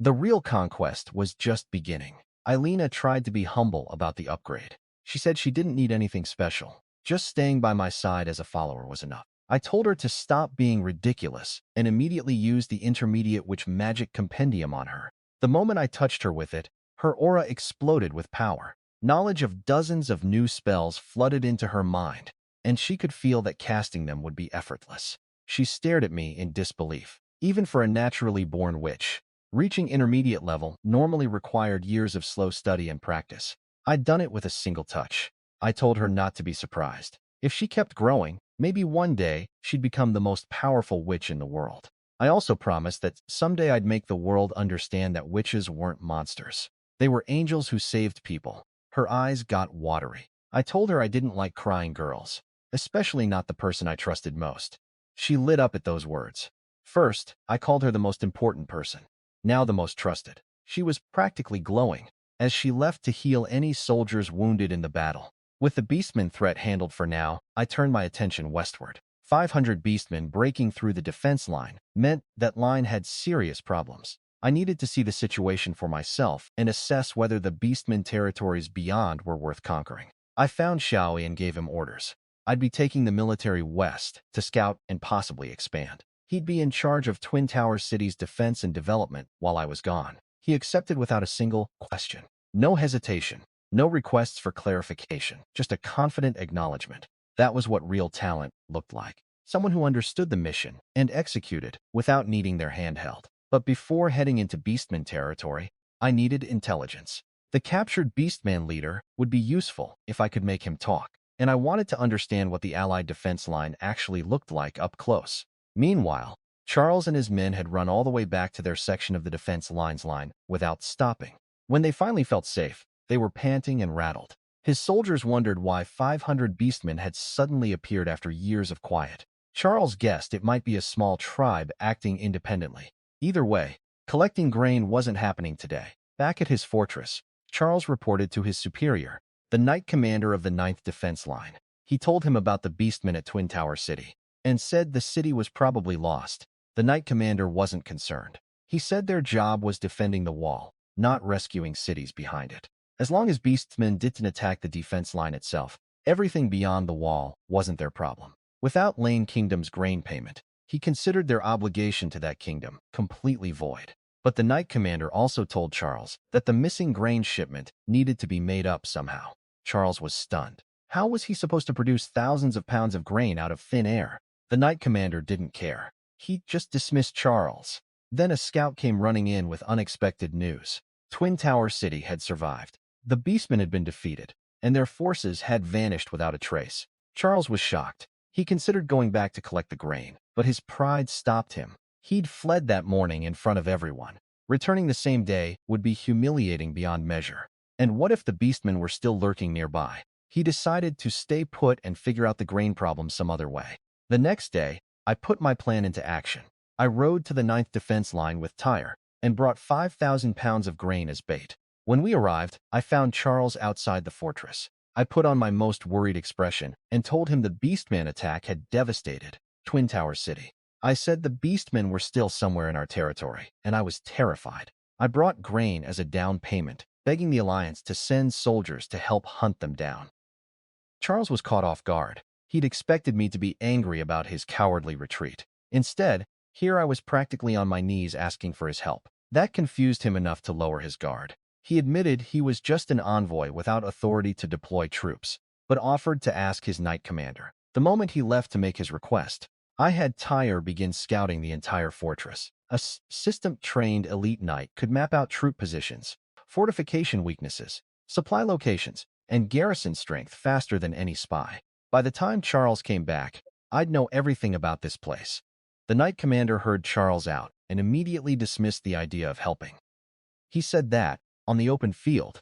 The real conquest was just beginning. Eileena tried to be humble about the upgrade. She said she didn't need anything special. Just staying by my side as a follower was enough. I told her to stop being ridiculous and immediately used the intermediate witch magic compendium on her. The moment I touched her with it, her aura exploded with power. Knowledge of dozens of new spells flooded into her mind, and she could feel that casting them would be effortless. She stared at me in disbelief. Even for a naturally born witch, reaching intermediate level normally required years of slow study and practice. I'd done it with a single touch. I told her not to be surprised. If she kept growing, maybe one day she'd become the most powerful witch in the world. I also promised that someday I'd make the world understand that witches weren't monsters. They were angels who saved people. Her eyes got watery. I told her I didn't like crying girls, especially not the person I trusted most. She lit up at those words. First, I called her the most important person, now the most trusted. She was practically glowing as she left to heal any soldiers wounded in the battle. With the Beastmen threat handled for now, I turned my attention westward. 500 Beastmen breaking through the defense line meant that line had serious problems. I needed to see the situation for myself and assess whether the Beastmen territories beyond were worth conquering. I found Xiaoi and gave him orders. I'd be taking the military west to scout and possibly expand. He'd be in charge of Twin Tower City's defense and development while I was gone. He accepted without a single question. No hesitation, no requests for clarification, just a confident acknowledgement. That was what real talent looked like. Someone who understood the mission and executed without needing their hand held. But before heading into Beastman territory, I needed intelligence. The captured Beastman leader would be useful if I could make him talk, and I wanted to understand what the Allied defense line actually looked like up close. Meanwhile, Charles and his men had run all the way back to their section of the defense lines line without stopping. When they finally felt safe, they were panting and rattled. His soldiers wondered why 500 Beastmen had suddenly appeared after years of quiet. Charles guessed it might be a small tribe acting independently. Either way, collecting grain wasn't happening today. Back at his fortress, Charles reported to his superior, the Knight Commander of the 9th Defense Line. He told him about the Beastmen at Twin Tower City, and said the city was probably lost. The Knight Commander wasn't concerned. He said their job was defending the wall, not rescuing cities behind it. As long as Beastmen didn't attack the defense line itself, everything beyond the wall wasn't their problem. Without Lane Kingdom's grain payment, he considered their obligation to that kingdom completely void. But the Knight Commander also told Charles that the missing grain shipment needed to be made up somehow. Charles was stunned. How was he supposed to produce thousands of pounds of grain out of thin air? The Knight Commander didn't care. He just dismissed Charles. Then a scout came running in with unexpected news. Twin Tower City had survived. The Beastmen had been defeated, and their forces had vanished without a trace. Charles was shocked. He considered going back to collect the grain, but his pride stopped him. He'd fled that morning in front of everyone. Returning the same day would be humiliating beyond measure. And what if the Beastmen were still lurking nearby? He decided to stay put and figure out the grain problem some other way. The next day, I put my plan into action. I rode to the 9th Defense Line with Tyre and brought 5,000 pounds of grain as bait. When we arrived, I found Charles outside the fortress. I put on my most worried expression and told him the Beastman attack had devastated Twin Tower City. I said the Beastmen were still somewhere in our territory, and I was terrified. I brought grain as a down payment, begging the Alliance to send soldiers to help hunt them down. Charles was caught off guard. He'd expected me to be angry about his cowardly retreat. Instead, here I was practically on my knees asking for his help. That confused him enough to lower his guard. He admitted he was just an envoy without authority to deploy troops, but offered to ask his Knight Commander. The moment he left to make his request, I had Tyre begin scouting the entire fortress. A system-trained elite knight could map out troop positions, fortification weaknesses, supply locations, and garrison strength faster than any spy. By the time Charles came back, I'd know everything about this place. The Knight Commander heard Charles out and immediately dismissed the idea of helping. He said that, on the open field,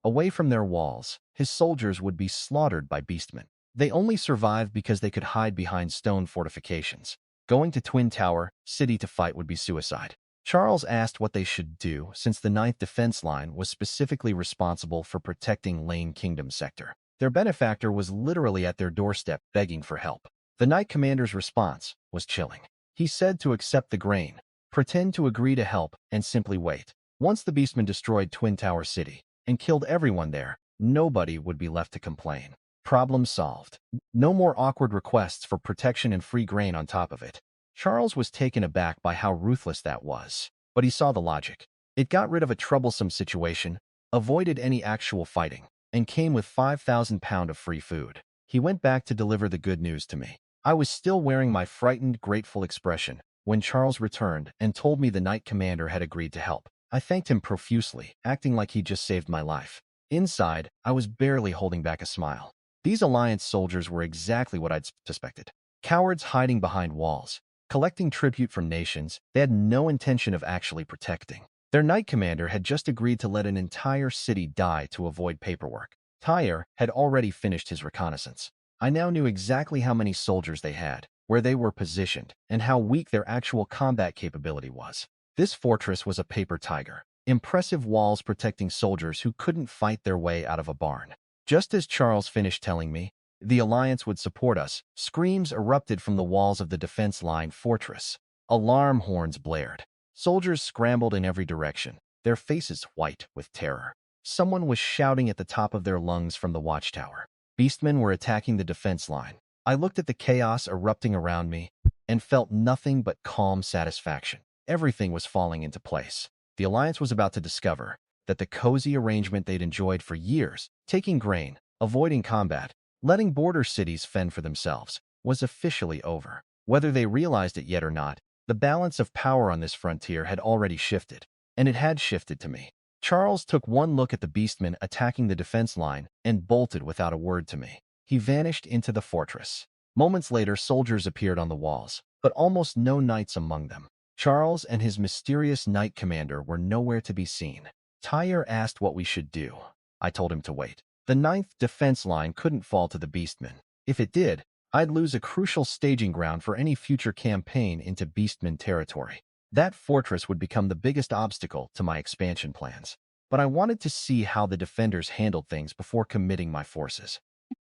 away from their walls, his soldiers would be slaughtered by Beastmen. They only survived because they could hide behind stone fortifications. Going to Twin Tower City to fight would be suicide. Charles asked what they should do since the 9th Defense Line was specifically responsible for protecting Lane Kingdom sector. Their benefactor was literally at their doorstep begging for help. The Knight Commander's response was chilling. He said to accept the grain, pretend to agree to help, and simply wait. Once the Beastmen destroyed Twin Tower City and killed everyone there, nobody would be left to complain. Problem solved. No more awkward requests for protection and free grain on top of it. Charles was taken aback by how ruthless that was, but he saw the logic. It got rid of a troublesome situation, avoided any actual fighting, and came with 5,000 pounds of free food. He went back to deliver the good news to me. I was still wearing my frightened, grateful expression when Charles returned and told me the Knight Commander had agreed to help. I thanked him profusely, acting like he'd just saved my life. Inside, I was barely holding back a smile. These Alliance soldiers were exactly what I'd suspected. Cowards hiding behind walls, collecting tribute from nations they had no intention of actually protecting. Their Knight Commander had just agreed to let an entire city die to avoid paperwork. Tyre had already finished his reconnaissance. I now knew exactly how many soldiers they had, where they were positioned, and how weak their actual combat capability was. This fortress was a paper tiger. Impressive walls protecting soldiers who couldn't fight their way out of a barn. Just as Charles finished telling me the Alliance would support us, screams erupted from the walls of the defense line fortress. Alarm horns blared. Soldiers scrambled in every direction, their faces white with terror. Someone was shouting at the top of their lungs from the watchtower. Beastmen were attacking the defense line. I looked at the chaos erupting around me and felt nothing but calm satisfaction. Everything was falling into place. The Alliance was about to discover that the cozy arrangement they'd enjoyed for years, taking grain, avoiding combat, letting border cities fend for themselves, was officially over. Whether they realized it yet or not, the balance of power on this frontier had already shifted, and it had shifted to me. Charles took one look at the Beastmen attacking the defense line and bolted without a word to me. He vanished into the fortress. Moments later, soldiers appeared on the walls, but almost no knights among them. Charles and his mysterious Knight Commander were nowhere to be seen. Tyre asked what we should do. I told him to wait. The 9th defense line couldn't fall to the Beastmen. If it did, I'd lose a crucial staging ground for any future campaign into Beastmen territory. That fortress would become the biggest obstacle to my expansion plans. But I wanted to see how the defenders handled things before committing my forces.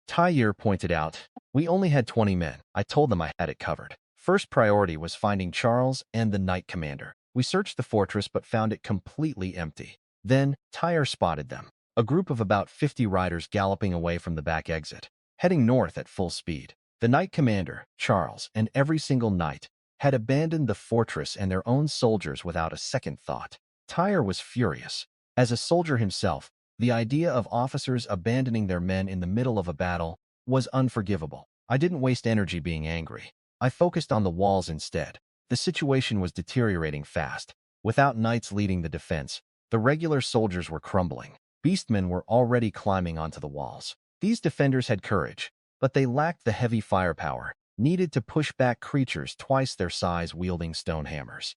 Tyre pointed out, we only had 20 men. I told them I had it covered. First priority was finding Charles and the Knight Commander. We searched the fortress but found it completely empty. Then, Tyre spotted them. A group of about 50 riders galloping away from the back exit, heading north at full speed. The Knight Commander, Charles, and every single knight had abandoned the fortress and their own soldiers without a second thought. Tyre was furious. As a soldier himself, the idea of officers abandoning their men in the middle of a battle was unforgivable. I didn't waste energy being angry. I focused on the walls instead. The situation was deteriorating fast. Without knights leading the defense, the regular soldiers were crumbling. Beastmen were already climbing onto the walls. These defenders had courage, but they lacked the heavy firepower needed to push back creatures twice their size wielding stone hammers.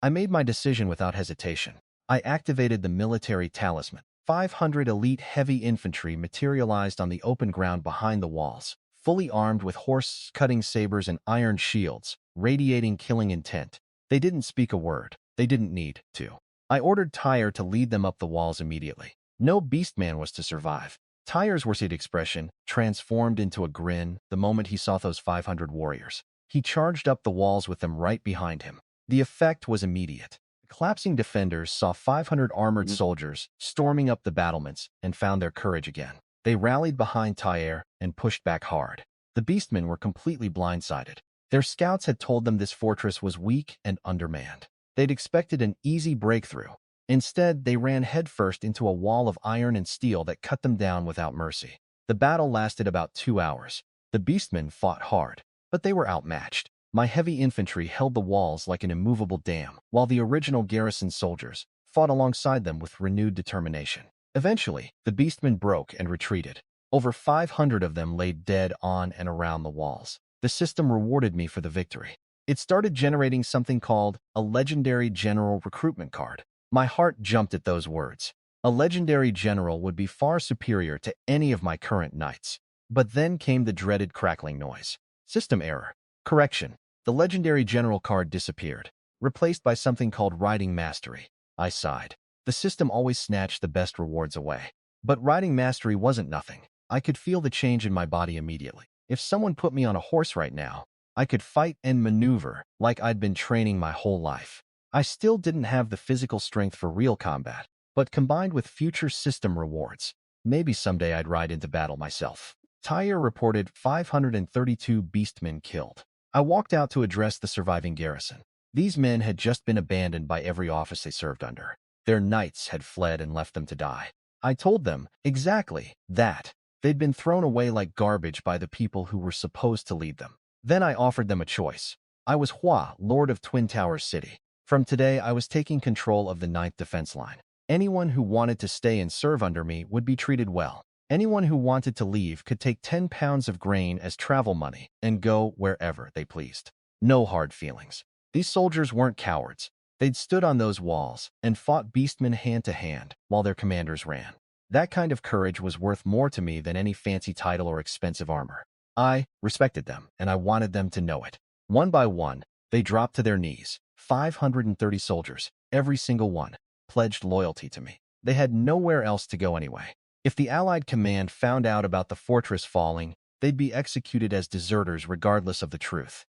I made my decision without hesitation. I activated the military talisman. 500 elite heavy infantry materialized on the open ground behind the walls, fully armed with horse-cutting sabers and iron shields, radiating killing intent. They didn't speak a word. They didn't need to. I ordered Tyre to lead them up the walls immediately. No beastman was to survive. Tyre's worried expression transformed into a grin the moment he saw those 500 warriors. He charged up the walls with them right behind him. The effect was immediate. The collapsing defenders saw 500 armored soldiers storming up the battlements and found their courage again. They rallied behind Tyre and pushed back hard. The beastmen were completely blindsided. Their scouts had told them this fortress was weak and undermanned. They'd expected an easy breakthrough. Instead, they ran headfirst into a wall of iron and steel that cut them down without mercy. The battle lasted about 2 hours. The beastmen fought hard, but they were outmatched. My heavy infantry held the walls like an immovable dam, while the original garrison soldiers fought alongside them with renewed determination. Eventually, the beastmen broke and retreated. Over 500 of them lay dead on and around the walls. The system rewarded me for the victory. It started generating something called a legendary general recruitment card. My heart jumped at those words. A legendary general would be far superior to any of my current knights. But then came the dreaded crackling noise. System error. Correction. The legendary general card disappeared, replaced by something called riding mastery. I sighed. The system always snatched the best rewards away. But riding mastery wasn't nothing. I could feel the change in my body immediately. If someone put me on a horse right now, I could fight and maneuver like I'd been training my whole life. I still didn't have the physical strength for real combat, but combined with future system rewards, maybe someday I'd ride into battle myself. Tyre reported 532 beastmen killed. I walked out to address the surviving garrison. These men had just been abandoned by every office they served under. Their knights had fled and left them to die. I told them exactly that. They'd been thrown away like garbage by the people who were supposed to lead them. Then I offered them a choice. I was Hua, Lord of Twin Towers City. From today, I was taking control of the Ninth Defense Line. Anyone who wanted to stay and serve under me would be treated well. Anyone who wanted to leave could take 10 pounds of grain as travel money and go wherever they pleased. No hard feelings. These soldiers weren't cowards. They'd stood on those walls and fought beastmen hand to hand while their commanders ran. That kind of courage was worth more to me than any fancy title or expensive armor. I respected them, and I wanted them to know it. One by one, they dropped to their knees. 530 soldiers, every single one, pledged loyalty to me. They had nowhere else to go anyway. If the Allied command found out about the fortress falling, they'd be executed as deserters regardless of the truth.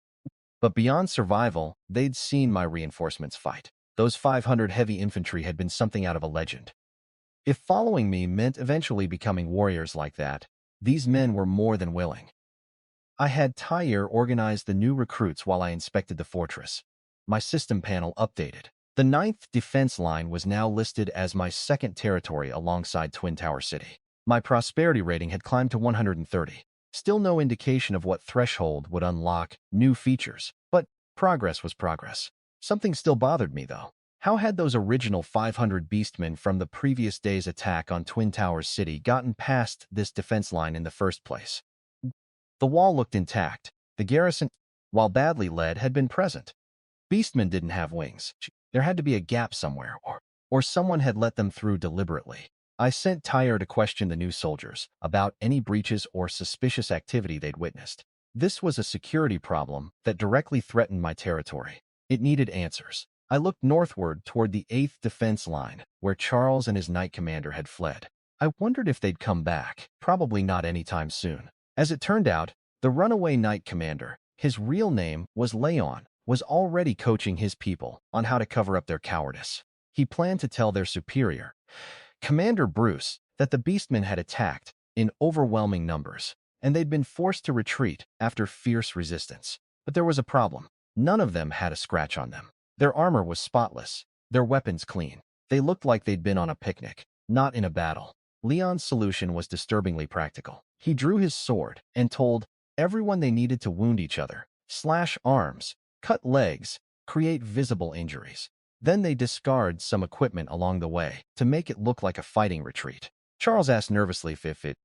But beyond survival, they'd seen my reinforcements fight. Those 500 heavy infantry had been something out of a legend. If following me meant eventually becoming warriors like that, these men were more than willing. I had Tyre organize the new recruits while I inspected the fortress. My system panel updated. The 9th Defense Line was now listed as my second territory alongside Twin Tower City. My prosperity rating had climbed to 130. Still no indication of what threshold would unlock new features, but progress was progress. Something still bothered me, though. How had those original 500 beastmen from the previous day's attack on Twin Towers City gotten past this defense line in the first place? The wall looked intact. The garrison, while badly led, had been present. Beastmen didn't have wings. There had to be a gap somewhere, or someone had let them through deliberately. I sent Tyre to question the new soldiers about any breaches or suspicious activity they'd witnessed. This was a security problem that directly threatened my territory. It needed answers. I looked northward toward the 8th Defense Line, where Charles and his knight commander had fled. I wondered if they'd come back, probably not anytime soon. As it turned out, the runaway knight commander, his real name was Leon, was already coaching his people on how to cover up their cowardice. He planned to tell their superior, Commander Bruce, that the beastmen had attacked in overwhelming numbers, and they'd been forced to retreat after fierce resistance. But there was a problem. None of them had a scratch on them. Their armor was spotless, their weapons clean. They looked like they'd been on a picnic, not in a battle. Leon's solution was disturbingly practical. He drew his sword and told everyone they needed to wound each other, slash arms, cut legs, create visible injuries. Then they discard some equipment along the way to make it look like a fighting retreat. Charles asked nervously if it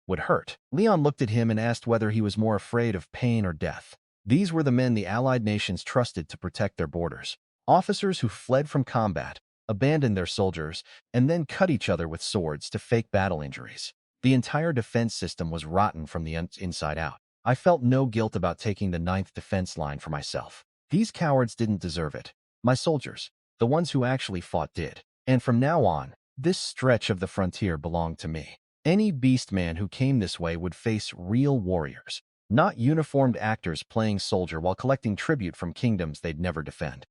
would hurt. Leon looked at him and asked whether he was more afraid of pain or death. These were the men the Allied nations trusted to protect their borders. Officers who fled from combat, abandoned their soldiers, and then cut each other with swords to fake battle injuries. The entire defense system was rotten from the inside out. I felt no guilt about taking the 9th Defense Line for myself. These cowards didn't deserve it. My soldiers, the ones who actually fought, did. And from now on, this stretch of the frontier belonged to me. Any beastman who came this way would face real warriors, not uniformed actors playing soldier while collecting tribute from kingdoms they'd never defend.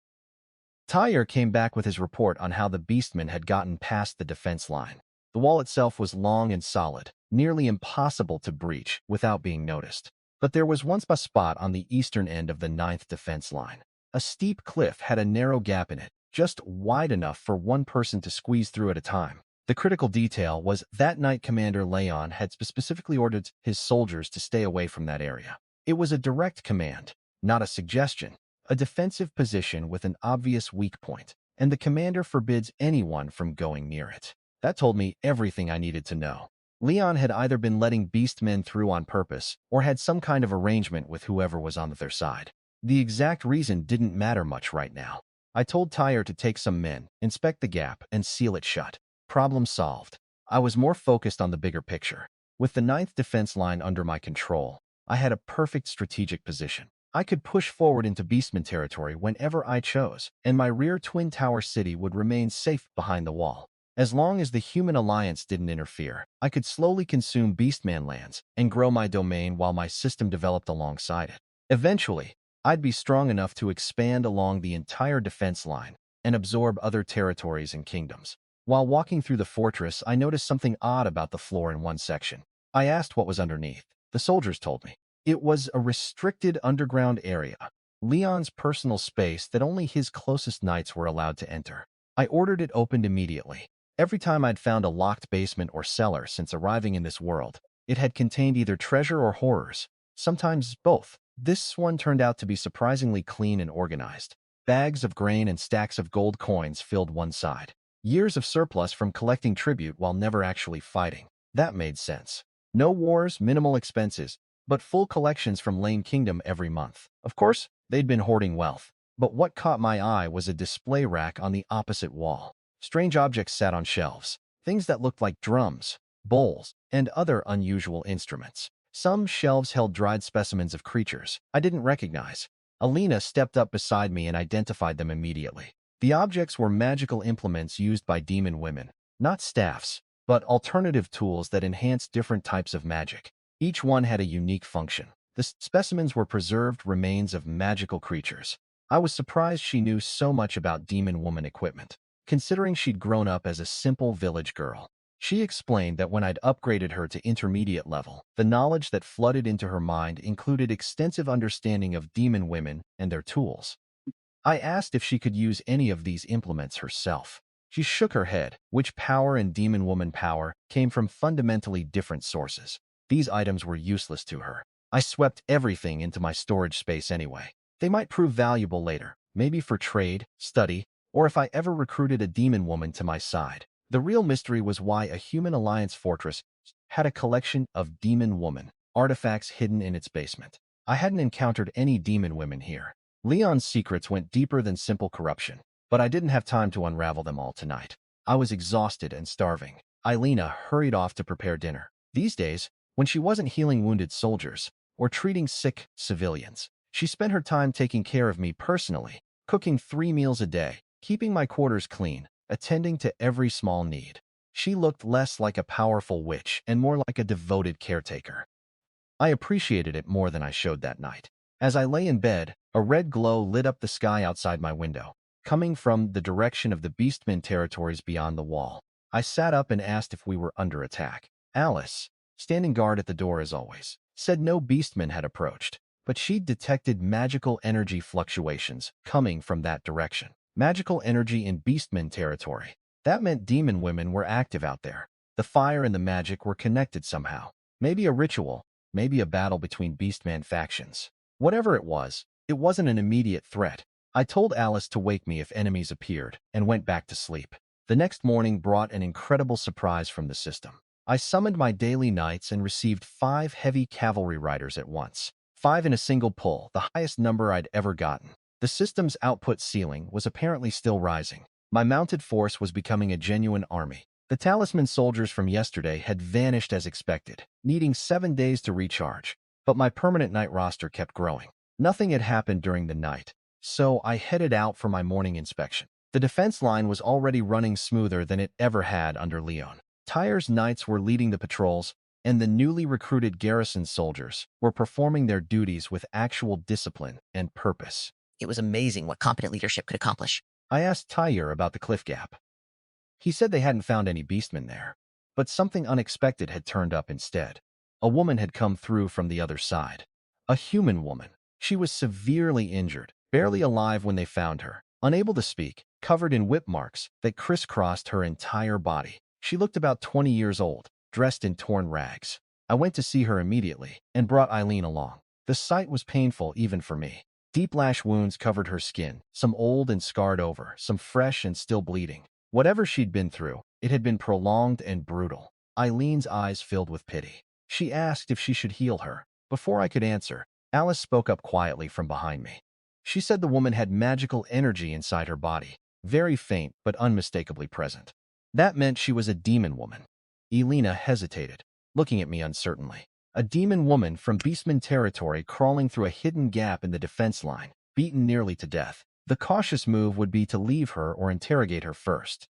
Tyre came back with his report on how the beastmen had gotten past the defense line. The wall itself was long and solid, nearly impossible to breach without being noticed. But there was once a spot on the eastern end of the 9th Defense Line. A steep cliff had a narrow gap in it, just wide enough for one person to squeeze through at a time. The critical detail was that Knight Commander Leon had specifically ordered his soldiers to stay away from that area. It was a direct command, not a suggestion. A defensive position with an obvious weak point, and the commander forbids anyone from going near it. That told me everything I needed to know. Leon had either been letting beastmen through on purpose or had some kind of arrangement with whoever was on their side. The exact reason didn't matter much right now. I told Tyre to take some men, inspect the gap, and seal it shut. Problem solved. I was more focused on the bigger picture. With the 9th Defense Line under my control, I had a perfect strategic position. I could push forward into beastman territory whenever I chose, and my rear Twin Tower City would remain safe behind the wall. As long as the human alliance didn't interfere, I could slowly consume Beastman lands and grow my domain while my system developed alongside it. Eventually, I'd be strong enough to expand along the entire defense line and absorb other territories and kingdoms. While walking through the fortress, I noticed something odd about the floor in one section. I asked what was underneath. The soldiers told me. It was a restricted underground area, Leon's personal space that only his closest knights were allowed to enter. I ordered it opened immediately. Every time I'd found a locked basement or cellar since arriving in this world, it had contained either treasure or horrors, sometimes both. This one turned out to be surprisingly clean and organized. Bags of grain and stacks of gold coins filled one side. Years of surplus from collecting tribute while never actually fighting. That made sense. No wars, minimal expenses, but full collections from Lane Kingdom every month. Of course, they'd been hoarding wealth. But what caught my eye was a display rack on the opposite wall. Strange objects sat on shelves, things that looked like drums, bowls, and other unusual instruments. Some shelves held dried specimens of creatures I didn't recognize. Eileena stepped up beside me and identified them immediately. The objects were magical implements used by demon women, not staffs, but alternative tools that enhanced different types of magic. Each one had a unique function. The specimens were preserved remains of magical creatures. I was surprised she knew so much about demon woman equipment, considering she'd grown up as a simple village girl. She explained that when I'd upgraded her to intermediate level, the knowledge that flooded into her mind included extensive understanding of demon women and their tools. I asked if she could use any of these implements herself. She shook her head. Witch power and demon woman power came from fundamentally different sources. These items were useless to her. I swept everything into my storage space anyway. They might prove valuable later, maybe for trade, study, or if I ever recruited a demon woman to my side. The real mystery was why a human alliance fortress had a collection of demon woman artifacts hidden in its basement. I hadn't encountered any demon women here. Leon's secrets went deeper than simple corruption, but I didn't have time to unravel them all tonight. I was exhausted and starving. Eileena hurried off to prepare dinner. These days, when she wasn't healing wounded soldiers or treating sick civilians, she spent her time taking care of me personally, cooking 3 meals a day, keeping my quarters clean, attending to every small need. She looked less like a powerful witch and more like a devoted caretaker. I appreciated it more than I showed that night. As I lay in bed, a red glow lit up the sky outside my window, coming from the direction of the Beastmen territories beyond the wall. I sat up and asked if we were under attack. Alice, standing guard at the door as always, said no beastmen had approached, but she'd detected magical energy fluctuations coming from that direction. Magical energy in beastmen territory. That meant demon women were active out there. The fire and the magic were connected somehow. Maybe a ritual, maybe a battle between beastman factions. Whatever it wasn't an immediate threat. I told Alice to wake me if enemies appeared and went back to sleep. The next morning brought an incredible surprise from the system. I summoned my daily knights and received 5 heavy cavalry riders at once. 5 in a single pull, the highest number I'd ever gotten. The system's output ceiling was apparently still rising. My mounted force was becoming a genuine army. The talisman soldiers from yesterday had vanished as expected, needing 7 days to recharge. But my permanent knight roster kept growing. Nothing had happened during the night, so I headed out for my morning inspection. The defense line was already running smoother than it ever had under Leon. Tyre's knights were leading the patrols, and the newly recruited garrison soldiers were performing their duties with actual discipline and purpose. It was amazing what competent leadership could accomplish. I asked Tyre about the cliff gap. He said they hadn't found any beastmen there, but something unexpected had turned up instead. A woman had come through from the other side. A human woman. She was severely injured, barely alive when they found her, unable to speak, covered in whip marks that crisscrossed her entire body. She looked about 20 years old, dressed in torn rags. I went to see her immediately and brought Eileena along. The sight was painful even for me. Deep lash wounds covered her skin, some old and scarred over, some fresh and still bleeding. Whatever she'd been through, it had been prolonged and brutal. Eileen's eyes filled with pity. She asked if she should heal her. Before I could answer, Alice spoke up quietly from behind me. She said the woman had magical energy inside her body, very faint but unmistakably present. That meant she was a demon woman. Eileena hesitated, looking at me uncertainly. A demon woman from Beastman territory crawling through a hidden gap in the defense line, beaten nearly to death. The cautious move would be to leave her or interrogate her first.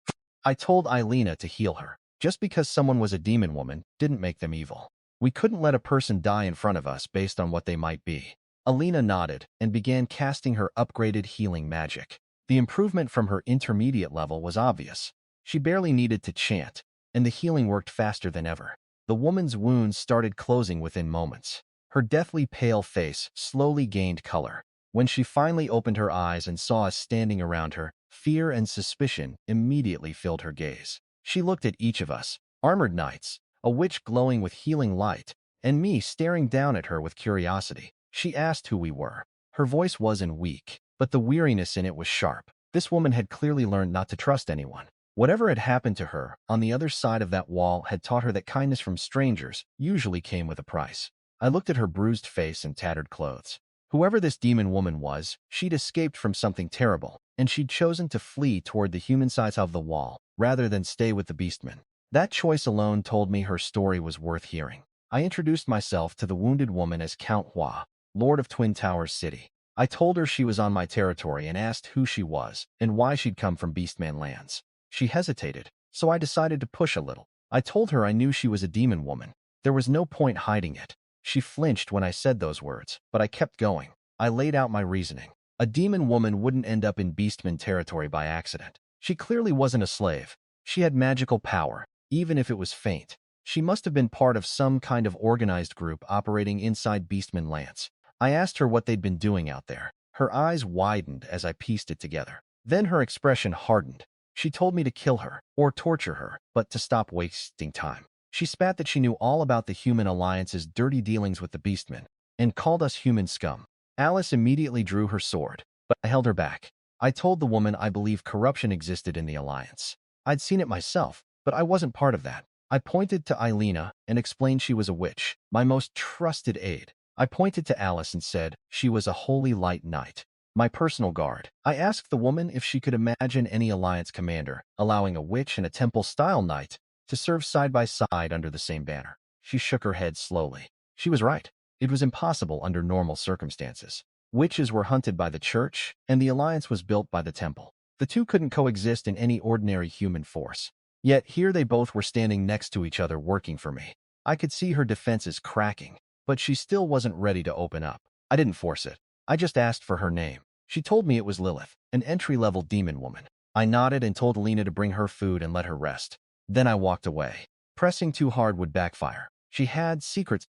I told Eileena to heal her. Just because someone was a demon woman didn't make them evil. We couldn't let a person die in front of us based on what they might be. Eileena nodded and began casting her upgraded healing magic. The improvement from her intermediate level was obvious. She barely needed to chant, and the healing worked faster than ever. The woman's wounds started closing within moments. Her deathly pale face slowly gained color. When she finally opened her eyes and saw us standing around her, fear and suspicion immediately filled her gaze. She looked at each of us, armored knights, a witch glowing with healing light, and me staring down at her with curiosity. She asked who we were. Her voice wasn't weak, but the weariness in it was sharp. This woman had clearly learned not to trust anyone. Whatever had happened to her on the other side of that wall had taught her that kindness from strangers usually came with a price. I looked at her bruised face and tattered clothes. Whoever this demon woman was, she'd escaped from something terrible, and she'd chosen to flee toward the human side of the wall, rather than stay with the beastmen. That choice alone told me her story was worth hearing. I introduced myself to the wounded woman as Count Hua, Lord of Twin Towers City. I told her she was on my territory and asked who she was and why she'd come from Beastman lands. She hesitated, so I decided to push a little. I told her I knew she was a demon woman. There was no point hiding it. She flinched when I said those words, but I kept going. I laid out my reasoning. A demon woman wouldn't end up in Beastman territory by accident. She clearly wasn't a slave. She had magical power, even if it was faint. She must have been part of some kind of organized group operating inside Beastman lands. I asked her what they'd been doing out there. Her eyes widened as I pieced it together. Then her expression hardened. She told me to kill her, or torture her, but to stop wasting time. She spat that she knew all about the Human Alliance's dirty dealings with the Beastmen, and called us human scum. Alice immediately drew her sword, but I held her back. I told the woman I believed corruption existed in the Alliance. I'd seen it myself, but I wasn't part of that. I pointed to Eileena and explained she was a witch, my most trusted aide. I pointed to Alice and said she was a holy light knight, my personal guard. I asked the woman if she could imagine any Alliance commander allowing a witch and a temple-style knight to serve side by side under the same banner. She shook her head slowly. She was right. It was impossible under normal circumstances. Witches were hunted by the church, and the Alliance was built by the temple. The two couldn't coexist in any ordinary human force. Yet here they both were standing next to each other working for me. I could see her defenses cracking, but she still wasn't ready to open up. I didn't force it. I just asked for her name. She told me it was Lilith, an entry-level demon woman. I nodded and told Eileena to bring her food and let her rest. Then I walked away. Pressing too hard would backfire. She had secrets,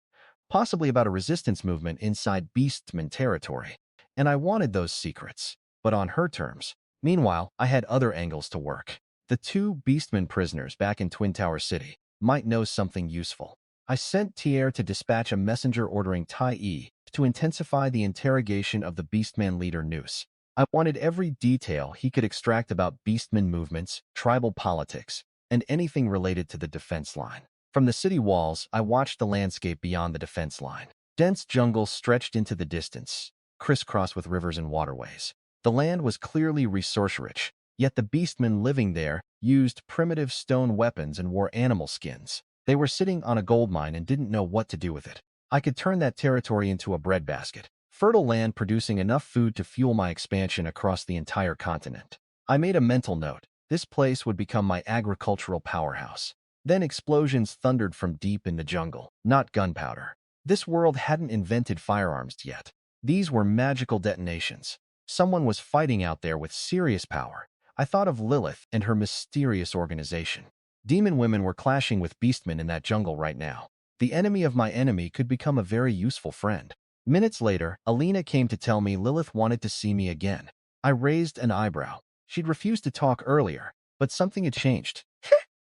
possibly about a resistance movement inside Beastman territory, and I wanted those secrets, but on her terms. Meanwhile, I had other angles to work. The two Beastman prisoners back in Twin Tower City might know something useful. I sent Tier to dispatch a messenger ordering Tai to intensify the interrogation of the Beastman leader Noose. I wanted every detail he could extract about Beastman movements, tribal politics, and anything related to the defense line. From the city walls, I watched the landscape beyond the defense line. Dense jungle stretched into the distance, crisscrossed with rivers and waterways. The land was clearly resource-rich, yet the beastmen living there used primitive stone weapons and wore animal skins. They were sitting on a gold mine and didn't know what to do with it. I could turn that territory into a breadbasket, fertile land producing enough food to fuel my expansion across the entire continent. I made a mental note. This place would become my agricultural powerhouse. Then explosions thundered from deep in the jungle, not gunpowder. This world hadn't invented firearms yet. These were magical detonations. Someone was fighting out there with serious power. I thought of Lilith and her mysterious organization. Demon women were clashing with beastmen in that jungle right now. The enemy of my enemy could become a very useful friend. Minutes later, Eileena came to tell me Lilith wanted to see me again. I raised an eyebrow. She'd refused to talk earlier, but something had changed.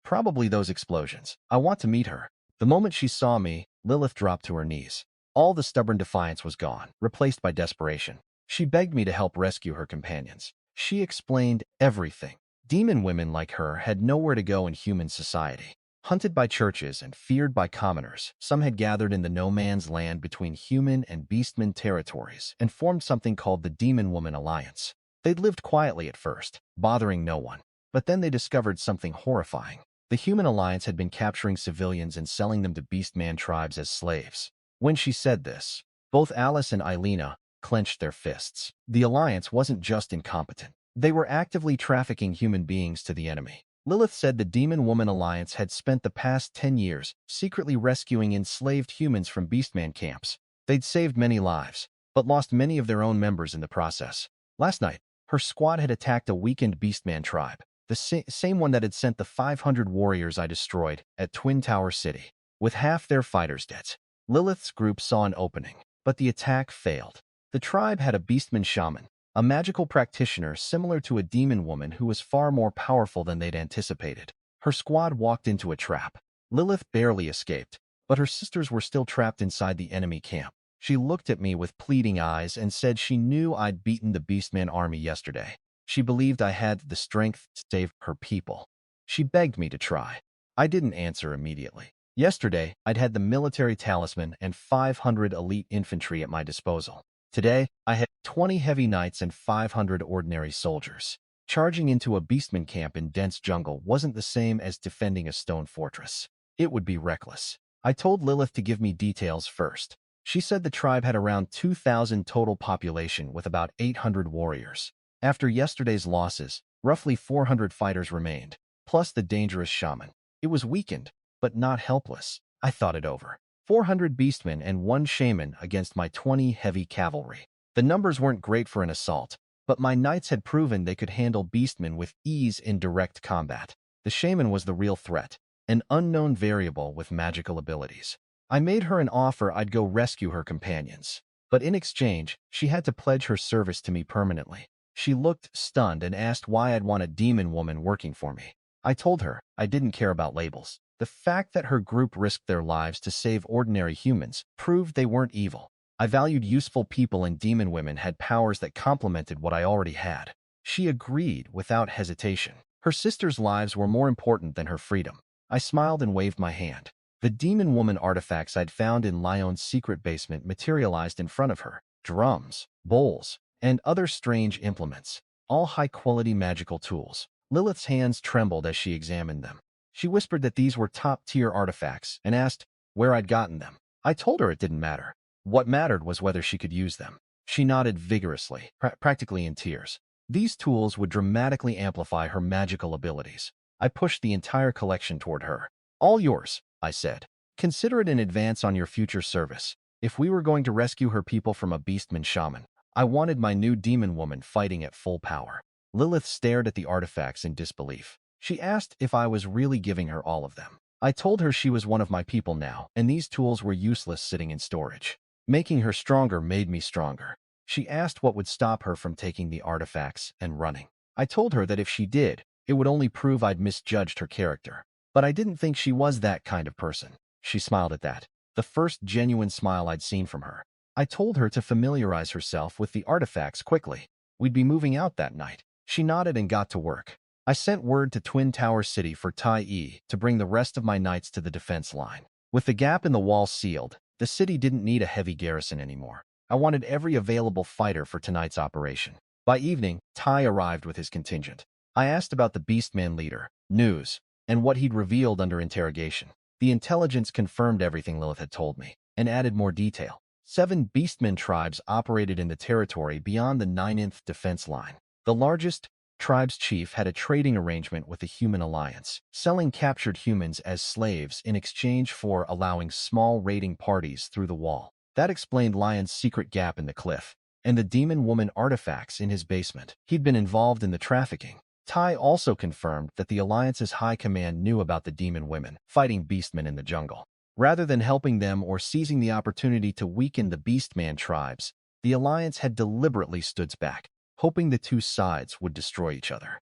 Probably those explosions. I want to meet her. The moment she saw me, Lilith dropped to her knees. All the stubborn defiance was gone, replaced by desperation. She begged me to help rescue her companions. She explained everything. Demon women like her had nowhere to go in human society. Hunted by churches and feared by commoners, some had gathered in the no-man's land between human and beastman territories and formed something called the Demon Woman Alliance. They'd lived quietly at first, bothering no one. But then they discovered something horrifying. The Human Alliance had been capturing civilians and selling them to beastman tribes as slaves. When she said this, both Alice and Eileena clenched their fists. The Alliance wasn't just incompetent. They were actively trafficking human beings to the enemy. Lilith said the Demon Woman Alliance had spent the past 10 years secretly rescuing enslaved humans from Beastman camps. They'd saved many lives, but lost many of their own members in the process. Last night, her squad had attacked a weakened Beastman tribe, the same one that had sent the 500 warriors I destroyed at Twin Tower City. With half their fighters dead, Lilith's group saw an opening, but the attack failed. The tribe had a Beastman shaman, a magical practitioner similar to a demon woman who was far more powerful than they'd anticipated. Her squad walked into a trap. Lilith barely escaped, but her sisters were still trapped inside the enemy camp. She looked at me with pleading eyes and said she knew I'd beaten the Beastman army yesterday. She believed I had the strength to save her people. She begged me to try. I didn't answer immediately. Yesterday, I'd had the military talisman and 500 elite infantry at my disposal. Today, I had 20 heavy knights and 500 ordinary soldiers. Charging into a beastman camp in dense jungle wasn't the same as defending a stone fortress. It would be reckless. I told Lilith to give me details first. She said the tribe had around 2,000 total population with about 800 warriors. After yesterday's losses, roughly 400 fighters remained, plus the dangerous shaman. It was weakened, but not helpless. I thought it over. 400 beastmen and 1 shaman against my 20 heavy cavalry. The numbers weren't great for an assault, but my knights had proven they could handle beastmen with ease in direct combat. The shaman was the real threat, an unknown variable with magical abilities. I made her an offer I'd go rescue her companions, but in exchange, she had to pledge her service to me permanently. She looked stunned and asked why I'd want a demon woman working for me. I told her I didn't care about labels. The fact that her group risked their lives to save ordinary humans proved they weren't evil. I valued useful people, and demon women had powers that complemented what I already had. She agreed without hesitation. Her sisters' lives were more important than her freedom. I smiled and waved my hand. The demon woman artifacts I'd found in Lyon's secret basement materialized in front of her. Drums, bowls, and other strange implements. All high-quality magical tools. Lilith's hands trembled as she examined them. She whispered that these were top-tier artifacts and asked where I'd gotten them. I told her it didn't matter. What mattered was whether she could use them. She nodded vigorously, practically in tears. These tools would dramatically amplify her magical abilities. I pushed the entire collection toward her. All yours, I said. Consider it an advance on your future service. If we were going to rescue her people from a beastman shaman, I wanted my new demon woman fighting at full power. Lilith stared at the artifacts in disbelief. She asked if I was really giving her all of them. I told her she was one of my people now, and these tools were useless sitting in storage. Making her stronger made me stronger. She asked what would stop her from taking the artifacts and running. I told her that if she did, it would only prove I'd misjudged her character. But I didn't think she was that kind of person. She smiled at that, the first genuine smile I'd seen from her. I told her to familiarize herself with the artifacts quickly. We'd be moving out that night. She nodded and got to work. I sent word to Twin Tower City for Tai to bring the rest of my knights to the defense line. With the gap in the wall sealed, the city didn't need a heavy garrison anymore. I wanted every available fighter for tonight's operation. By evening, Tai arrived with his contingent. I asked about the Beastman leader, news, and what he'd revealed under interrogation. The intelligence confirmed everything Lilith had told me, and added more detail. 7 Beastman tribes operated in the territory beyond the 9th defense line. The largest tribe's chief had a trading arrangement with the Human Alliance, selling captured humans as slaves in exchange for allowing small raiding parties through the wall. That explained Lyon's secret gap in the cliff, and the demon woman artifacts in his basement. He'd been involved in the trafficking. Tai also confirmed that the Alliance's high command knew about the demon women fighting beastmen in the jungle. Rather than helping them or seizing the opportunity to weaken the Beastman tribes, the Alliance had deliberately stood back, hoping the two sides would destroy each other.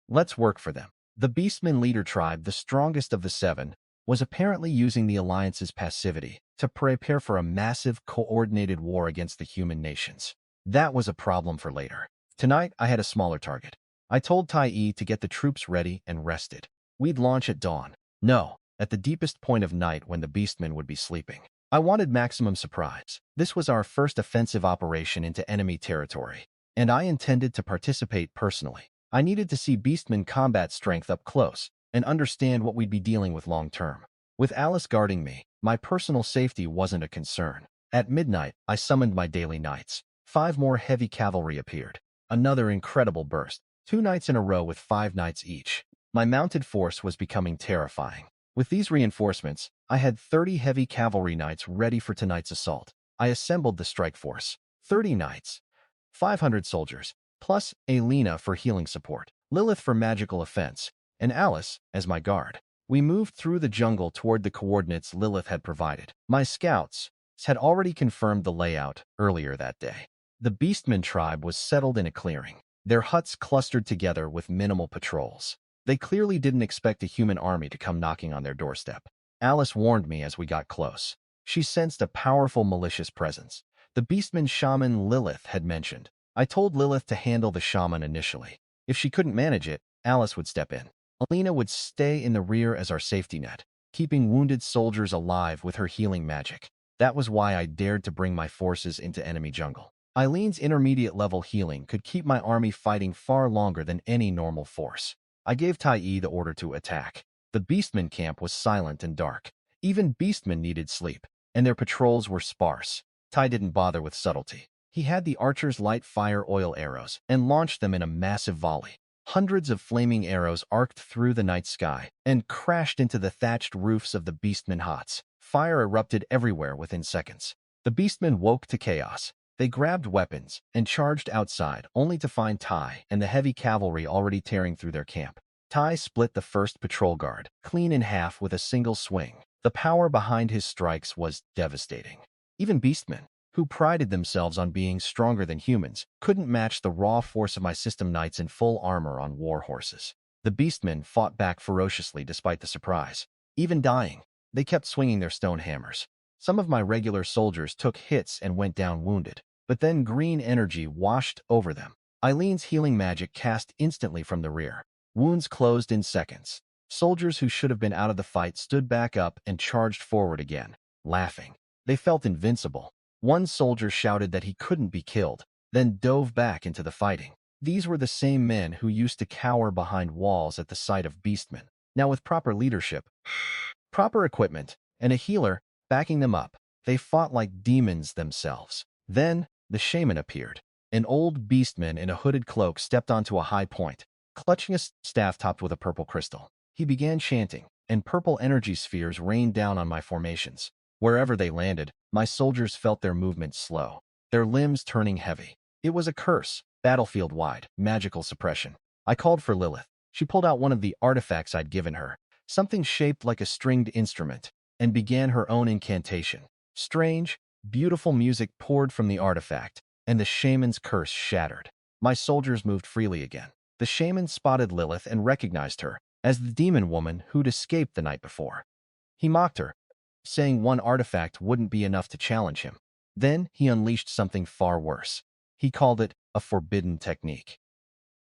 Let's work for them. The Beastman leader tribe, the strongest of the 7, was apparently using the Alliance's passivity to prepare for a massive, coordinated war against the human nations. That was a problem for later. Tonight, I had a smaller target. I told Tai to get the troops ready and rested. We'd launch at dawn. No, at the deepest point of night when the Beastmen would be sleeping. I wanted maximum surprise. This was our first offensive operation into enemy territory, and I intended to participate personally. I needed to see Beastman combat strength up close and understand what we'd be dealing with long term. With Alice guarding me, my personal safety wasn't a concern. At midnight, I summoned my daily knights. 5 more heavy cavalry appeared. Another incredible burst. 2 nights in a row with 5 knights each. My mounted force was becoming terrifying. With these reinforcements, I had 30 heavy cavalry knights ready for tonight's assault. I assembled the strike force. 30 knights, 500 soldiers, plus Eileena for healing support, Lilith for magical offense, and Alice as my guard. We moved through the jungle toward the coordinates Lilith had provided. My scouts had already confirmed the layout earlier that day. The Beastmen tribe was settled in a clearing, their huts clustered together with minimal patrols. They clearly didn't expect a human army to come knocking on their doorstep. Alice warned me as we got close. She sensed a powerful malicious presence. The Beastman shaman Lilith had mentioned. I told Lilith to handle the shaman initially. If she couldn't manage it, Alice would step in. Eileena would stay in the rear as our safety net, keeping wounded soldiers alive with her healing magic. That was why I dared to bring my forces into enemy jungle. Eileen's intermediate-level healing could keep my army fighting far longer than any normal force. I gave Tai the order to attack. The Beastman camp was silent and dark. Even Beastmen needed sleep, and their patrols were sparse. Tai didn't bother with subtlety. He had the archers light fire oil arrows and launched them in a massive volley. Hundreds of flaming arrows arced through the night sky and crashed into the thatched roofs of the Beastmen huts. Fire erupted everywhere within seconds. The Beastmen woke to chaos. They grabbed weapons and charged outside, only to find Tai and the heavy cavalry already tearing through their camp. Tai split the first patrol guard clean in half with a single swing. The power behind his strikes was devastating. Even Beastmen, who prided themselves on being stronger than humans, couldn't match the raw force of my system knights in full armor on war horses. The Beastmen fought back ferociously despite the surprise. Even dying, they kept swinging their stone hammers. Some of my regular soldiers took hits and went down wounded, but then green energy washed over them. Eileen's healing magic cast instantly from the rear. Wounds closed in seconds. Soldiers who should have been out of the fight stood back up and charged forward again, laughing. They felt invincible. One soldier shouted that he couldn't be killed, then dove back into the fighting. These were the same men who used to cower behind walls at the sight of Beastmen. Now with proper leadership, proper equipment, and a healer backing them up, they fought like demons themselves. Then, the shaman appeared. An old Beastman in a hooded cloak stepped onto a high point, clutching a staff topped with a purple crystal. He began chanting, and purple energy spheres rained down on my formations. Wherever they landed, my soldiers felt their movement slow, their limbs turning heavy. It was a curse, battlefield-wide, magical suppression. I called for Lilith. She pulled out one of the artifacts I'd given her, something shaped like a stringed instrument, and began her own incantation. Strange, beautiful music poured from the artifact, and the shaman's curse shattered. My soldiers moved freely again. The shaman spotted Lilith and recognized her as the demon woman who'd escaped the night before. He mocked her, saying one artifact wouldn't be enough to challenge him. Then he unleashed something far worse. He called it a forbidden technique.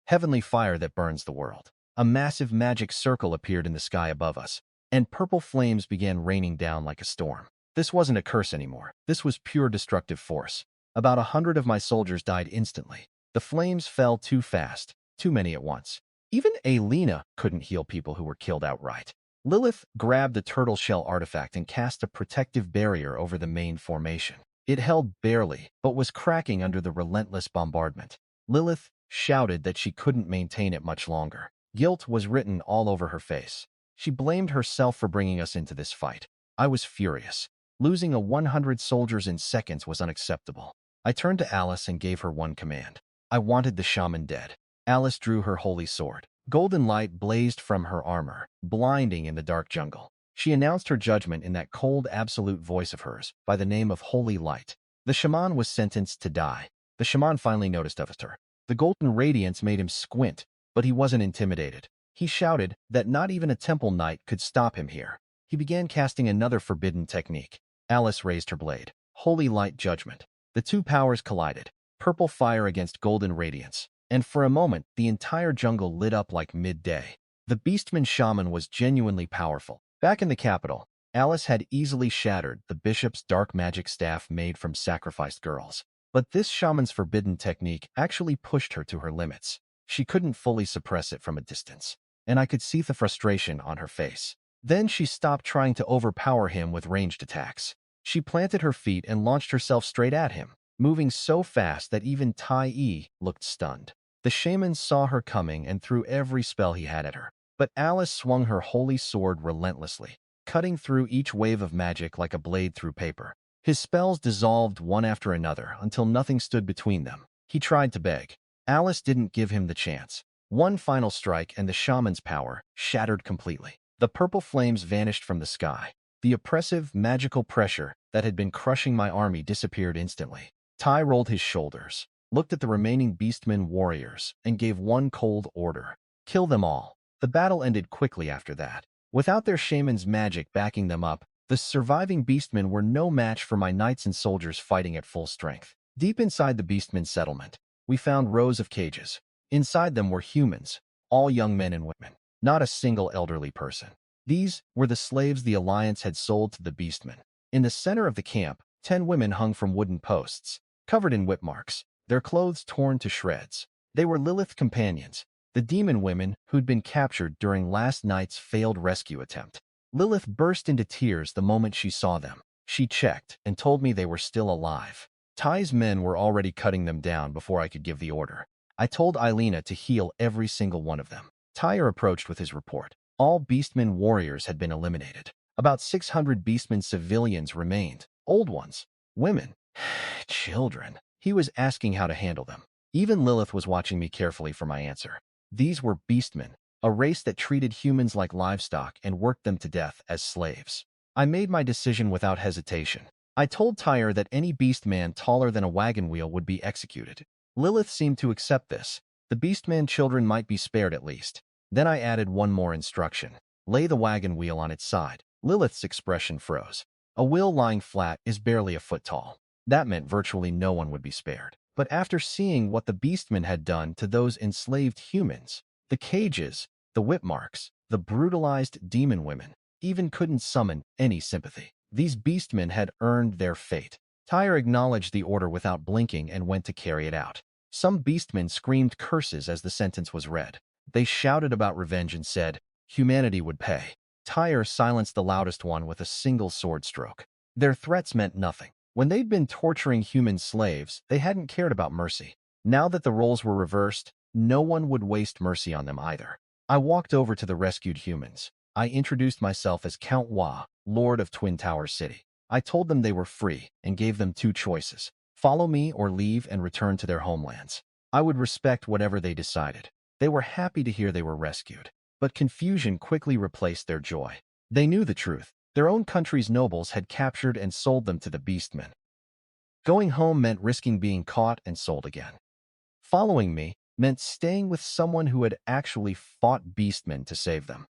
Heavenly fire that burns the world. A massive magic circle appeared in the sky above us, and purple flames began raining down like a storm. This wasn't a curse anymore. This was pure destructive force. About 100 of my soldiers died instantly. The flames fell too fast, too many at once. Even Eileena couldn't heal people who were killed outright. Lilith grabbed the turtle shell artifact and cast a protective barrier over the main formation. It held barely, but was cracking under the relentless bombardment. Lilith shouted that she couldn't maintain it much longer. Guilt was written all over her face. She blamed herself for bringing us into this fight. I was furious. Losing 100 soldiers in seconds was unacceptable. I turned to Alice and gave her one command. I wanted the shaman dead. Alice drew her holy sword. Golden light blazed from her armor, blinding in the dark jungle. She announced her judgment in that cold, absolute voice of hers, by the name of Holy Light. The shaman was sentenced to die. The shaman finally noticed of her. The golden radiance made him squint, but he wasn't intimidated. He shouted that not even a temple knight could stop him here. He began casting another forbidden technique. Alice raised her blade. Holy Light Judgment. The two powers collided. Purple fire against golden radiance. And for a moment, the entire jungle lit up like midday. The Beastman shaman was genuinely powerful. Back in the capital, Alice had easily shattered the bishop's dark magic staff made from sacrificed girls. But this shaman's forbidden technique actually pushed her to her limits. She couldn't fully suppress it from a distance, and I could see the frustration on her face. Then she stopped trying to overpower him with ranged attacks. She planted her feet and launched herself straight at him, moving so fast that even Tai looked stunned. The shaman saw her coming and threw every spell he had at her. But Alice swung her holy sword relentlessly, cutting through each wave of magic like a blade through paper. His spells dissolved one after another until nothing stood between them. He tried to beg. Alice didn't give him the chance. One final strike and the shaman's power shattered completely. The purple flames vanished from the sky. The oppressive, magical pressure that had been crushing my army disappeared instantly. Tai rolled his shoulders, looked at the remaining beastmen warriors, and gave one cold order. Kill them all. The battle ended quickly after that. Without their shaman's magic backing them up, the surviving beastmen were no match for my knights and soldiers fighting at full strength. Deep inside the beastmen settlement, we found rows of cages. Inside them were humans, all young men and women, not a single elderly person. These were the slaves the Alliance had sold to the beastmen. In the center of the camp, 10 women hung from wooden posts, covered in whip marks, their clothes torn to shreds. They were Lilith's companions, the demon women who'd been captured during last night's failed rescue attempt. Lilith burst into tears the moment she saw them. She checked and told me they were still alive. Ty's men were already cutting them down before I could give the order. I told Eileena to heal every single one of them. Tyre approached with his report. All Beastmen warriors had been eliminated. About 600 Beastmen civilians remained. Old ones, women, children. He was asking how to handle them. Even Lilith was watching me carefully for my answer. These were Beastmen, a race that treated humans like livestock and worked them to death as slaves. I made my decision without hesitation. I told Tyre that any beastman taller than a wagon wheel would be executed. Lilith seemed to accept this. The beastman children might be spared at least. Then I added one more instruction. Lay the wagon wheel on its side. Lilith's expression froze. A wheel lying flat is barely a foot tall. That meant virtually no one would be spared. But after seeing what the beastmen had done to those enslaved humans, the cages, the whip marks, the brutalized demon women, even couldn't summon any sympathy. These beastmen had earned their fate. Tyre acknowledged the order without blinking and went to carry it out. Some beastmen screamed curses as the sentence was read. They shouted about revenge and said, humanity would pay. Tyre silenced the loudest one with a single sword stroke. Their threats meant nothing. When they'd been torturing human slaves, they hadn't cared about mercy. Now that the roles were reversed, no one would waste mercy on them either. I walked over to the rescued humans. I introduced myself as Count Hua, Lord of Twin Tower City. I told them they were free and gave them 2 choices: follow me or leave and return to their homelands. I would respect whatever they decided. They were happy to hear they were rescued, but confusion quickly replaced their joy. They knew the truth. Their own country's nobles had captured and sold them to the beastmen. Going home meant risking being caught and sold again. Following me meant staying with someone who had actually fought beastmen to save them.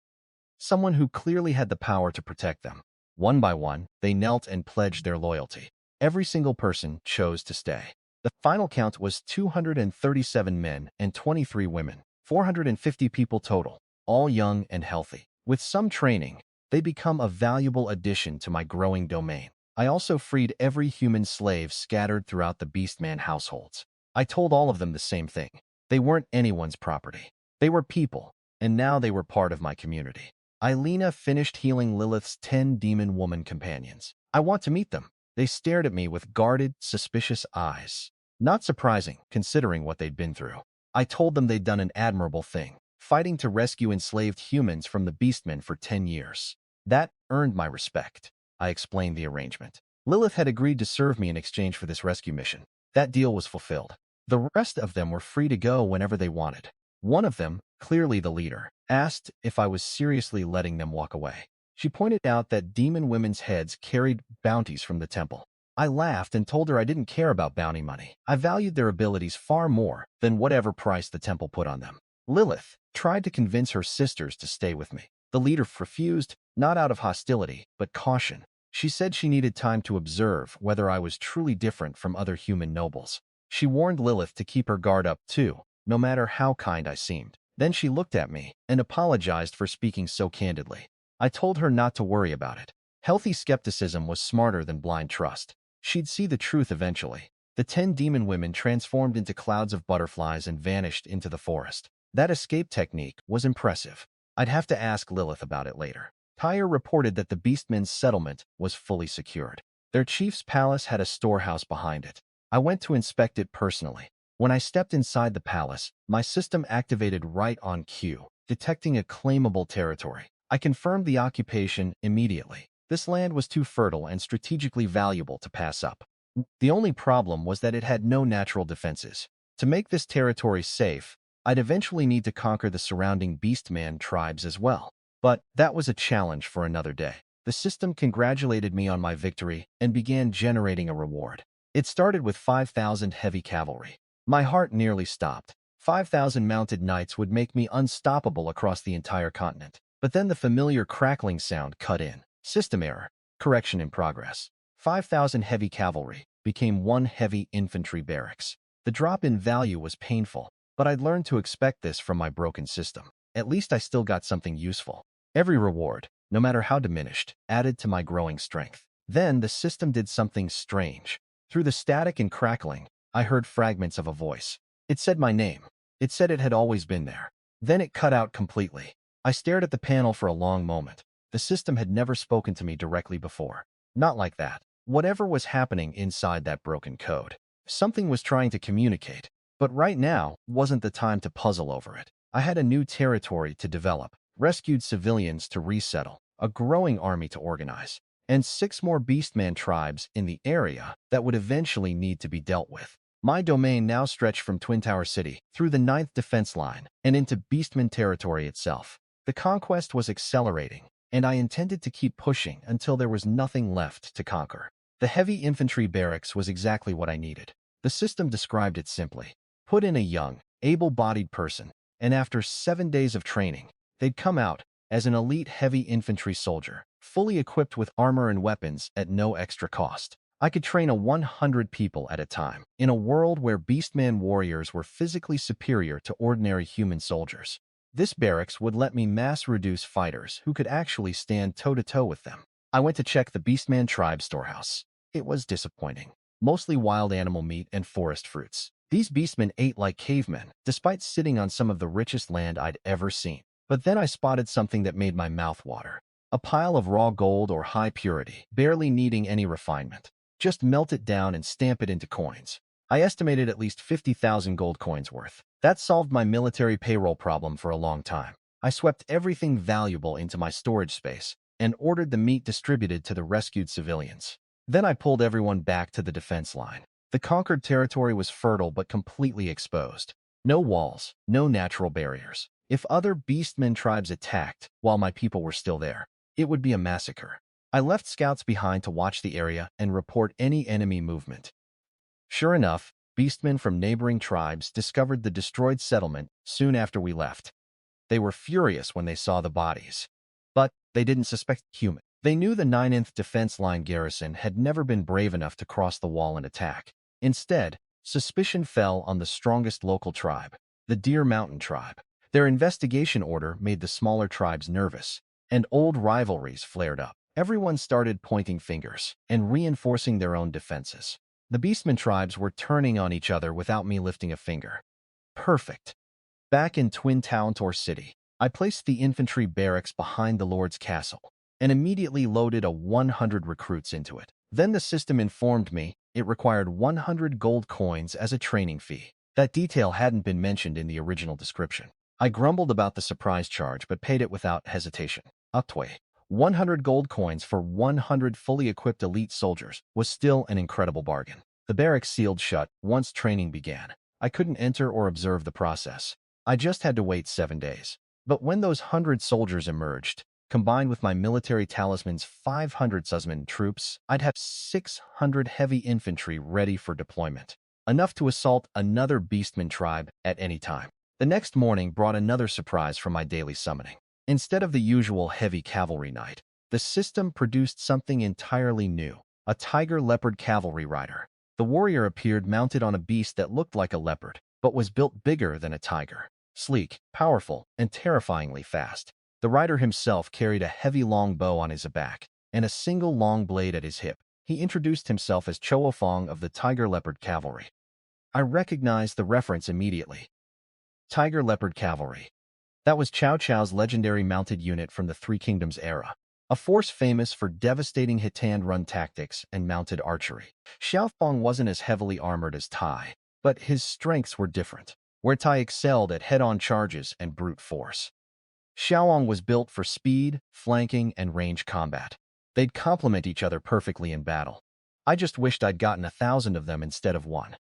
Someone who clearly had the power to protect them. One by one, they knelt and pledged their loyalty. Every single person chose to stay. The final count was 237 men and 23 women, 450 people total, all young and healthy. With some training, they become a valuable addition to my growing domain. I also freed every human slave scattered throughout the Beastman households. I told all of them the same thing. They weren't anyone's property. They were people, and now they were part of my community. Eileena finished healing Lilith's 10 demon woman companions. I want to meet them. They stared at me with guarded, suspicious eyes. Not surprising, considering what they'd been through. I told them they'd done an admirable thing, fighting to rescue enslaved humans from the Beastmen for 10 years. That earned my respect. I explained the arrangement. Lilith had agreed to serve me in exchange for this rescue mission. That deal was fulfilled. The rest of them were free to go whenever they wanted. One of them, clearly the leader, asked if I was seriously letting them walk away. She pointed out that demon women's heads carried bounties from the temple. I laughed and told her I didn't care about bounty money. I valued their abilities far more than whatever price the temple put on them. Lilith tried to convince her sisters to stay with me. The leader refused, not out of hostility, but caution. She said she needed time to observe whether I was truly different from other human nobles. She warned Lilith to keep her guard up too, no matter how kind I seemed. Then she looked at me and apologized for speaking so candidly. I told her not to worry about it. Healthy skepticism was smarter than blind trust. She'd see the truth eventually. The 10 demon women transformed into clouds of butterflies and vanished into the forest. That escape technique was impressive. I'd have to ask Lilith about it later. Tyre reported that the Beastmen's settlement was fully secured. Their chief's palace had a storehouse behind it. I went to inspect it personally. When I stepped inside the palace, my system activated right on cue. detecting a claimable territory. I confirmed the occupation immediately. This land was too fertile and strategically valuable to pass up. The only problem was that it had no natural defenses. To make this territory safe, I'd eventually need to conquer the surrounding beastman tribes as well. But that was a challenge for another day. The system congratulated me on my victory and began generating a reward. It started with 5,000 heavy cavalry. My heart nearly stopped. 5,000 mounted knights would make me unstoppable across the entire continent. But then the familiar crackling sound cut in. System error. Correction in progress. 5,000 heavy cavalry became one heavy infantry barracks. The drop in value was painful, but I'd learned to expect this from my broken system. At least I still got something useful. Every reward, no matter how diminished, added to my growing strength. Then the system did something strange. Through the static and crackling, I heard fragments of a voice. It said my name. It said it had always been there. Then it cut out completely. I stared at the panel for a long moment. The system had never spoken to me directly before. Not like that. Whatever was happening inside that broken code, something was trying to communicate. But right now wasn't the time to puzzle over it. I had a new territory to develop, rescued civilians to resettle, a growing army to organize, and 6 more beastman tribes in the area that would eventually need to be dealt with. My domain now stretched from Twin Tower City through the 9th defense line and into beastman territory itself. The conquest was accelerating, and I intended to keep pushing until there was nothing left to conquer. The heavy infantry barracks was exactly what I needed. The system described it simply. Put in a young, able-bodied person, and after 7 days of training, they'd come out as an elite heavy infantry soldier, fully equipped with armor and weapons at no extra cost. I could train 100 people at a time, in a world where beastman warriors were physically superior to ordinary human soldiers. This barracks would let me mass-reduce fighters who could actually stand toe-to-toe with them. I went to check the beastman tribe storehouse. It was disappointing. Mostly wild animal meat and forest fruits. These beastmen ate like cavemen, despite sitting on some of the richest land I'd ever seen. But then I spotted something that made my mouth water. A pile of raw gold or high purity, barely needing any refinement. Just melt it down and stamp it into coins. I estimated at least 50,000 gold coins worth. That solved my military payroll problem for a long time. I swept everything valuable into my storage space and ordered the meat distributed to the rescued civilians. Then I pulled everyone back to the defense line. The conquered territory was fertile but completely exposed. No walls, no natural barriers. If other beastmen tribes attacked while my people were still there, it would be a massacre. I left scouts behind to watch the area and report any enemy movement. Sure enough, beastmen from neighboring tribes discovered the destroyed settlement soon after we left. They were furious when they saw the bodies. But they didn't suspect human. They knew the 9th defense line garrison had never been brave enough to cross the wall and attack. Instead, suspicion fell on the strongest local tribe, the Deer Mountain tribe. Their investigation order made the smaller tribes nervous, and old rivalries flared up. Everyone started pointing fingers and reinforcing their own defenses. The beastman tribes were turning on each other without me lifting a finger. Perfect. Back in Twin Tower City, I placed the infantry barracks behind the Lord's castle and immediately loaded 100 recruits into it. Then the system informed me it required 100 gold coins as a training fee. That detail hadn't been mentioned in the original description. I grumbled about the surprise charge but paid it without hesitation. Uktway. 100 gold coins for 100 fully equipped elite soldiers was still an incredible bargain. The barracks sealed shut once training began. I couldn't enter or observe the process. I just had to wait 7 days. But when those 100 soldiers emerged, combined with my military talisman's 500 Sussman troops, I'd have 600 heavy infantry ready for deployment. Enough to assault another beastman tribe at any time. The next morning brought another surprise from my daily summoning. Instead of the usual heavy cavalry knight, the system produced something entirely new, a tiger leopard cavalry rider. The warrior appeared mounted on a beast that looked like a leopard, but was built bigger than a tiger. Sleek, powerful, and terrifyingly fast. The rider himself carried a heavy long bow on his back and a single long blade at his hip. He introduced himself as Choofong of the Tiger Leopard Cavalry. I recognized the reference immediately. Tiger Leopard Cavalry. That was Cao Cao's legendary mounted unit from the Three Kingdoms era, a force famous for devastating hit-and-run tactics and mounted archery. Xiaofeng wasn't as heavily armored as Tai, but his strengths were different, where Tai excelled at head-on charges and brute force. Xiaoong was built for speed, flanking, and range combat. They'd complement each other perfectly in battle. I just wished I'd gotten 1,000 of them instead of one.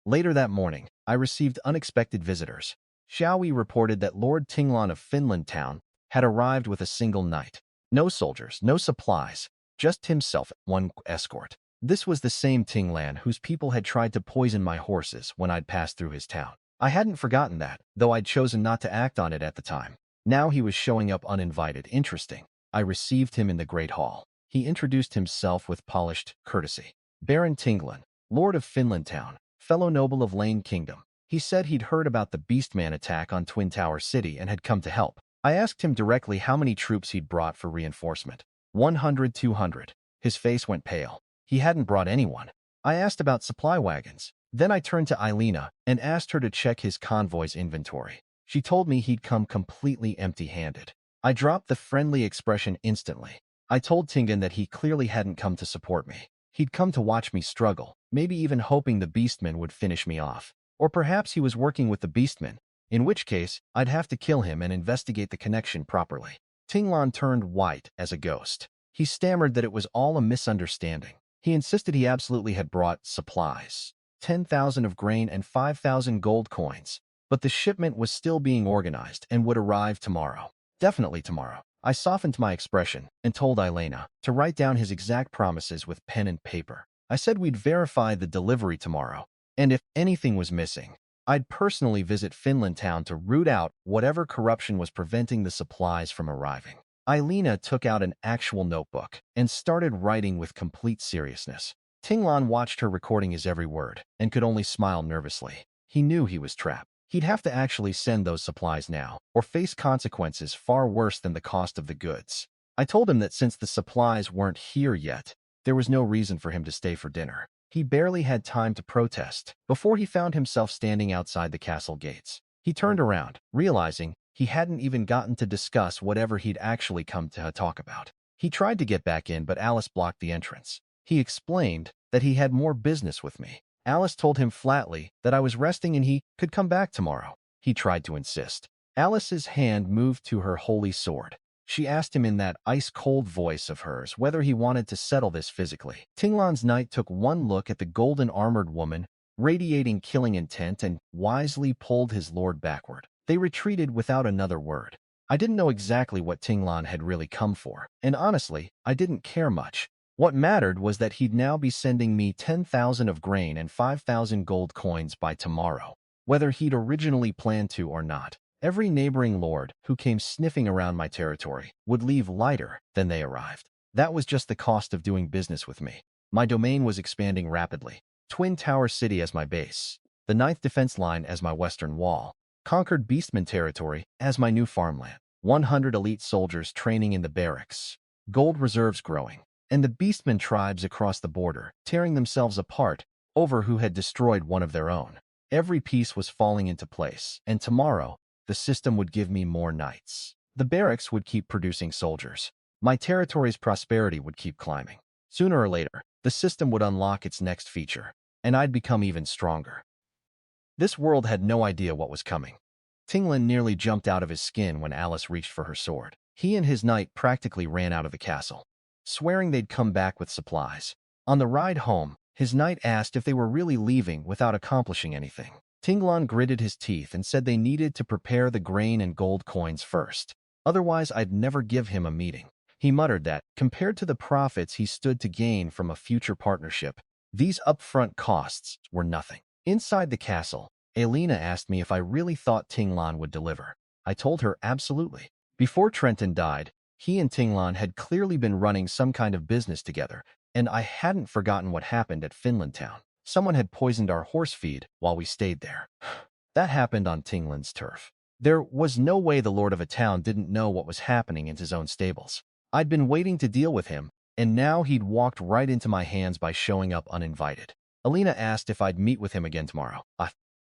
Later that morning, I received unexpected visitors. Xiaoyi reported that Lord Tinglan of Finland Town had arrived with a single knight. No soldiers, no supplies, just himself, one escort. This was the same Tinglan whose people had tried to poison my horses when I'd passed through his town. I hadn't forgotten that, though I'd chosen not to act on it at the time. Now he was showing up uninvited. Interesting. I received him in the Great Hall. He introduced himself with polished courtesy. Baron Tinglan, Lord of Finland Town, fellow noble of Lane Kingdom. He said he'd heard about the Beastman attack on Twin Tower City and had come to help. I asked him directly how many troops he'd brought for reinforcement. 100, 200. His face went pale. He hadn't brought anyone. I asked about supply wagons. Then I turned to Eileena and asked her to check his convoy's inventory. She told me he'd come completely empty-handed. I dropped the friendly expression instantly. I told Tingan that he clearly hadn't come to support me. He'd come to watch me struggle, maybe even hoping the Beastman would finish me off. Or perhaps he was working with the Beastman, in which case I'd have to kill him and investigate the connection properly. Tinglan turned white as a ghost. He stammered that it was all a misunderstanding. He insisted he absolutely had brought supplies, 10,000 of grain and 5,000 gold coins, but the shipment was still being organized and would arrive tomorrow. Definitely tomorrow. I softened my expression and told Eileena to write down his exact promises with pen and paper. I said we'd verify the delivery tomorrow, and if anything was missing, I'd personally visit Finland Town to root out whatever corruption was preventing the supplies from arriving. Eileena took out an actual notebook and started writing with complete seriousness. Tinglan watched her recording his every word and could only smile nervously. He knew he was trapped. He'd have to actually send those supplies now, or face consequences far worse than the cost of the goods. I told him that since the supplies weren't here yet, there was no reason for him to stay for dinner. He barely had time to protest before he found himself standing outside the castle gates. He turned around, realizing he hadn't even gotten to discuss whatever he'd actually come to talk about. He tried to get back in, but Alice blocked the entrance. He explained that he had more business with me. Alice told him flatly that I was resting and he could come back tomorrow. He tried to insist. Alice's hand moved to her holy sword. She asked him in that ice-cold voice of hers whether he wanted to settle this physically. Tinglan's knight took one look at the golden-armored woman, radiating killing intent, and wisely pulled his lord backward. They retreated without another word. I didn't know exactly what Tinglan had really come for, and honestly, I didn't care much. What mattered was that he'd now be sending me 10,000 of grain and 5,000 gold coins by tomorrow, whether he'd originally planned to or not. Every neighboring lord who came sniffing around my territory would leave lighter than they arrived. That was just the cost of doing business with me. My domain was expanding rapidly. Twin Tower City as my base, the 9th Defense Line as my western wall, conquered Beastman territory as my new farmland, 100 elite soldiers training in the barracks, gold reserves growing, and the Beastman tribes across the border, tearing themselves apart over who had destroyed one of their own. Every piece was falling into place, and tomorrow, the system would give me more knights. The barracks would keep producing soldiers. My territory's prosperity would keep climbing. Sooner or later, the system would unlock its next feature, and I'd become even stronger. This world had no idea what was coming. Tinglan nearly jumped out of his skin when Alice reached for her sword. He and his knight practically ran out of the castle, swearing they'd come back with supplies. On the ride home, his knight asked if they were really leaving without accomplishing anything. Tinglan gritted his teeth and said they needed to prepare the grain and gold coins first. Otherwise, I'd never give him a meeting. He muttered that, compared to the profits he stood to gain from a future partnership, these upfront costs were nothing. Inside the castle, Eileena asked me if I really thought Tinglan would deliver. I told her absolutely. Before Trenton died, he and Tinglan had clearly been running some kind of business together, and I hadn't forgotten what happened at Finland Town. Someone had poisoned our horse feed while we stayed there. That happened on Tinglan's turf. There was no way the lord of a town didn't know what was happening in his own stables. I'd been waiting to deal with him, and now he'd walked right into my hands by showing up uninvited. Eileena asked if I'd meet with him again tomorrow.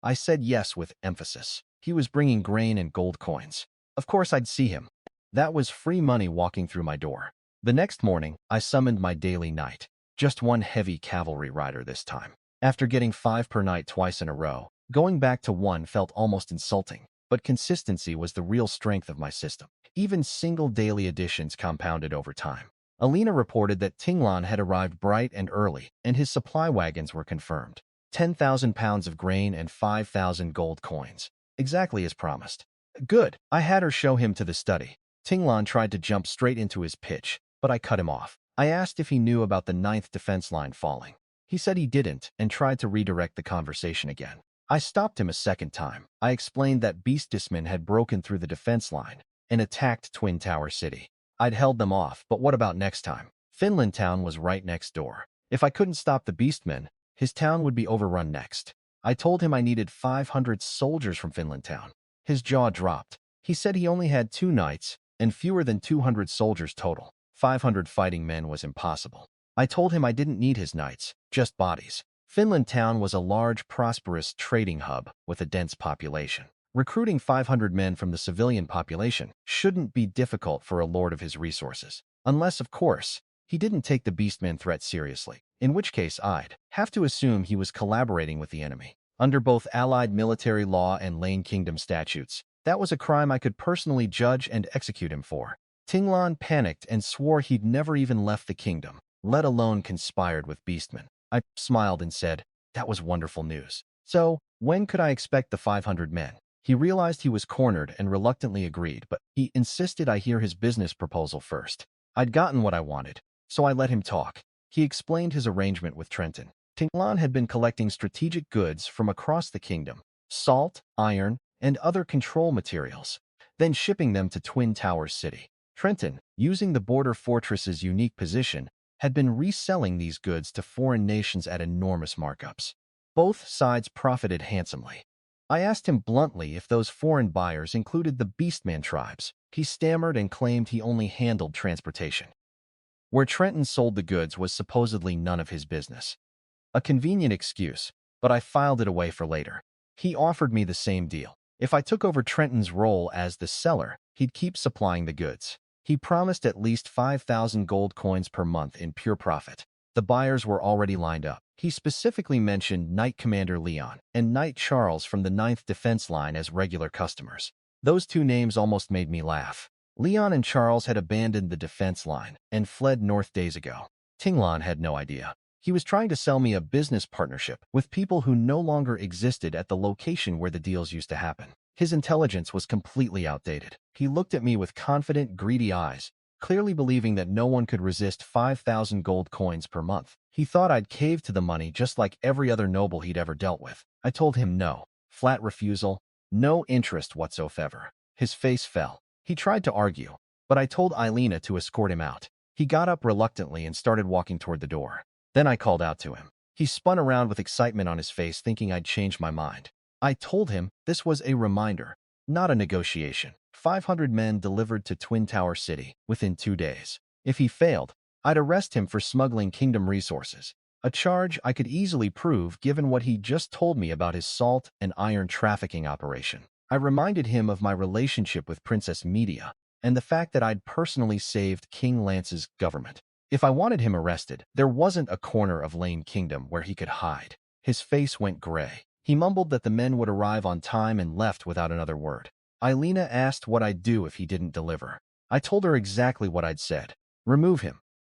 I said yes with emphasis. He was bringing grain and gold coins. Of course I'd see him. That was free money walking through my door. The next morning, I summoned my daily knight. Just one heavy cavalry rider this time. After getting 5 per night twice in a row, going back to 1 felt almost insulting, but consistency was the real strength of my system. Even single daily additions compounded over time. Eileena reported that Tinglan had arrived bright and early, and his supply wagons were confirmed. 10,000 pounds of grain and 5,000 gold coins. Exactly as promised. Good. I had her show him to the study. Tinglan tried to jump straight into his pitch, but I cut him off. I asked if he knew about the 9th defense line falling. He said he didn't and tried to redirect the conversation again. I stopped him a second time. I explained that beastmen had broken through the defense line and attacked Twin Tower City. I'd held them off, but what about next time? Finland Town was right next door. If I couldn't stop the beastmen, his town would be overrun next. I told him I needed 500 soldiers from Finland Town. His jaw dropped. He said he only had 2 knights and fewer than 200 soldiers total. 500 fighting men was impossible. I told him I didn't need his knights, just bodies. Finland Town was a large, prosperous trading hub with a dense population. Recruiting 500 men from the civilian population shouldn't be difficult for a lord of his resources. Unless, of course, he didn't take the beastmen threat seriously, in which case I'd have to assume he was collaborating with the enemy. Under both Allied military law and Lane Kingdom statutes, that was a crime I could personally judge and execute him for. Tinglan panicked and swore he'd never even left the kingdom, let alone conspired with beastmen. I smiled and said, that was wonderful news. So, when could I expect the 500 men? He realized he was cornered and reluctantly agreed, but he insisted I hear his business proposal first. I'd gotten what I wanted, so I let him talk. He explained his arrangement with Trenton. Tinglan had been collecting strategic goods from across the kingdom, salt, iron, and other control materials, then shipping them to Twin Towers City. Trenton, using the border fortress's unique position, had been reselling these goods to foreign nations at enormous markups. Both sides profited handsomely. I asked him bluntly if those foreign buyers included the Beastman tribes. He stammered and claimed he only handled transportation. Where Trenton sold the goods was supposedly none of his business. A convenient excuse, but I filed it away for later. He offered me the same deal. If I took over Trenton's role as the seller, he'd keep supplying the goods. He promised at least 5,000 gold coins per month in pure profit. The buyers were already lined up. He specifically mentioned Knight Commander Leon and Knight Charles from the 9th Defense Line as regular customers. Those 2 names almost made me laugh. Leon and Charles had abandoned the defense line and fled north days ago. Tinglan had no idea. He was trying to sell me a business partnership with people who no longer existed at the location where the deals used to happen. His intelligence was completely outdated. He looked at me with confident, greedy eyes, clearly believing that no one could resist 5,000 gold coins per month. He thought I'd cave to the money just like every other noble he'd ever dealt with. I told him no. Flat refusal. No interest whatsoever. His face fell. He tried to argue, but I told Eileena to escort him out. He got up reluctantly and started walking toward the door. Then I called out to him. He spun around with excitement on his face, thinking I'd changed my mind. I told him this was a reminder, not a negotiation. 500 men delivered to Twin Tower City within 2 days. If he failed, I'd arrest him for smuggling kingdom resources, a charge I could easily prove given what he just told me about his salt and iron trafficking operation. I reminded him of my relationship with Princess Media and the fact that I'd personally saved King Lance's government. If I wanted him arrested, there wasn't a corner of Lane Kingdom where he could hide. His face went gray. He mumbled that the men would arrive on time and left without another word. Eileena asked what I'd do if he didn't deliver. I told her exactly what I'd said. Remove him.